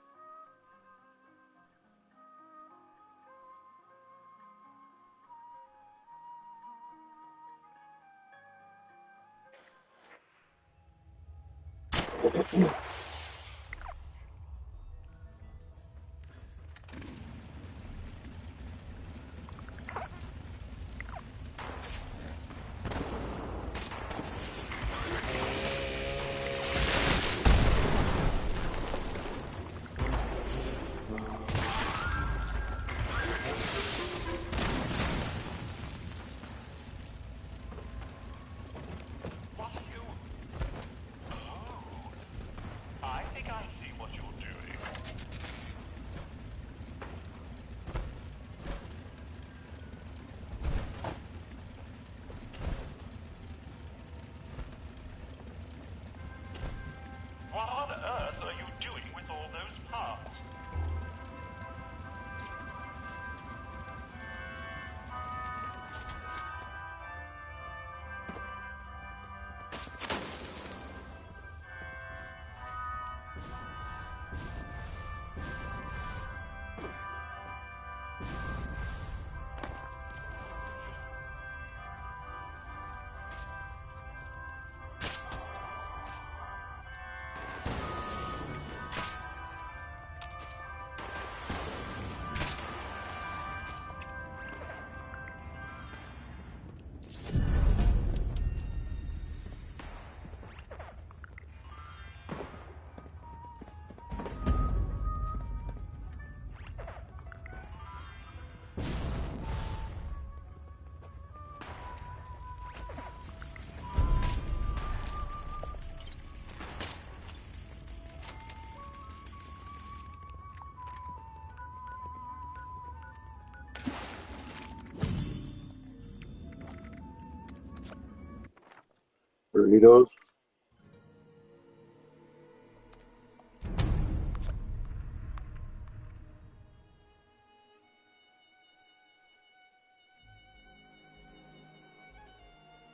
burritos.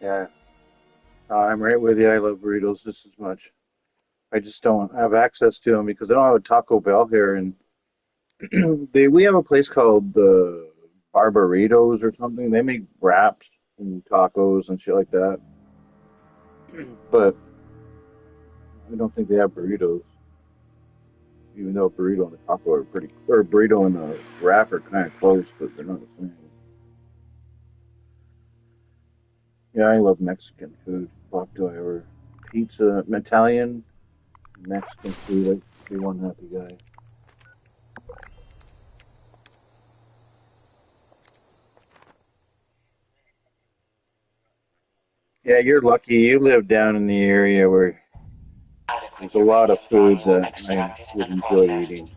Yeah, I'm right with you. I love burritos just as much. I just don't have access to them because I don't have a Taco Bell here, and we have a place called Barbaritos or something. They make wraps and tacos and shit like that, but I don't think they have burritos. Even though a burrito and a taco are pretty, or a burrito and a wrap are kind of close, but they're not the same. Yeah, I love Mexican food. Fuck, do I ever? Pizza, Italian, Mexican food. I'd be one happy guy. Yeah, you're lucky. You live down in the area where there's a lot of food that I would enjoy eating.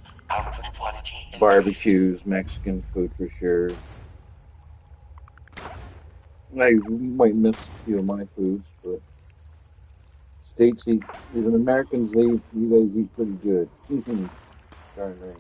Barbecues, Mexican food for sure. I might miss a few of my foods, but States eat, even Americans, you guys eat pretty good. Darn right.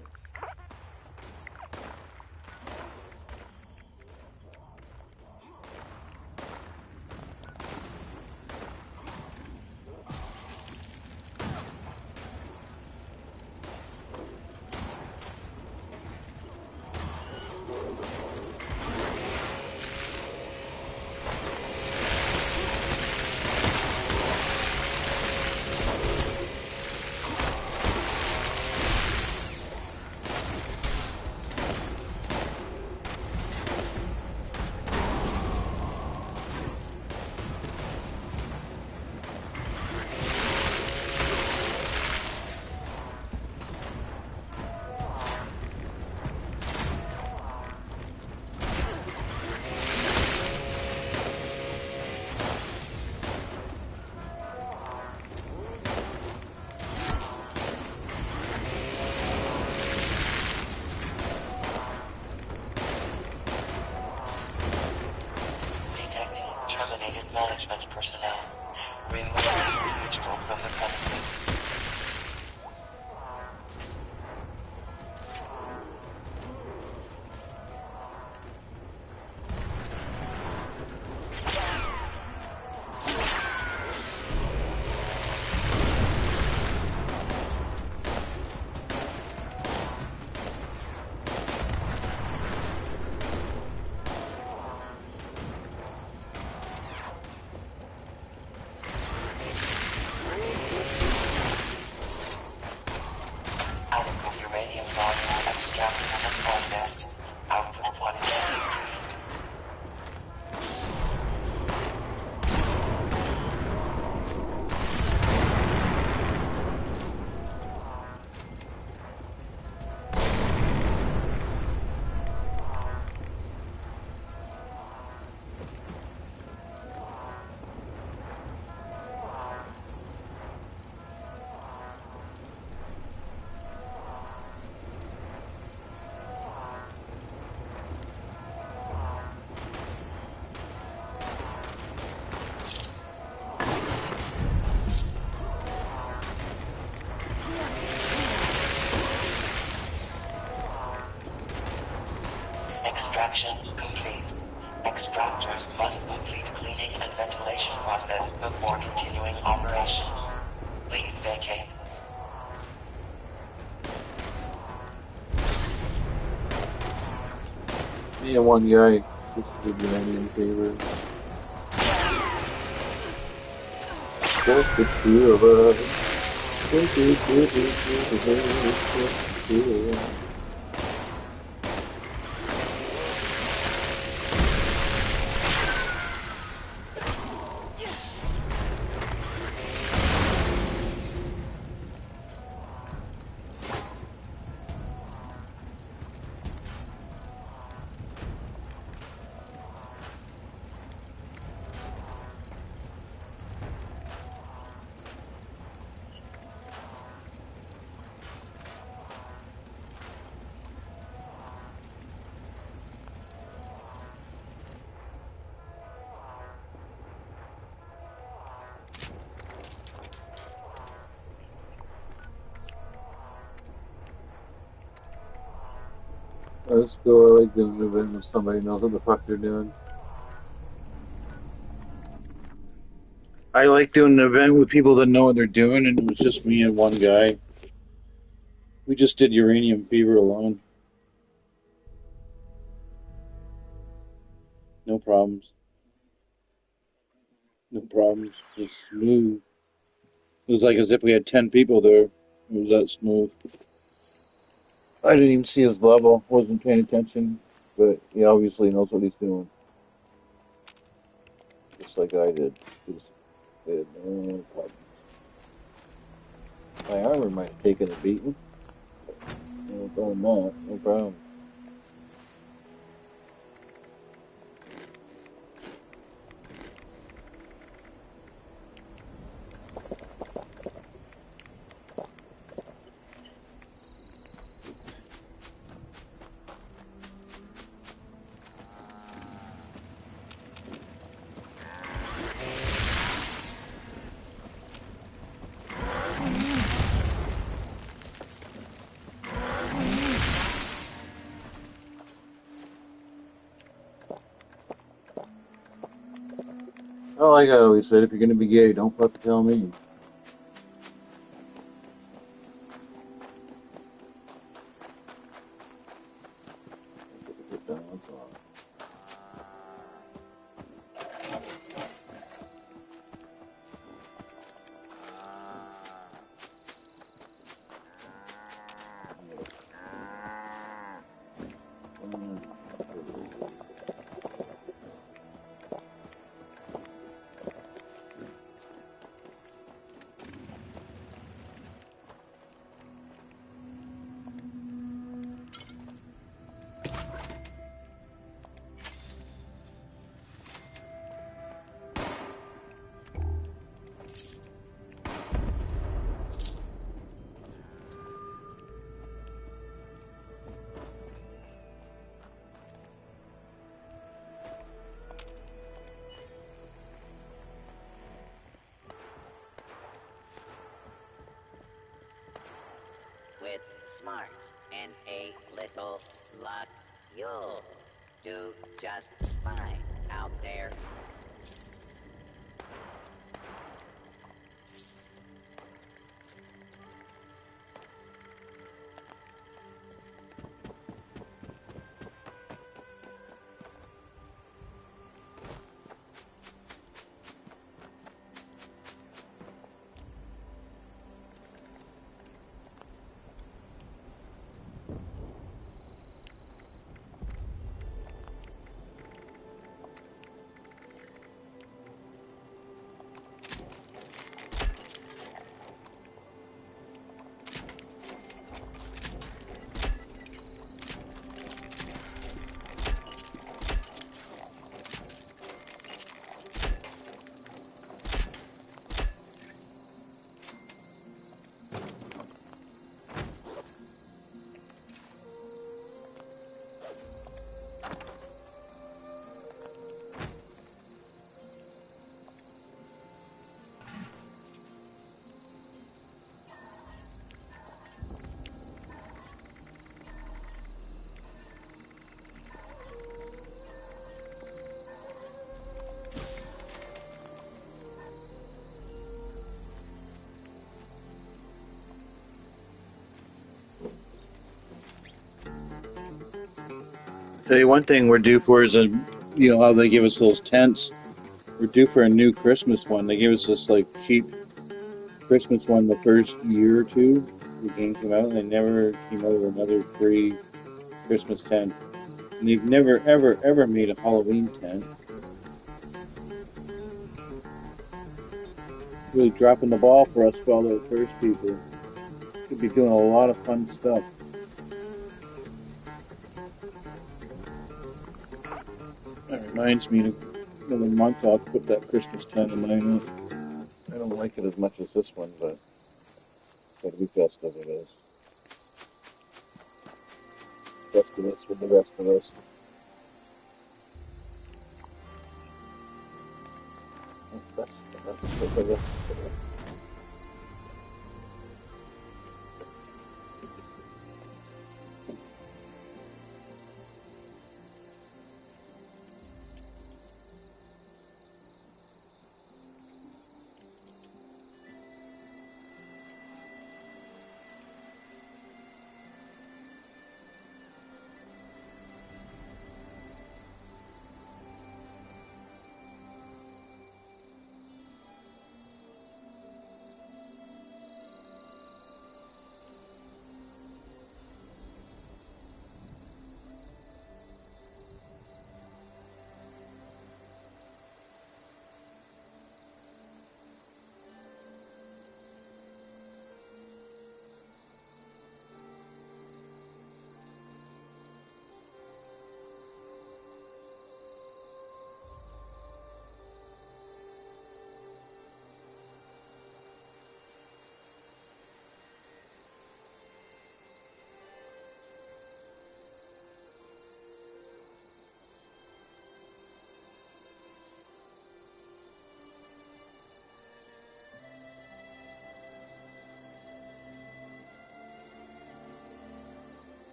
Extraction complete. Extractors must complete cleaning and ventilation process before continuing operation. Please vacate. Me and one guy just did the Indian favor. Just the two of us. Let's go. I like doing an event when somebody knows what the fuck they're doing. I like doing an event with people that know what they're doing, and it was just me and one guy. We just did Uranium Fever alone. No problems. No problems. Just smooth. It was like as if we had 10 people there. It was that smooth. I didn't even see his level. Wasn't paying attention. But he obviously knows what he's doing. Just like I did. Just did no problem. My armor might have taken a beating. No problem, no problem. Oh, like I always said, if you're gonna be gay, don't fucking tell me. With smarts and a little luck, you'll do just fine out there. Tell you one thing we're due for is how they give us those tents. We're due for a new Christmas one. They gave us this like cheap Christmas one the first year or two the game came out, and they never came out with another free Christmas tent. And they've never ever ever made a Halloween tent. Really dropping the ball for us for all those first people. Could be doing a lot of fun stuff. That reminds me, in another month I'll put that Christmas tent in mine up. I don't like it as much as this one, but gotta be festive, it is. Festivus with the rest of us. That's the rest of us.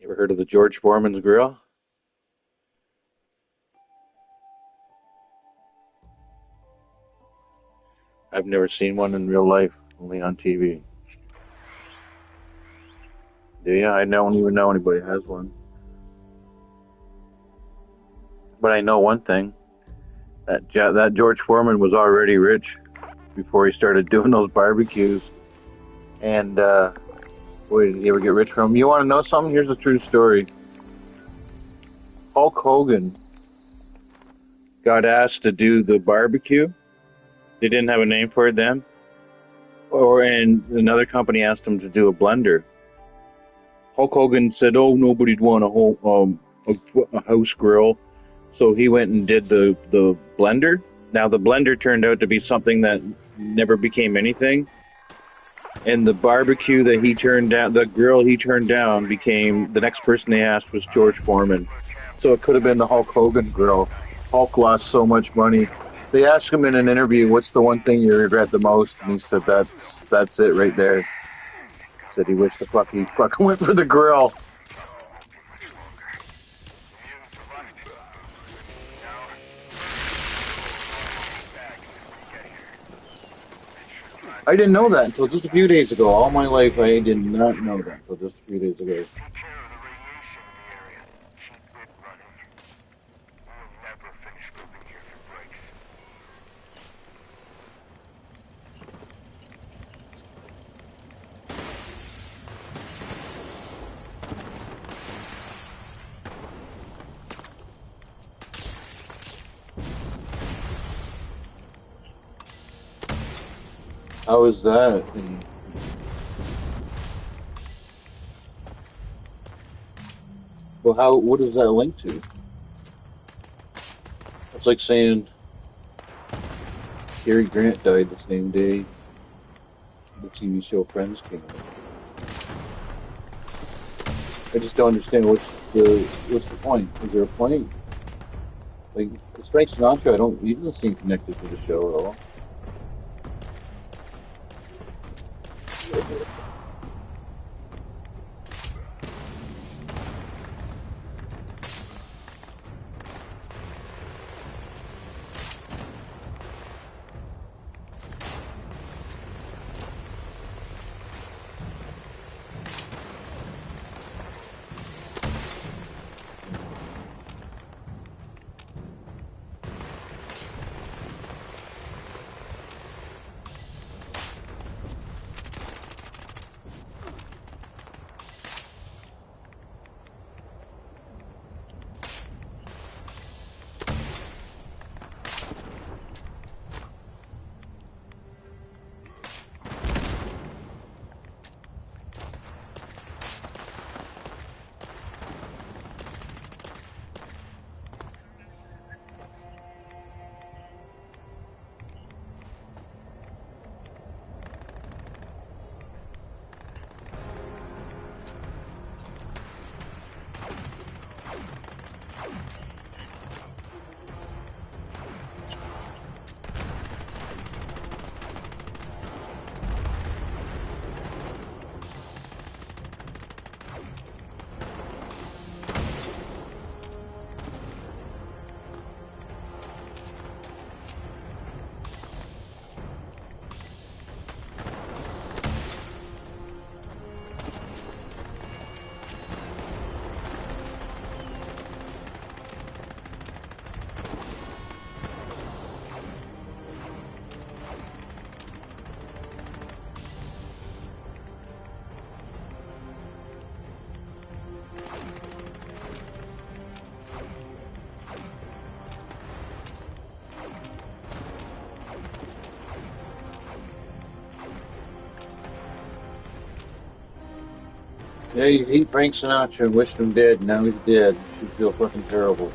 You ever heard of the George Foreman's Grill? I've never seen one in real life, only on TV. Yeah, I don't even know anybody has one. But I know one thing. That George Foreman was already rich before he started doing those barbecues. And, boy, did he ever get rich from them. You want to know something? Here's a true story. Hulk Hogan got asked to do the barbecue. They didn't have a name for it then. And another company asked him to do a blender. Hulk Hogan said, "Oh, nobody'd want a house grill," so he went and did the blender. Now the blender turned out to be something that never became anything, and the barbecue that he turned down, the grill he turned down, became the next person they asked was George Foreman. So it could have been the Hulk Hogan grill. Hulk lost so much money. They asked him in an interview, "What's the one thing you regret the most?" And he said, "That's it right there." Said he wished the fuck he fucking went for the grill. I didn't know that until just a few days ago. All my life, I did not know that until just a few days ago. How is that? Well, what is that linked to? It's like saying Cary Grant died the same day the TV show Friends came out. I just don't understand what's the point. Is there a point? Like Frank Sinatra, he doesn't seem connected to the show at all. Yeah, you hate Frank Sinatra and wished him dead. Now he's dead. You should feel fucking terrible.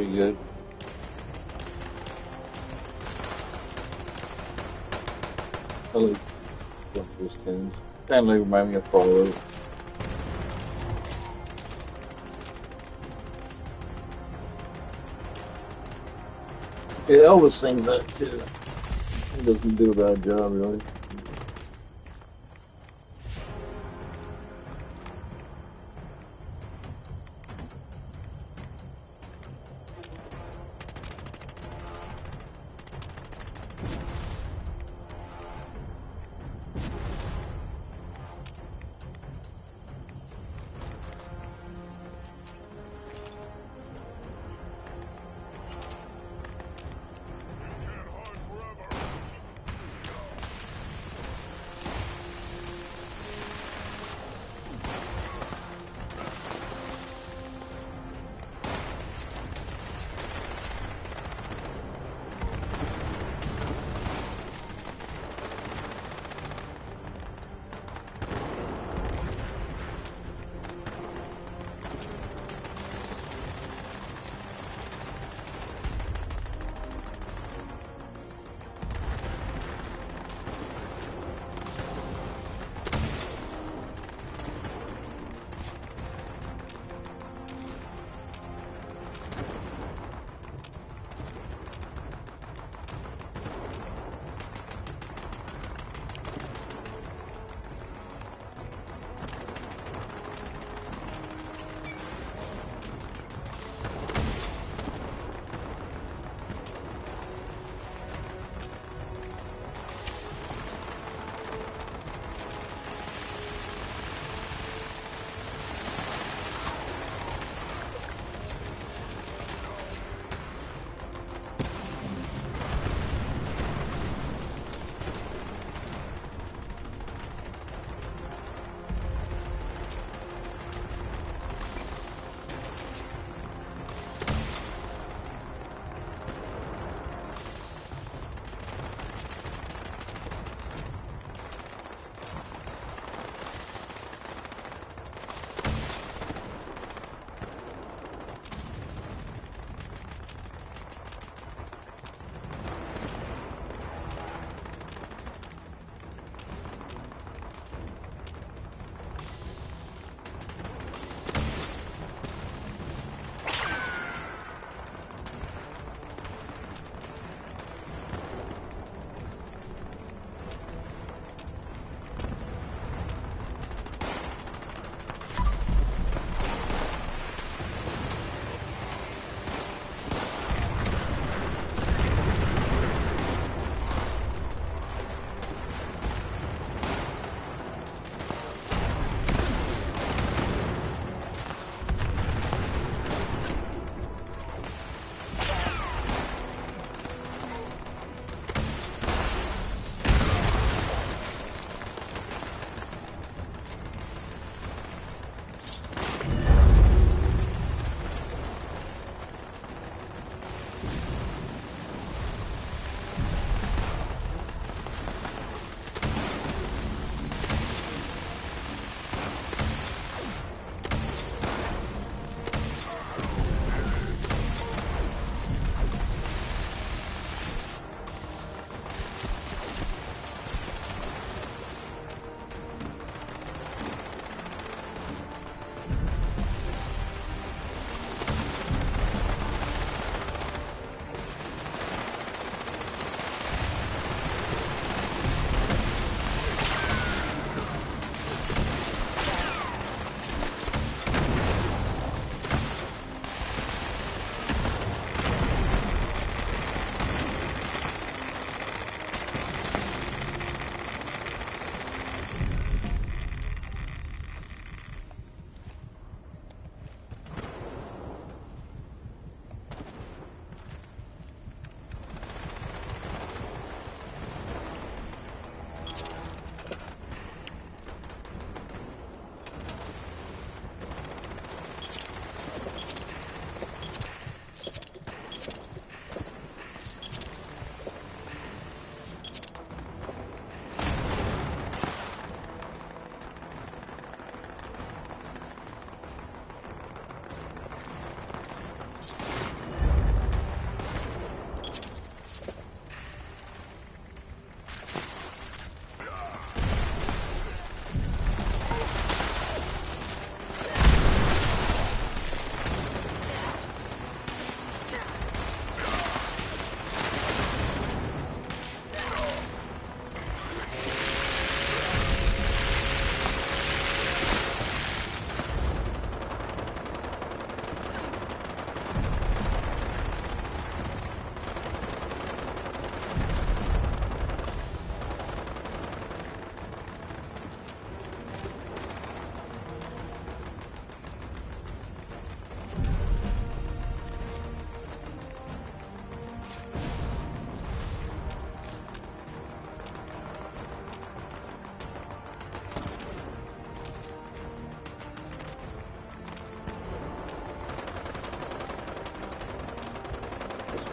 pretty good. I like those tunes. Kind of like remind me of Fallout. Yeah, Elvis sings that too. He doesn't do a bad job, really.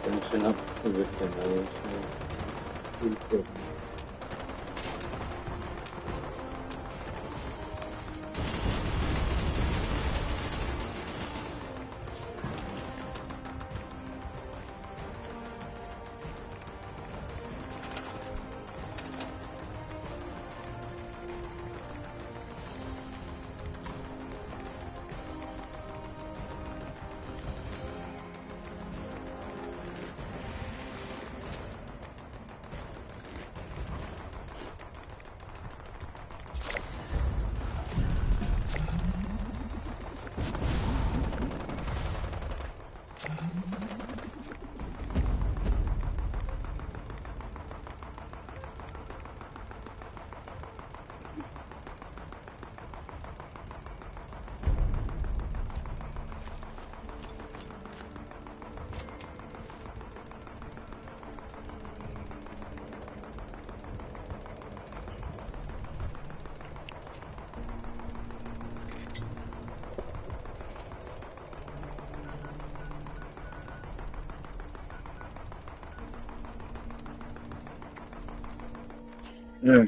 finishing up the Victor Miller show. Yeah.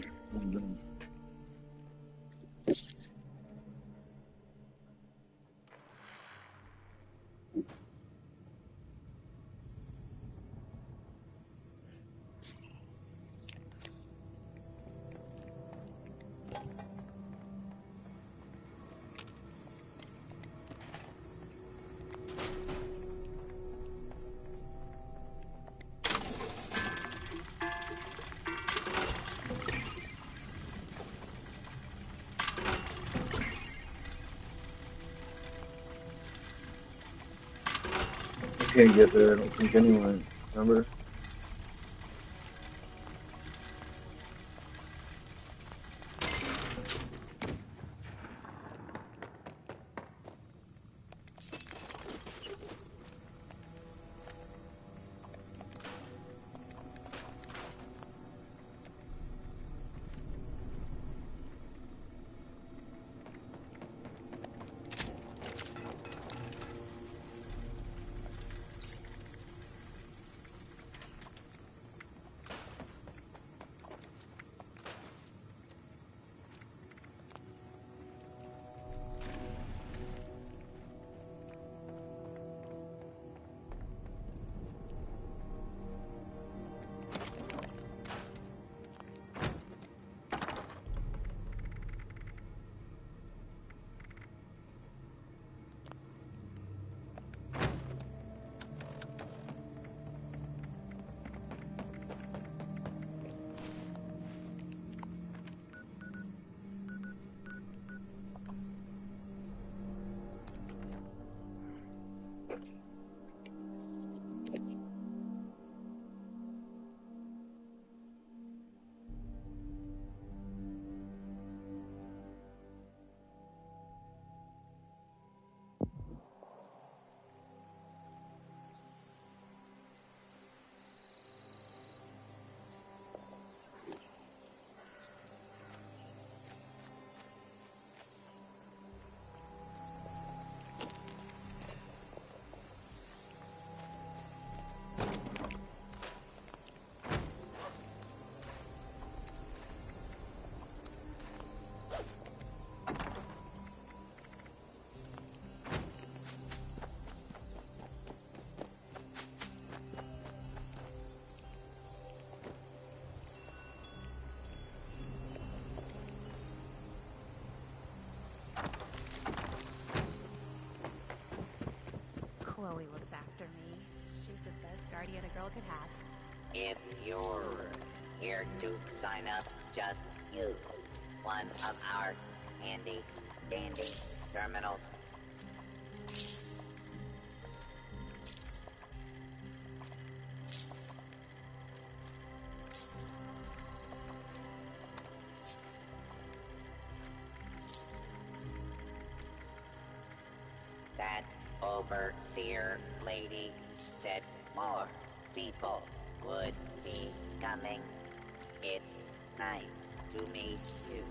I can't get there, I don't think anyone. Remember? Chloe looks after me. She's the best guardian a girl could have. If you're here to sign up, just use one of our handy dandy terminals. That overseer lady said more people would be coming. It's nice to meet you.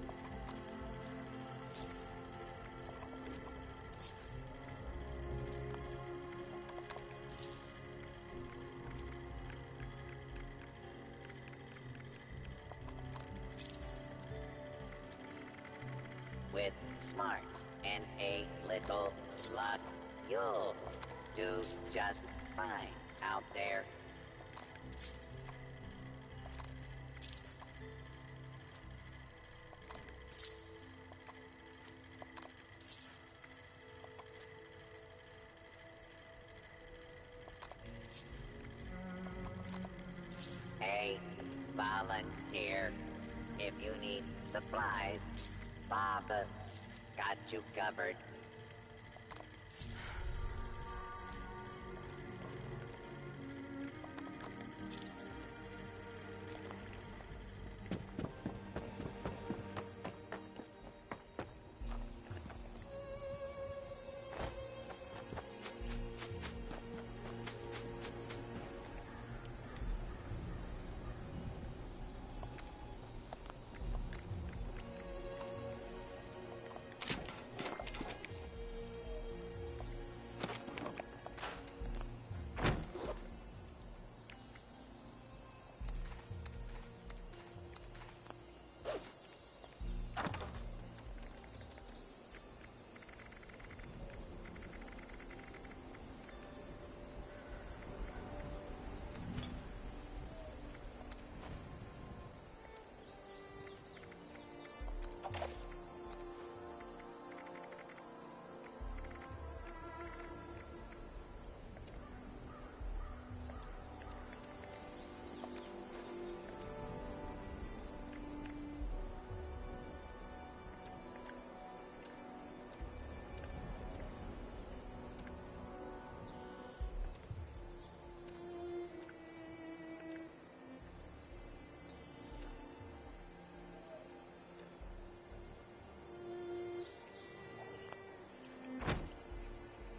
with smarts and a little luck, you'll do just fine out there. Hey, volunteer. If you need supplies, Baba's got you covered.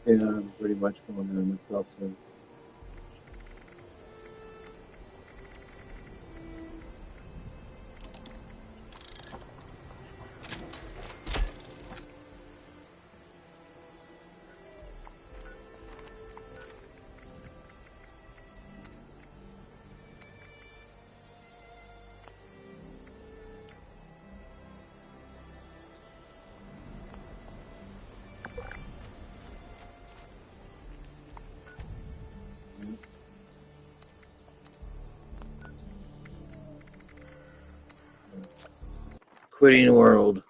Yeah, I'm pretty much going there myself soon. Quitting world.